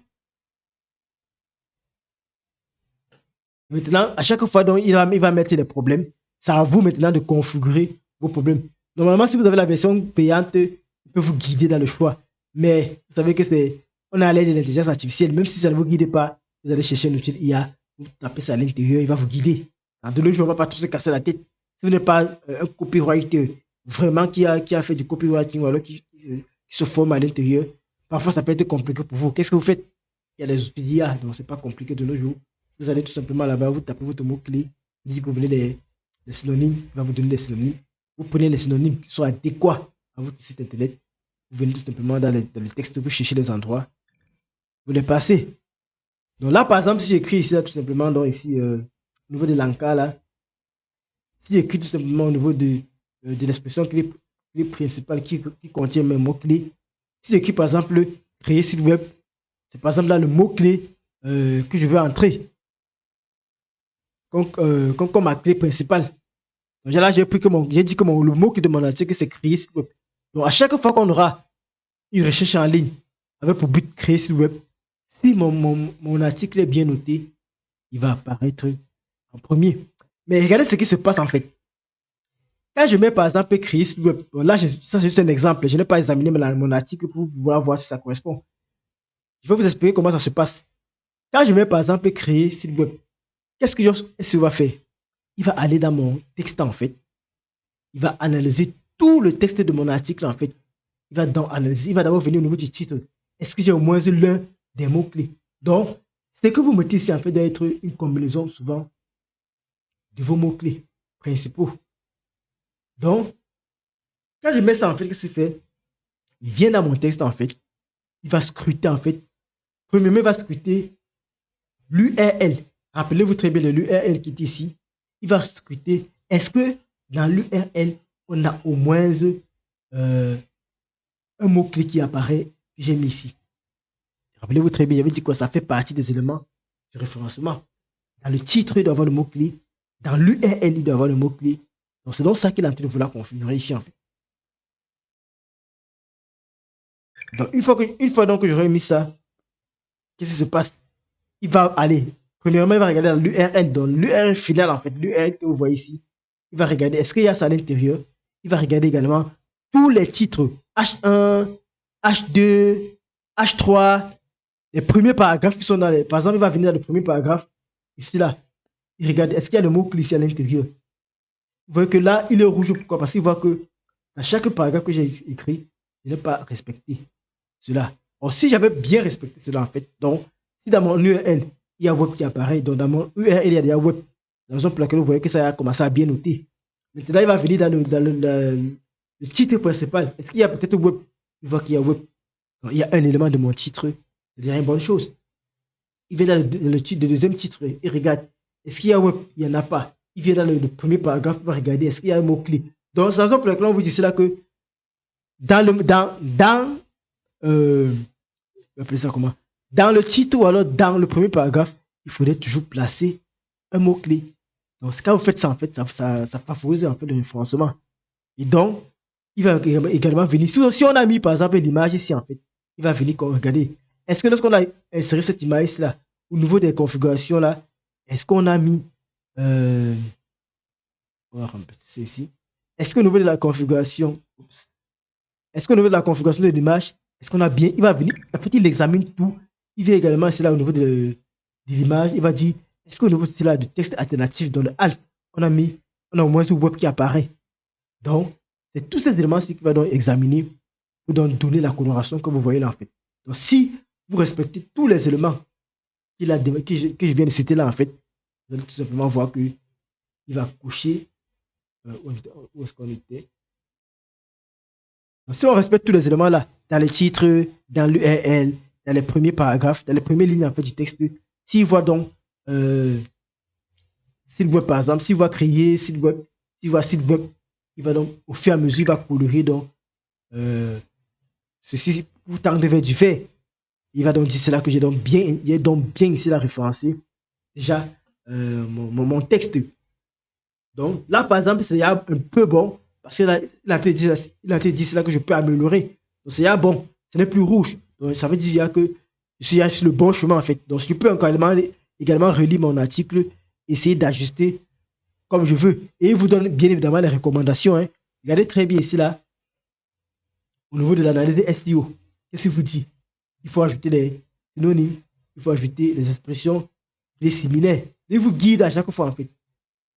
Maintenant, à chaque fois, donc, il va mettre des problèmes. C'est à vous maintenant de configurer vos problèmes. Normalement, si vous avez la version payante, il peut vous guider dans le choix. Mais vous savez que on est à l'aide de l'intelligence artificielle. Même si ça ne vous guide pas, vous allez chercher un outil IA, vous tapez ça à l'intérieur, il va vous guider. De nos jours, on ne va pas trop se casser la tête. Si vous n'êtes pas un copywriter vraiment qui a fait du copywriting ou alors qui se forme à l'intérieur, parfois ça peut être compliqué pour vous. Qu'est-ce que vous faites? Il y a des outils d'IA, donc ce n'est pas compliqué de nos jours. Vous allez tout simplement là-bas, vous tapez votre mot-clé, vous dites que vous voulez les synonymes, il va vous donner les synonymes. Vous prenez les synonymes qui sont adéquats à votre site internet. Vous venez tout simplement dans le texte, vous cherchez les endroits, vous les passez. Donc là, par exemple, si j'écris ici, là, tout simplement, donc ici, au niveau de l'encart, là, Si j'écris tout simplement au niveau de l'expression clé principale qui contient mes mots-clés, si j'écris par exemple créer site web, c'est par exemple là le mot-clé que je veux entrer comme ma clé principale. Donc là, j'ai dit que le mot-clé de mon article, c'est créer site web. Donc à chaque fois qu'on aura une recherche en ligne avec pour but de créer site web, si mon article est bien noté, il va apparaître en premier. Mais regardez ce qui se passe en fait. Quand je mets par exemple créer site web, là, ça c'est juste un exemple. Je n'ai pas examiné mon article pour pouvoir voir si ça correspond. Je vais vous expliquer comment ça se passe. Quand je mets par exemple créer site web, qu'est-ce que va faire? Il va aller dans mon texte en fait. Il va analyser tout le texte de mon article en fait. Il va donc analyser, il va d'abord venir au niveau du titre. Est-ce que j'ai au moins l'un des mots-clés? Donc, ce que vous mettez ici en fait doit être une combinaison souvent de vos mots-clés principaux. Donc, quand je mets ça en fait, qu'est-ce qu'il fait? Il vient dans mon texte en fait. Il va scruter en fait. Premièrement, il va scruter l'URL. Rappelez-vous très bien de l'URL qui est ici. Il va scruter. Est-ce que dans l'URL, on a au moins un mot-clé qui apparaît que j'ai mis ici? Rappelez-vous très bien, il avait dit quoi? Ça fait partie des éléments de référencement. Dans le titre, il doit avoir le mot-clé. Dans l'URL, il doit avoir le mot-clé. Donc, c'est donc ça qu'il est en train de vouloir configurer ici, en fait. Donc, une fois donc que j'aurai mis ça, qu'est-ce qui se passe? Il va aller. Premièrement, il va regarder dans l'URL, dans l'URL final, en fait, l'URL que vous voyez ici. Il va regarder, est-ce qu'il y a ça à l'intérieur? Il va regarder également tous les titres. H1, H2, H3, les premiers paragraphes qui sont dans les... Par exemple, il va venir dans le premier paragraphe, ici, là. Il regarde, est-ce qu'il y a le mot-clé ici à l'intérieur? Vous voyez que là, il est rouge. Pourquoi? Parce qu'il voit que à chaque paragraphe que j'ai écrit, je n'ai pas respecté cela. Or, si j'avais bien respecté cela, en fait, donc, si dans mon URL, il y a web qui apparaît, donc dans mon URL, il y a déjà web, la raison pour laquelle vous voyez que ça a commencé à bien noter. Maintenant, il va venir dans le titre principal. Est-ce qu'il y a peut-être web? Il voit qu'il y a web. Donc, il y a un élément de mon titre, c'est déjà une bonne chose. Il vient dans le deuxième titre, il regarde, est-ce qu'il y a web? Il n'y en a pas. Il vient dans le premier paragraphe, il va regarder, est-ce qu'il y a un mot-clé? Donc, c'est la raison pour laquelle on vous dit cela que appelez ça comment? Dans le titre ou alors dans le premier paragraphe, il faudrait toujours placer un mot-clé. Donc, quand vous faites ça, en fait, ça favorise en fait le référencement. Et donc, il va également venir. Si on a mis par exemple l'image ici, en fait, il va venir regarder. Est-ce que lorsqu'on a inséré cette image-là, au niveau des configurations là, est-ce qu'on a mis on va c'est ici. Est-ce qu'au niveau de la configuration, est-ce qu'au niveau de la configuration de l'image, est-ce qu'on a bien, il va venir, en fait, il examine tout. Il vient également, c'est là au niveau de l'image, il va dire, est-ce qu'au niveau de là, du texte alternatif dans le alt, on a au moins un web qui apparaît. Donc, c'est tous ces éléments-ci qu'il va donc examiner pour donc donner la coloration que vous voyez là, en fait. Donc, si vous respectez tous les éléments que je viens de citer là, en fait, vous allez tout simplement voir qu'il va coucher. Où est-ce qu'on était? Donc, si on respecte tous les éléments là, dans les titres, dans l'URL, dans les premiers paragraphes, dans les premières lignes en fait, du texte, s'il voit donc, s'il voit par exemple, s'il voit créer, s'il voit site web, il va donc, au fur et à mesure, il va colorer donc, ceci pour tendre vers du vert. Il va donc dire cela que j'ai donc bien ici la référencé déjà mon texte. Donc là, par exemple, c'est un peu bon parce qu'il a été dit cela que je peux améliorer. Donc c'est bon, ce n'est plus rouge. Donc ça veut dire que je suis sur le bon chemin en fait. Donc je peux également relire mon article, essayer d'ajuster comme je veux. Et il vous donne bien évidemment les recommandations. Hein. Regardez très bien ici là, au niveau de l'analyse SEO. Qu'est-ce qu'il vous dit? Il faut ajouter les synonymes, il faut ajouter les expressions, les similaires. Il vous guide à chaque fois en fait.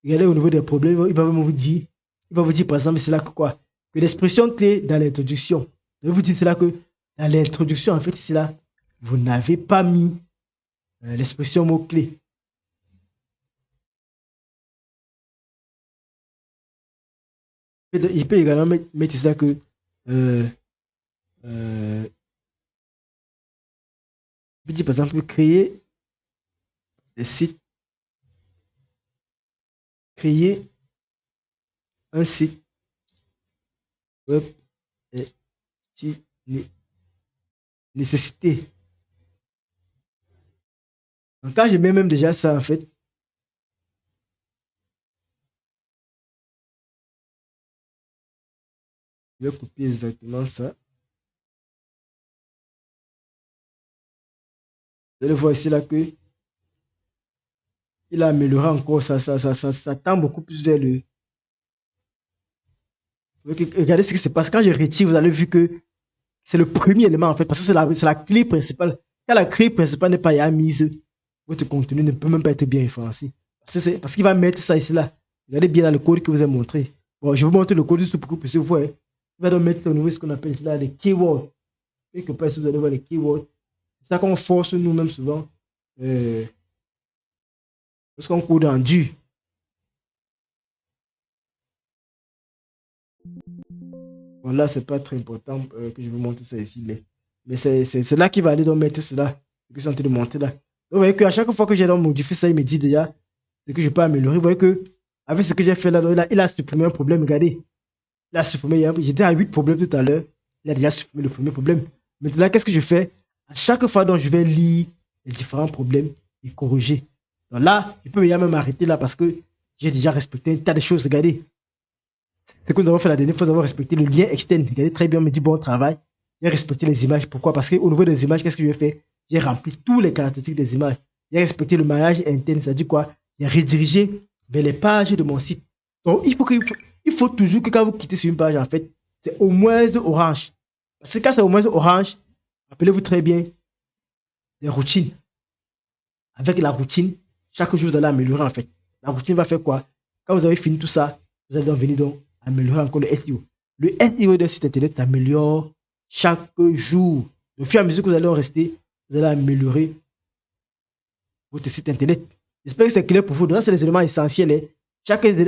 Regardez au niveau des problèmes, il va vous dire par exemple, c'est là que quoi? Que l'expression clé dans l'introduction. Il vous dit c'est là que dans l'introduction, en fait, c'est là, vous n'avez pas mis l'expression mot-clé. Il peut également mettre ça que il dit par exemple créer des sites, créer un site web est une nécessité. Donc, quand je mets même déjà ça, en fait, je vais copier exactement ça. Vous allez voir ici là que il a amélioré encore ça tend beaucoup plus vers le. Regardez ce qui se passe. Quand je retire, vous allez voir que c'est le premier élément en fait, parce que c'est la clé principale. Quand la clé principale n'est pas mise, votre contenu ne peut même pas être bien référencé. Parce qu'il va mettre ça ici là. Regardez bien dans le code que vous ai montré. Bon, je vais vous montrer le code juste pour que vous puissiez voir. Il va donc mettre au niveau de ce qu'on appelle ici là les keywords. Quelque part ici, vous allez voir les keywords. C'est ça qu'on force nous-mêmes souvent. Parce qu'on code en dur. Bon, là, c'est pas très important que je vous montre ça ici. Mais c'est là qu'il va aller donc mettre cela. Ce que je suis en train de monter là. Donc, vous voyez qu'à chaque fois que j'ai donc modifié ça, il me dit déjà ce que je peux améliorer. Vous voyez que avec ce que j'ai fait là, il a supprimé un problème. Regardez. Il a supprimé. J'étais à 8 problèmes tout à l'heure. Il a déjà supprimé le premier problème. Maintenant, qu'est-ce que je fais? À chaque fois donc je vais lire les différents problèmes et corriger. Donc là, il peut même m'arrêter là parce que j'ai déjà respecté un tas de choses. Regardez. Ce que nous avons fait la dernière fois, nous avons respecté le lien externe. Regardez très bien, on me dit bon travail. J'ai respecté les images. Pourquoi? Parce qu'au niveau des images, qu'est-ce que j'ai fait? J'ai rempli toutes les caractéristiques des images. J'ai respecté le maillage interne, c'est-à-dire quoi? J'ai redirigé vers les pages de mon site. Donc, il faut toujours que quand vous quittez sur une page, en fait, c'est au moins orange. Parce que quand c'est au moins orange, rappelez-vous très bien les routines. Avec la routine, chaque jour, vous allez améliorer, en fait. La routine va faire quoi? Quand vous avez fini tout ça, vous allez donc venir donc améliorer encore le SEO. Le SEO d'un site internet s'améliore chaque jour. Au fur et à mesure que vous allez en rester, vous allez améliorer votre site internet. J'espère que c'est clair pour vous. Donc, c'est les éléments essentiels. Hein.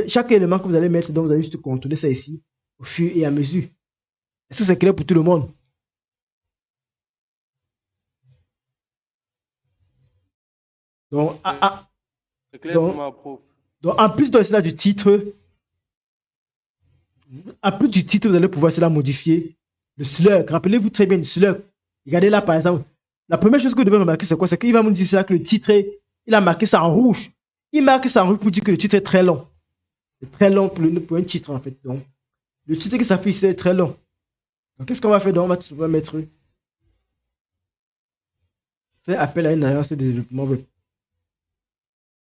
Chaque élément que vous allez mettre, donc vous allez juste contrôler ça ici au fur et à mesure. Est-ce que c'est clair pour tout le monde? Donc, C'est clair pour moi, prof. Donc, en plus de cela du titre, en plus du titre, vous allez pouvoir cela modifier le slug. Rappelez-vous très bien du slug. Regardez là, par exemple. La première chose que vous devez remarquer, c'est quoi? C'est qu'il va me dire ça que le titre, il a marqué ça en rouge. Il marque ça en rouge pour dire que le titre est très long. C'est très long pour un titre, en fait. Donc, le titre qui s'affiche, c'est très long. Donc, qu'est-ce qu'on va faire? Donc, on va tout simplement mettre faire appel à une agence de développement web.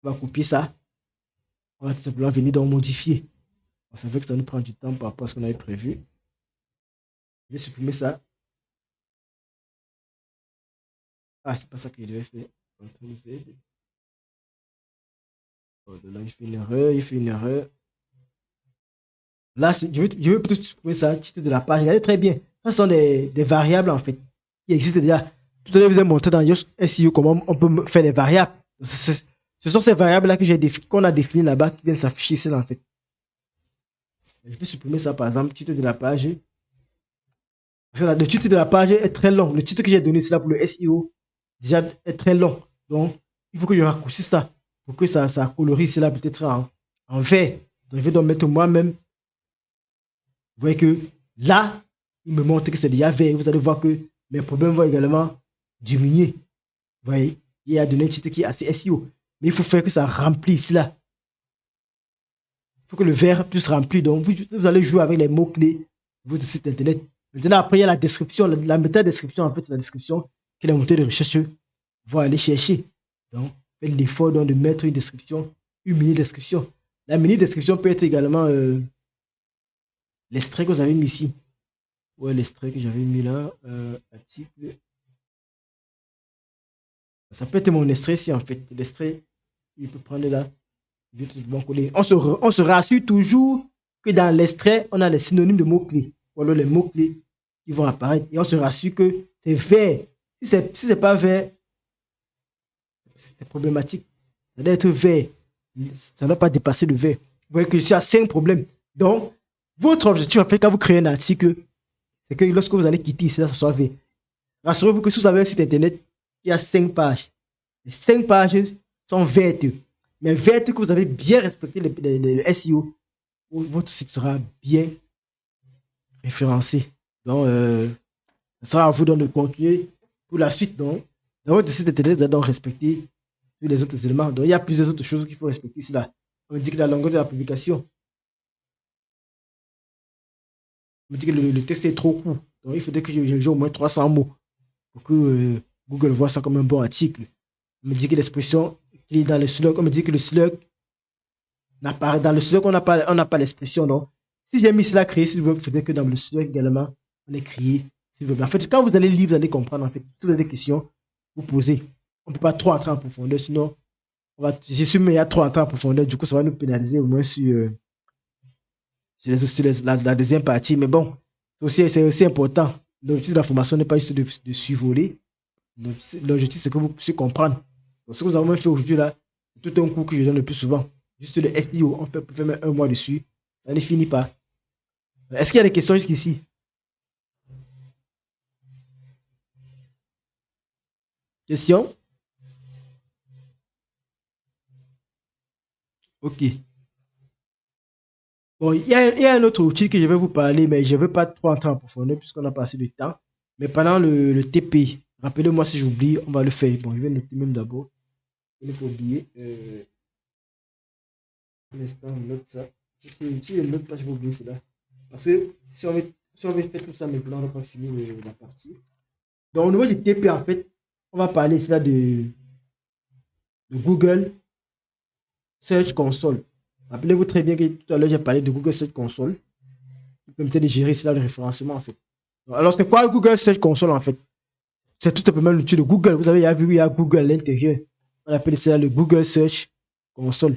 On va copier ça. On va tout simplement venir donc modifier. On savait que ça nous prend du temps par rapport à ce qu'on avait prévu. Je vais supprimer ça. Ah, c'est pas ça que je devais faire. Oh, là, il fait une erreur, il fait une erreur. Là, je vais plutôt supprimer ça, titre de la page. Regardez très bien. Ça sont des variables, en fait, qui existent déjà. Tout à l'heure, je vous ai montré dans Yoast SEO comment on peut faire des variables. Ce sont ces variables-là qu'on a définies là-bas qui viennent s'afficher ici, là, en fait. Je vais supprimer ça, par exemple, titre de la page. Le titre de la page est très long. Le titre que j'ai donné ici là pour le SEO, déjà, est très long. Donc, il faut que je raccourcisse ça pour que ça colorie cela peut-être en vert. Donc, je vais donc mettre moi-même. Vous voyez que là, il me montre que c'est déjà vert. Vous allez voir que mes problèmes vont également diminuer. Vous voyez, il a donné un titre qui est assez SEO. Mais il faut faire que ça remplisse là. Il faut que le vert puisse remplir. Donc, vous allez jouer avec les mots-clés de votre site internet. Maintenant, après, il y a la description. La méta-description, en fait, c'est la description que les moteurs de recherche vont aller chercher. Donc, faites l'effort de mettre une description, une mini-description. La mini-description peut être également l'extrait que vous avez mis ici. Ouais, l'extrait que j'avais mis là. Article. Ça peut être mon extrait ici, en fait. L'extrait, il peut prendre là. On se rassure toujours que dans l'extrait, on a les synonymes de mots-clés. Ou alors les mots-clés qui vont apparaître. Et on se rassure que c'est vert. Si c'est pas vert, c'est problématique. Ça doit être vert. Ça ne doit pas dépasser le vert. Vous voyez que je suis à 5 problèmes. Donc, votre objectif, en fait, quand vous créez un article, c'est que lorsque vous allez quitter ici, ça soit vert. Rassurez-vous que si vous avez un site internet, il y a 5 pages. Les 5 pages sont vertes. Mais vertes que vous avez bien respecté le SEO. votre site sera bien référencé. Donc, ce sera à vous donc de continuer pour la suite. Donc, dans votre site internet, vous allez donc respecter tous les autres éléments. Donc, il y a plusieurs autres choses qu'il faut respecter ici là. On dit que la longueur de la publication, on dit que le texte est trop court. Donc, il faudrait que j'ai au moins 300 mots pour que Google voit ça comme un bon article. On me dit que l'expression qui est dans le slug, on me dit que le slug n'apparaît dans le slug, on n'a pas l'expression. Donc, si j'ai mis cela créé, s'il veut, il faudrait que dans le slug également, on ait créé, s'il veut bien. En fait, quand vous allez lire, vous allez comprendre, en fait, toutes vous avez des questions, vous posez. On ne peut pas trop entrer en profondeur, sinon, je suis mais il y a trop entrer en profondeur, du coup, ça va nous pénaliser au moins sur la deuxième partie. Mais bon, c'est aussi important. L'objectif de la formation n'est pas juste de survoler. L'objectif, c'est que vous puissiez comprendre. Donc, ce que nous avons fait aujourd'hui, là, c'est tout un cours que je donne le plus souvent. Juste le SEO, on peut faire même un mois dessus. Ça ne finit pas. Est-ce qu'il y a des questions jusqu'ici? Question? Ok. Bon, il y a un autre outil que je vais vous parler, mais je ne veux pas trop entrer en profondeur puisqu'on a passé du temps. Mais pendant le TP, rappelez-moi si j'oublie, on va le faire. Bon, je vais noter même d'abord. Il ne faut oublier. Un instant, on note ça. Si je ne note pas, je vais oublier cela. Parce que si on veut faire tout ça maintenant, on va pas finir la partie. Donc, au niveau du TP, en fait, on va parler cela de Google Search Console. Rappelez-vous très bien que tout à l'heure, j'ai parlé de Google Search Console. Qui permettait de gérer cela, le référencement, en fait. Alors, c'est quoi Google Search Console, en fait? C'est tout simplement l'outil de Google. Vous avez vu, il y a Google à l'intérieur. On appelle ça le Google Search Console.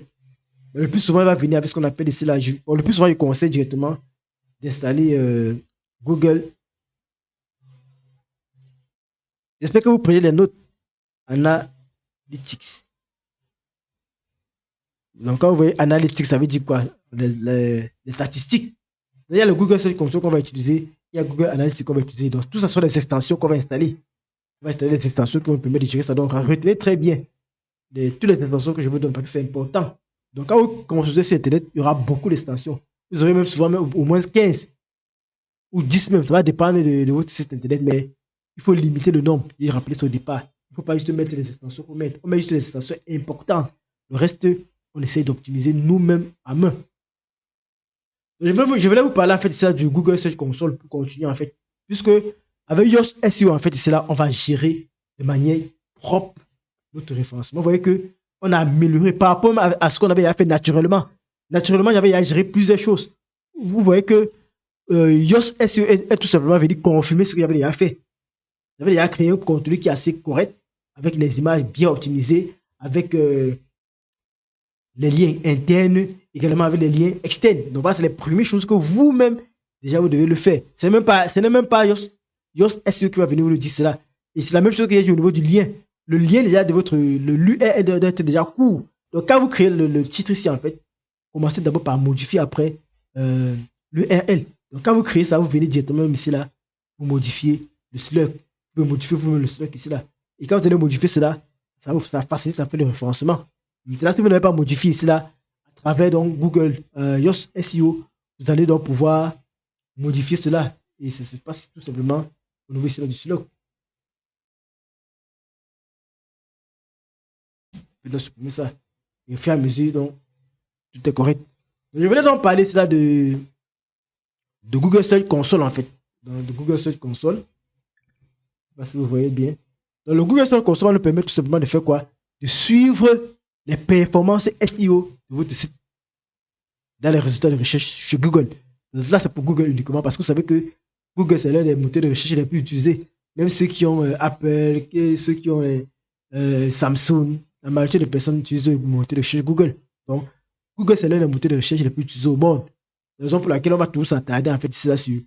Mais le plus souvent, il va venir avec ce qu'on appelle ici là. Bon, le plus souvent, il conseille directement d'installer Google. J'espère que vous prenez les notes. Analytics. Donc, quand vous voyez Analytics, ça veut dire quoi? Les statistiques. Il y a le Google Search Console qu'on va utiliser. Il y a Google Analytics qu'on va utiliser. Donc, tout ça sont des extensions qu'on va installer. On va installer des extensions qui vont permettre de gérer ça. Donc, retenez très bien toutes les extensions que je vous donne parce que c'est important. Donc, quand vous construisez sur Internet, il y aura beaucoup d'extensions. Vous aurez même souvent au moins 15 ou 10 même. Ça va dépendre de votre site Internet, mais il faut limiter le nombre et rappeler ça au départ. Il ne faut pas juste mettre les extensions pour mettre. On met juste les extensions importantes. Le reste, on essaie d'optimiser nous-mêmes à main. Je voulais vous parler en fait ça du Google Search Console pour continuer en fait. Puisque avec Yoast SEO, en fait, c'est là on va gérer de manière propre notre référencement. Vous voyez que on a amélioré par rapport à ce qu'on avait fait naturellement. Naturellement, j'avais à gérer plusieurs choses. Vous voyez que Yoast SEO est tout simplement venu confirmer ce que j'avais déjà fait. J'avais déjà créé un contenu qui est assez correct, avec les images bien optimisées, avec les liens internes, également avec les liens externes. Donc, c'est les premières choses que vous-même, déjà, vous devez le faire. Ce n'est même pas Yoast SEO qui va venir vous le dire cela. Et c'est la même chose que j'ai dit au niveau du lien. Le lien déjà de votre l'URL doit être déjà court. Donc, quand vous créez le titre ici, en fait, commencez d'abord par modifier après l'URL. Donc, quand vous créez ça, vous venez directement ici là, vous modifiez le slug. Vous pouvez modifier vous-même le slug ici là. Et quand vous allez modifier cela, ça facilite, ça fait le référencement. Maintenant, si vous n'avez pas modifié ici là, à travers donc Google Yoast SEO, vous allez donc pouvoir modifier cela. Et ça se passe tout simplement au niveau ici là du slug. Je vais supprimer ça. Et au fur et à mesure, donc, tout est correct. Donc, je voulais donc parler cela de Google Search Console en fait. De Google Search Console. Je ne sais pas si vous voyez bien. Donc, le Google Search Console nous permet tout simplement de faire quoi? De suivre les performances SEO de votre site dans les résultats de recherche sur Google. Donc, là, c'est pour Google uniquement parce que vous savez que Google, c'est l'un des moteurs de recherche les plus utilisés. Même ceux qui ont Apple, ceux qui ont Samsung, la majorité des personnes utilisent le moteur de recherche Google. Donc, Google, c'est l'un des moteurs de recherche les plus utilisés au monde. La raison pour laquelle on va tous s'attarder, en fait, c'est là sur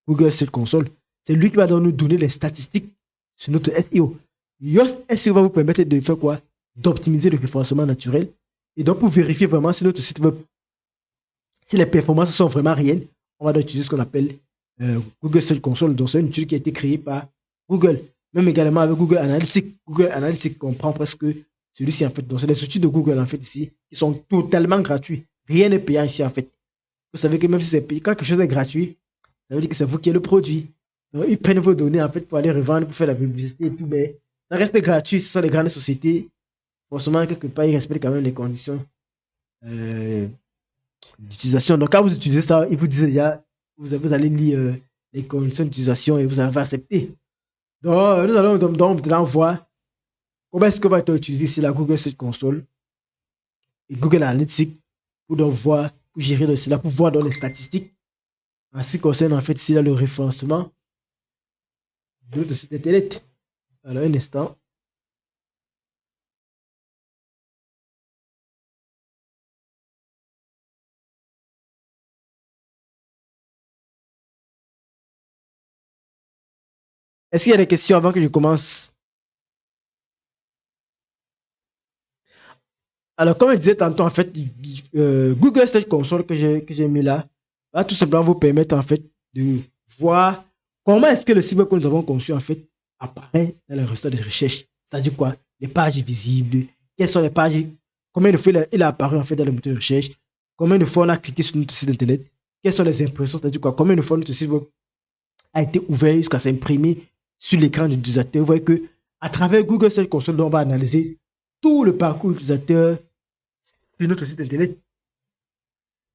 Google Search Console. C'est lui qui va nous donner les statistiques sur notre SEO. Yoast SEO va vous permettre de faire quoi? D'optimiser le référencement naturel. Et donc, pour vérifier vraiment si notre site web, si les performances sont vraiment réelles, on va utiliser ce qu'on appelle Google Search Console. Donc, c'est une outil qui a été créée par Google. Même également avec Google Analytics. Google Analytics comprend presque celui-ci en fait. Donc, c'est les outils de Google en fait ici qui sont totalement gratuits. Rien n'est payant ici en fait. Vous savez que même si c'est payé, quand quelque chose est gratuit, ça veut dire que c'est vous qui êtes le produit. Donc, ils prennent vos données en fait pour aller revendre, pour faire la publicité et tout, mais ça reste gratuit. Ce sont les grandes sociétés. Forcément, quelque part, ils respectent quand même les conditions euh, d'utilisation. Donc, quand vous utilisez ça, ils vous disent déjà, vous allez lire les conditions d'utilisation et vous allez accepter. Donc, nous allons donc maintenant voir comment est-ce que va être utilisé ici la Google Search Console et Google Analytics pour donc voir, pour gérer cela, pour voir dans les statistiques en ce qui concerne en fait ici là, le référencement de site internet. Alors, un instant. Est-ce qu'il y a des questions avant que je commence? Alors, comme je disais tantôt, en fait, Google Search Console que j'ai mis là, va tout simplement vous permettre en fait de voir comment est-ce que le site web que nous avons conçu en fait apparaît dans les résultats de recherche. C'est-à-dire quoi? Les pages visibles, quelles sont les pages, combien de fois il a apparu en fait dans le moteur de recherche, combien de fois on a cliqué sur notre site internet, quelles sont les impressions, c'est-à-dire quoi? Combien de fois notre site web a été ouvert jusqu'à s'imprimer sur l'écran de l'utilisateur. Vous voyez que à travers Google Search Console, on va analyser tout le parcours utilisateur sur notre site internet.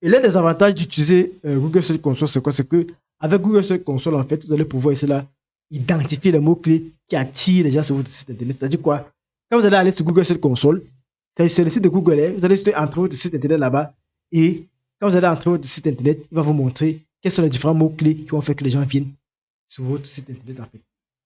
Et l'un des avantages d'utiliser Google Search Console, c'est quoi? C'est que avec Google Search Console, en fait, vous allez pouvoir ici là identifier les mots-clés qui attirent les gens sur votre site internet. C'est-à-dire quoi? Quand vous allez aller sur Google Search Console, c'est le site de Google, vous allez juste entrer votre site internet là-bas et quand vous allez entrer votre site internet, il va vous montrer quels sont les différents mots-clés qui vont faire que les gens viennent sur votre site internet en fait.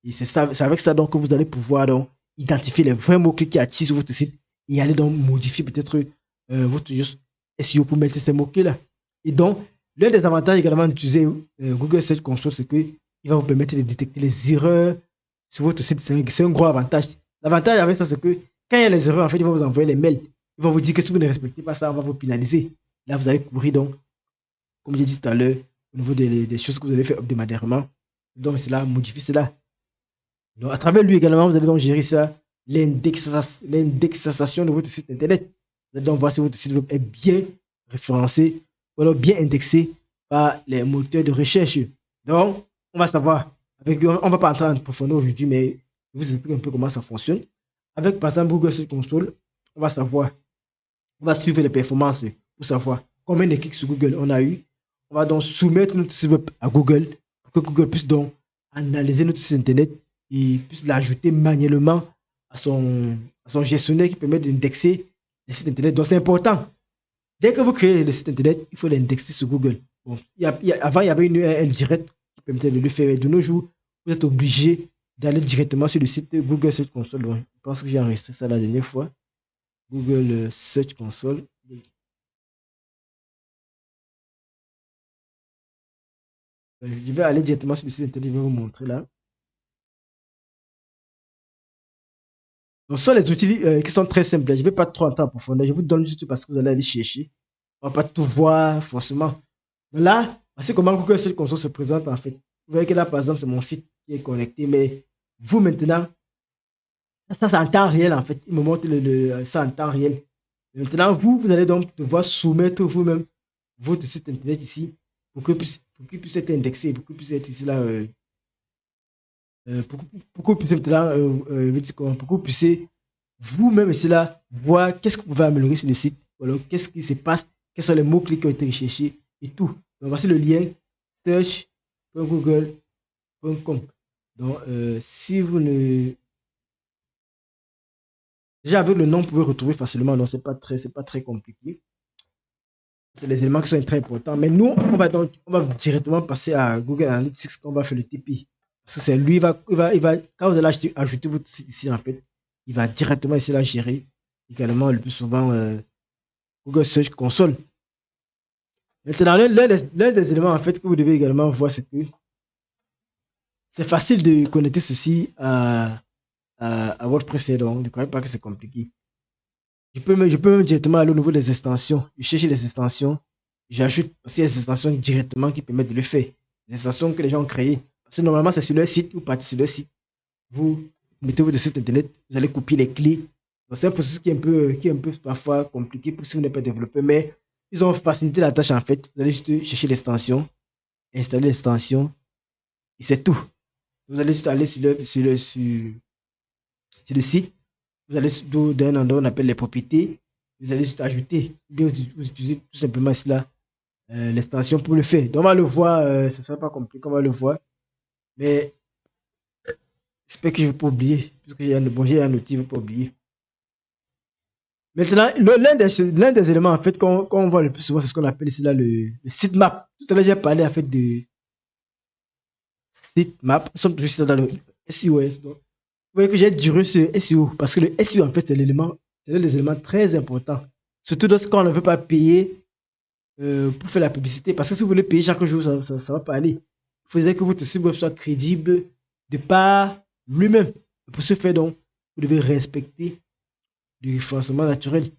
Et c'est avec ça donc que vous allez pouvoir donc identifier les vrais mots-clés qui attirent sur votre site et aller donc modifier peut-être votre juste SEO pour mettre ces mots-clés là. Et donc, l'un des avantages également d'utiliser Google Search Console, c'est qu'il va vous permettre de détecter les erreurs sur votre site. C'est un gros avantage. L'avantage avec ça, c'est que quand il y a les erreurs, en fait, ils vont vous envoyer les mails. Ils vont vous dire que si vous ne respectez pas ça, on va vous pénaliser. Là, vous allez courir donc, comme j'ai dit tout à l'heure, au niveau des choses que vous allez faire hebdomadairement. Donc, cela modifie cela. Donc, à travers lui également, vous allez donc gérer ça, l'indexation de votre site internet. Vous allez donc voir si votre site web est bien référencé ou alors bien indexé par les moteurs de recherche. Donc, on va savoir. Avec lui, on ne va pas entrer en profondeur aujourd'hui, mais je vous explique un peu comment ça fonctionne. Avec, par exemple, Google Search Console, on va savoir, on va suivre les performances pour savoir combien de clics sur Google on a eu. On va donc soumettre notre site web à Google pour que Google puisse donc analyser notre site internet et puisse l'ajouter manuellement à son gestionnaire qui permet d'indexer les sites internet. Donc c'est important. Dès que vous créez le site internet, il faut l'indexer sur Google. Bon, avant, il y avait une URL directe qui permettait de le faire. Mais de nos jours, vous êtes obligé d'aller directement sur le site Google Search Console. Donc, je pense que j'ai enregistré ça la dernière fois. Google Search Console. Je vais aller directement sur le site internet, je vais vous montrer là. Donc, ce sont les outils qui sont très simples. Je ne vais pas trop entrer en profondeur. Je vous donne juste parce que vous allez aller chercher. On ne va pas tout voir forcément. Donc là, c'est comment Google Search Console se présente en fait. Vous voyez que là, par exemple, c'est mon site qui est connecté. Mais vous maintenant, ça c'est en temps réel en fait. Il me montre ça en temps réel. Et maintenant, vous allez donc devoir soumettre vous-même votre site internet ici pour qu'il puisse être indexé, pour qu'il puisse être ici là. Pour que vous puissiez maintenant, pour que vous puissiez vous-même ici là voir qu'est-ce que vous pouvez améliorer sur le site, ou alors qu'est-ce qui se passe, quels sont les mots-clés qui ont été recherchés et tout. Donc voici le lien search.google.com. Donc si vous ne... Déjà avec le nom, vous pouvez retrouver facilement, donc c'est pas très compliqué. C'est les éléments qui sont très importants. Mais nous, on va directement passer à Google Analytics quand on va faire le TP. Parce que c'est lui, quand vous allez ajouter votre site ici, en fait, il va directement essayer de gérer également le plus souvent Google Search Console. Maintenant, l'un des éléments en fait que vous devez également voir, c'est que c'est facile de connecter ceci à WordPress, donc ne croyez pas que c'est compliqué. Je peux même directement aller au niveau des extensions, chercher les extensions, j'ajoute aussi les extensions directement qui permettent de le faire. Les extensions que les gens ont créées. Parce que normalement, c'est sur leur site, vous partez sur leur site, vous mettez votre site internet, vous allez copier les clés. Donc, c'est un processus qui est un peu parfois compliqué pour si vous n'êtes pas développeur, mais Ils ont facilité la tâche en fait. Vous allez juste chercher l'extension, installer l'extension, et c'est tout. Vous allez juste aller sur le site. Vous allez d'un endroit on appelle les propriétés. Vous allez juste ajouter. Bien, vous utilisez tout simplement cela, l'extension pour le faire. Donc on va le voir, ce ne sera pas compliqué, on va le voir. Mais j'espère que je ne vais pas oublier. Parce que j'ai un outil, je ne vais pas oublier. Maintenant, l'un des éléments, en fait, qu'on voit le plus souvent, c'est ce qu'on appelle ici là, le sitemap. Tout à l'heure, j'ai parlé en fait de sitemap. Nous sommes toujours dans le SEO. Donc, vous voyez que j'ai duré ce SEO parce que le SEO, en fait, c'est l'un des éléments très importants. Surtout lorsqu'on ne veut pas payer pour faire la publicité. Parce que si vous voulez payer chaque jour, ça ne va pas aller. Il faudrait que votre site web soit crédible de par lui-même. Pour ce faire, donc, vous devez respecter le référencement naturel.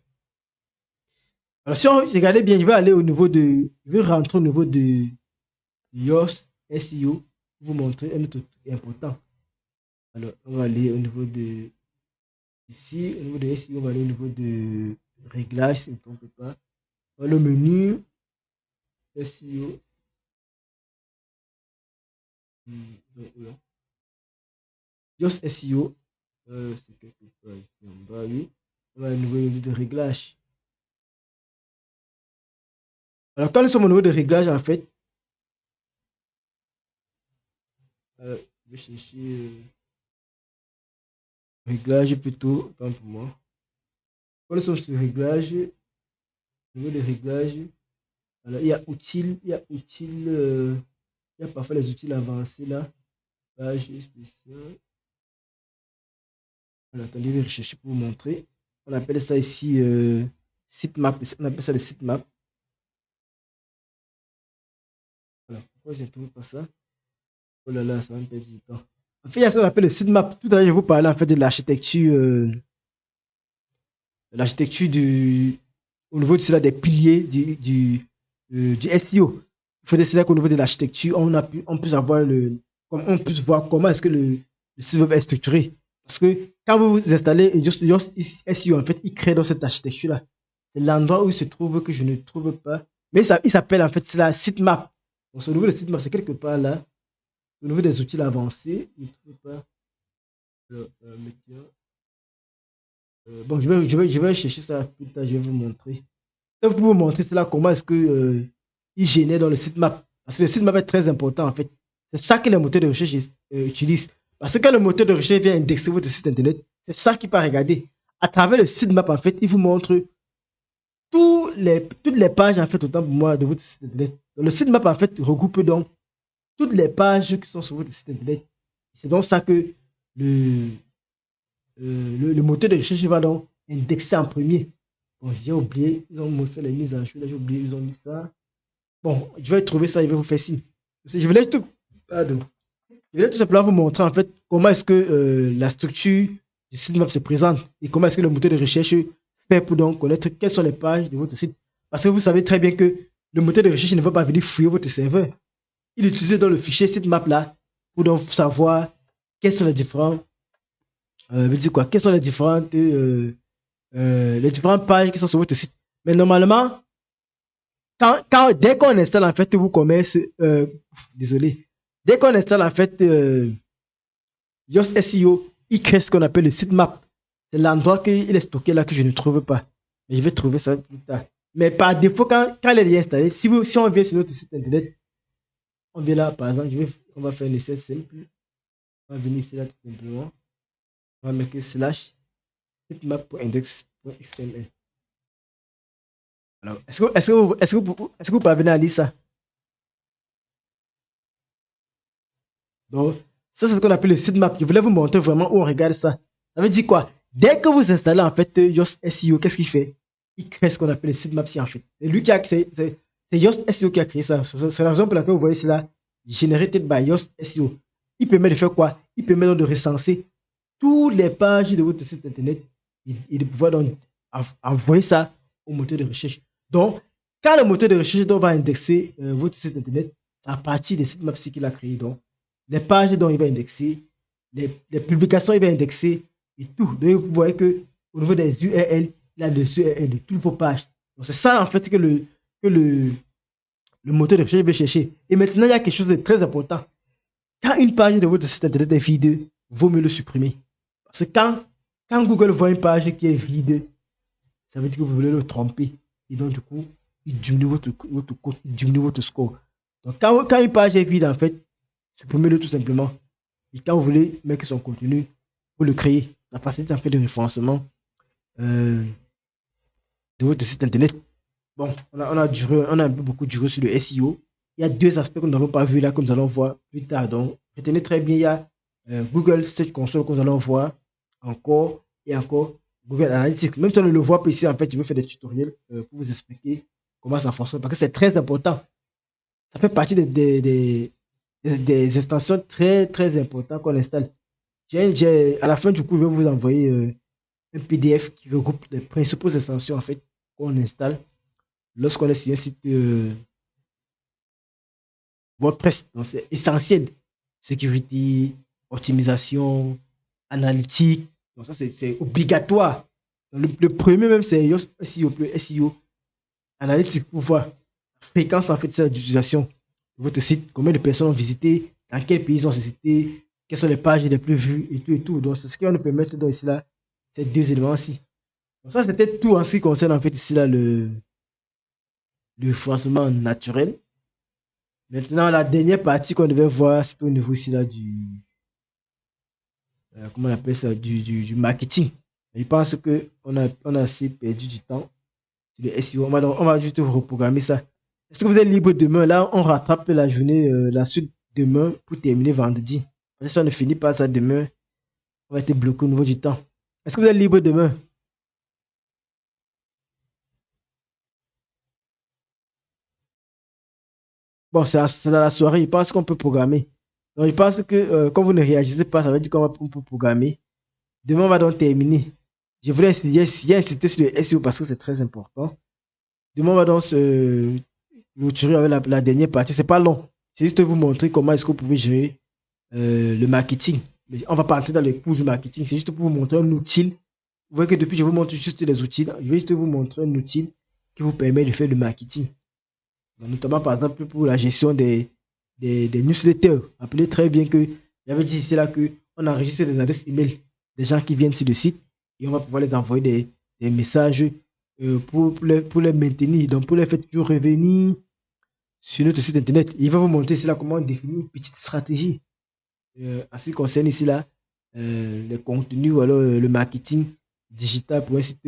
Alors, si on regarde bien, je vais aller au niveau de. Je vais rentrer au niveau de Yoast SEO pour vous montrer un autre truc important. Alors, on va aller au niveau de. Ici, au niveau de SEO, on va aller au niveau de réglage, si je ne me trompe pas. On va aller au menu SEO. Yoast SEO. C'est quelque part ici en bas, oui. On va aller au niveau de réglage. Alors, quand nous sommes au niveau de réglage, en fait, je vais chercher réglage plutôt, tant pour moi. Quand nous sommes sur réglage, au niveau de réglage, alors, il y a outils, il y a parfois les outils avancés là, page spéciale. Alors, attendez, je vais rechercher pour vous montrer. On appelle ça ici sitemap, on appelle ça le sitemap. Alors, pourquoi je ne trouve pas ça? Oh là là, ça va me perdre du temps. En fait, il y a ce qu'on appelle le sitemap. Tout à l'heure, je vous parlais en fait de l'architecture, au niveau de cela, des piliers du SEO. Il faudrait cela qu'au niveau de l'architecture, on puisse voir comment est-ce que le site web est structuré. Parce que quand vous installez Yoast SEO, en fait, il crée dans cette architecture-là. C'est l'endroit où il se trouve que je ne trouve pas. Mais il s'appelle en fait cela sitemap. Donc, au niveau de sitemap, c'est quelque part là. Au niveau des outils avancés, je ne trouve pas. Bon, je vais chercher ça plus tard, je vais vous montrer. Je vais vous montrer cela, comment est-ce que il génère dans le sitemap. Parce que le sitemap est très important en fait. C'est ça que les moteurs de recherche utilisent. Parce que quand le moteur de recherche vient indexer votre site internet, c'est ça qu'il va regarder. À travers le sitemap, en fait, il vous montre toutes les pages, en fait, autant pour moi, de votre site internet. Donc, le sitemap, en fait, regroupe donc toutes les pages qui sont sur votre site internet. C'est donc ça que le moteur de recherche va donc indexer en premier. Bon, j'ai oublié, ils ont fait les mises en jour, là, j'ai oublié, ils ont mis ça. Bon, je vais trouver ça, je vais vous faire signe. Je voulais tout, pardon. Je voulais tout simplement vous montrer en fait comment est-ce que la structure du sitemap se présente et comment est-ce que le moteur de recherche fait pour donc connaître quelles sont les pages de votre site. Parce que vous savez très bien que le moteur de recherche ne va pas venir fouiller votre serveur. Il utilise dans le fichier sitemap là pour donc savoir quels sont les différents quelles sont les différentes pages qui sont sur votre site. Mais normalement, dès qu'on installe en fait WooCommerce, désolé, dès qu'on installe en fait Yoast SEO, il crée ce qu'on appelle le sitemap. C'est l'endroit qu'il est stocké là que je ne trouve pas. Mais je vais trouver ça plus tard. Mais par défaut, quand il est installé, si on vient sur notre site internet, on vient là, par exemple, on va faire un essai simple. On va venir ici là tout simplement. On va mettre /sitemap.index.xml. Alors, est-ce que vous parvenez à lire ça? Donc, ça, c'est ce qu'on appelle le sitemap. Je voulais vous montrer vraiment où on regarde ça. Ça veut dire quoi? Dès que vous installez en fait Yoast SEO, qu'est-ce qu'il fait? Il crée ce qu'on appelle le sitemap en fait. C'est lui qui a créé, c'est Yoast SEO qui a créé ça. C'est la raison pour laquelle vous voyez cela, generated by Yoast SEO. Il permet de faire quoi? Il permet donc de recenser toutes les pages de votre site internet et de pouvoir donc envoyer ça au moteur de recherche. Donc, quand le moteur de recherche va indexer votre site internet, à partir des sitemaps qu'il a créé, donc, les pages dont il va indexer, les publications il va indexer et tout. Donc, vous voyez que au niveau des URL, il a les URL de toutes vos pages. Donc, c'est ça en fait que le que le moteur de recherche veut chercher. Et maintenant, il y a quelque chose de très important. Quand une page de votre site internet est vide, vaut mieux le supprimer. Parce que quand Google voit une page qui est vide, ça veut dire que vous voulez le tromper. Et donc, du coup, il diminue votre code, il diminue votre score. Donc, quand une page est vide, en fait, supprimez-le tout simplement. Et quand vous voulez mettre son contenu, vous le créez. Ça facilite en fait le référencement de votre site internet. Bon, on a un peu beaucoup duré sur le SEO. Il y a deux aspects que nous n'avons pas vus là, que nous allons voir plus tard. Donc, retenez très bien, il y a Google Search Console que nous allons voir encore et encore. Google Analytics. Même si on ne le voit pas ici, en fait, je vais faire des tutoriels pour vous expliquer comment ça fonctionne. Parce que c'est très important. Ça fait partie des extensions très, très importantes qu'on installe. À la fin du coup, je vais vous envoyer un PDF qui regroupe les principaux extensions en fait qu'on installe lorsqu'on est sur un site WordPress. Donc c'est essentiel. Sécurité, optimisation, analytique. Donc ça c'est obligatoire. Donc, le premier même c'est SEO, le SEO analytique pour voir la fréquence en fait d'utilisation de votre site, combien de personnes ont visité, dans quel pays ils ont visité, quelles sont les pages les plus vues et tout et tout. Donc c'est ce qui va nous permettre donc ici là ces deux éléments-ci. Donc ça c'était tout en ce qui concerne en fait ici là le référencement naturel. Maintenant la dernière partie qu'on devait voir c'est au niveau ici là du comment on appelle ça du marketing. Et je pense que on a assez perdu du temps sur le SEO. On va juste reprogrammer ça. Est-ce que vous êtes libre demain? Là, on rattrape la journée, la suite demain pour terminer vendredi. Parce que si on ne finit pas ça demain, on va être bloqué au niveau du temps. Est-ce que vous êtes libre demain? Bon, c'est dans la soirée. Je pense qu'on peut programmer. Donc, je pense que quand vous ne réagissez pas, ça veut dire on peut programmer. Demain, on va donc terminer. Je voulais insister sur le SEO parce que c'est très important. Demain, on va donc se clôturer avec la dernière partie. C'est pas long. C'est juste vous montrer comment est-ce que vous pouvez gérer le marketing. Mais on va pas entrer dans les cours du marketing. C'est juste pour vous montrer un outil. Vous voyez que depuis, je vous montre juste les outils. Je vais juste vous montrer un outil qui vous permet de faire le marketing. Donc, notamment, par exemple, pour la gestion des newsletters. Rappelez très bien que j'avais dit ici là que on enregistre des adresses email des gens qui viennent sur le site et on va pouvoir les envoyer des messages pour les maintenir. Donc, pour les faire toujours revenir sur notre site internet. Il va vous montrer ici là comment définir une petite stratégie en ce qui concerne ici là les contenus ou alors le marketing digital pour un site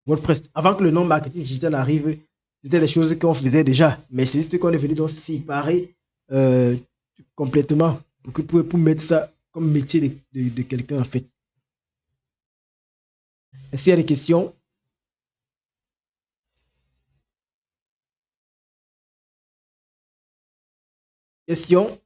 WordPress. Avant que le nom marketing digital arrive, c'était des choses qu'on faisait déjà, mais c'est juste qu'on est venu donc séparer euh, complètement pour mettre ça comme métier de quelqu'un en fait. Est-ce qu'il y a des questions? Questions?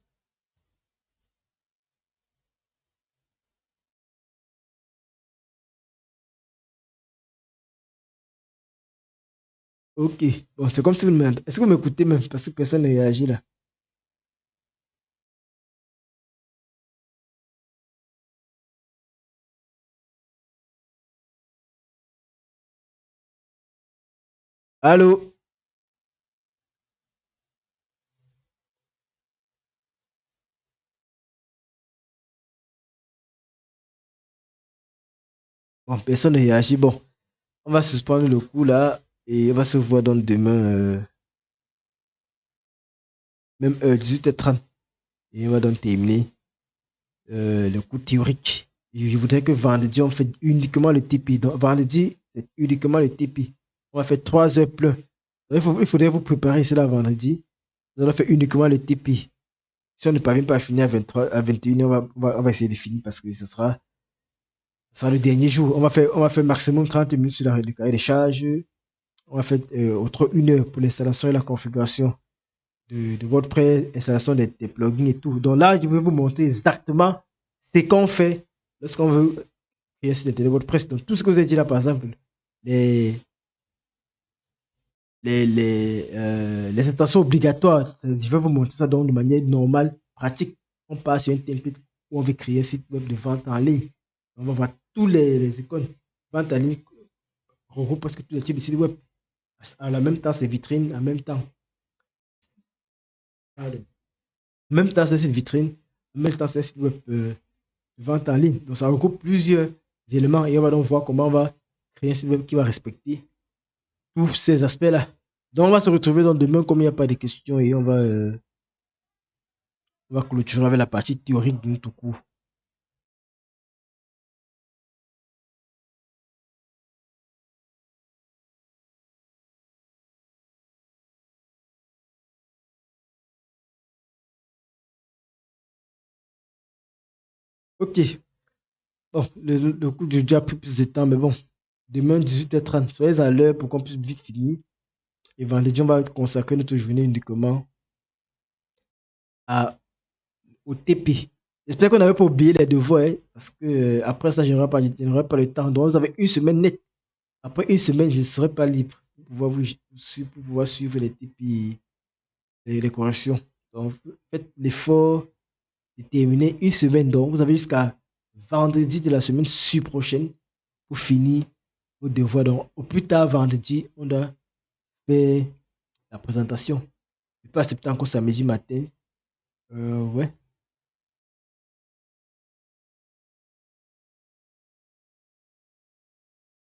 Ok. Bon, c'est comme si vous me... Est-ce que vous m'écoutez même? Parce que personne ne réagit là. Allô? Bon, personne ne réagit. Bon, on va suspendre le coup là et on va se voir donc demain, même 18h30. Et on va donc terminer le cours théorique. Je voudrais que vendredi, on fait uniquement le TP. Donc, vendredi, c'est uniquement le TP. On va faire 3 heures plein. Donc, il faudrait vous préparer cela vendredi. Nous allons faire uniquement le TP. Si on ne parvient pas à finir à 23, à 21h, on va essayer de finir parce que ce sera le dernier jour. On va faire maximum 30 minutes sur le cahier des charges. On va faire autre 1 heure pour l'installation et la configuration de WordPress, installation des plugins et tout. Donc là, je vais vous montrer exactement ce qu'on fait lorsqu'on veut créer un site internet WordPress. Donc tout ce que vous avez dit là, par exemple, les, les intentions obligatoires, je vais vous montrer ça donc de manière normale, pratique. On passe sur un template où on veut créer un site web de vente en ligne. On va voir tous les icônes. Vente en ligne regroupe presque tous les types de sites web. En même temps, c'est vitrine, en même temps. Pardon. En même temps, c'est une vitrine, en même temps, c'est un site web de vente en ligne. Donc, ça regroupe plusieurs éléments et on va donc voir comment on va créer un site web qui va respecter tous ces aspects-là. Donc, on va se retrouver dans demain, comme il n'y a pas de questions, et on va clôturer avec la partie théorique de notre cours. Ok. Bon, le cours du déjà pris plus de temps, mais bon. Demain, 18h30, soyez à l'heure pour qu'on puisse vite finir. Et vendredi, on va consacrer notre journée uniquement au TP. J'espère qu'on n'avait pas oublié les devoirs, hein, parce que après ça, je n'aurai pas le temps. Donc, vous avez une semaine nette. Après une semaine, je ne serai pas libre pour pouvoir suivre les TP et les corrections. Donc, faites l'effort de terminer une semaine. Donc, vous avez jusqu'à vendredi de la semaine prochaine pour finir vos devoirs. Donc, au plus tard, vendredi, on doit faire la présentation. Je peux accepter encore samedi matin. Ouais.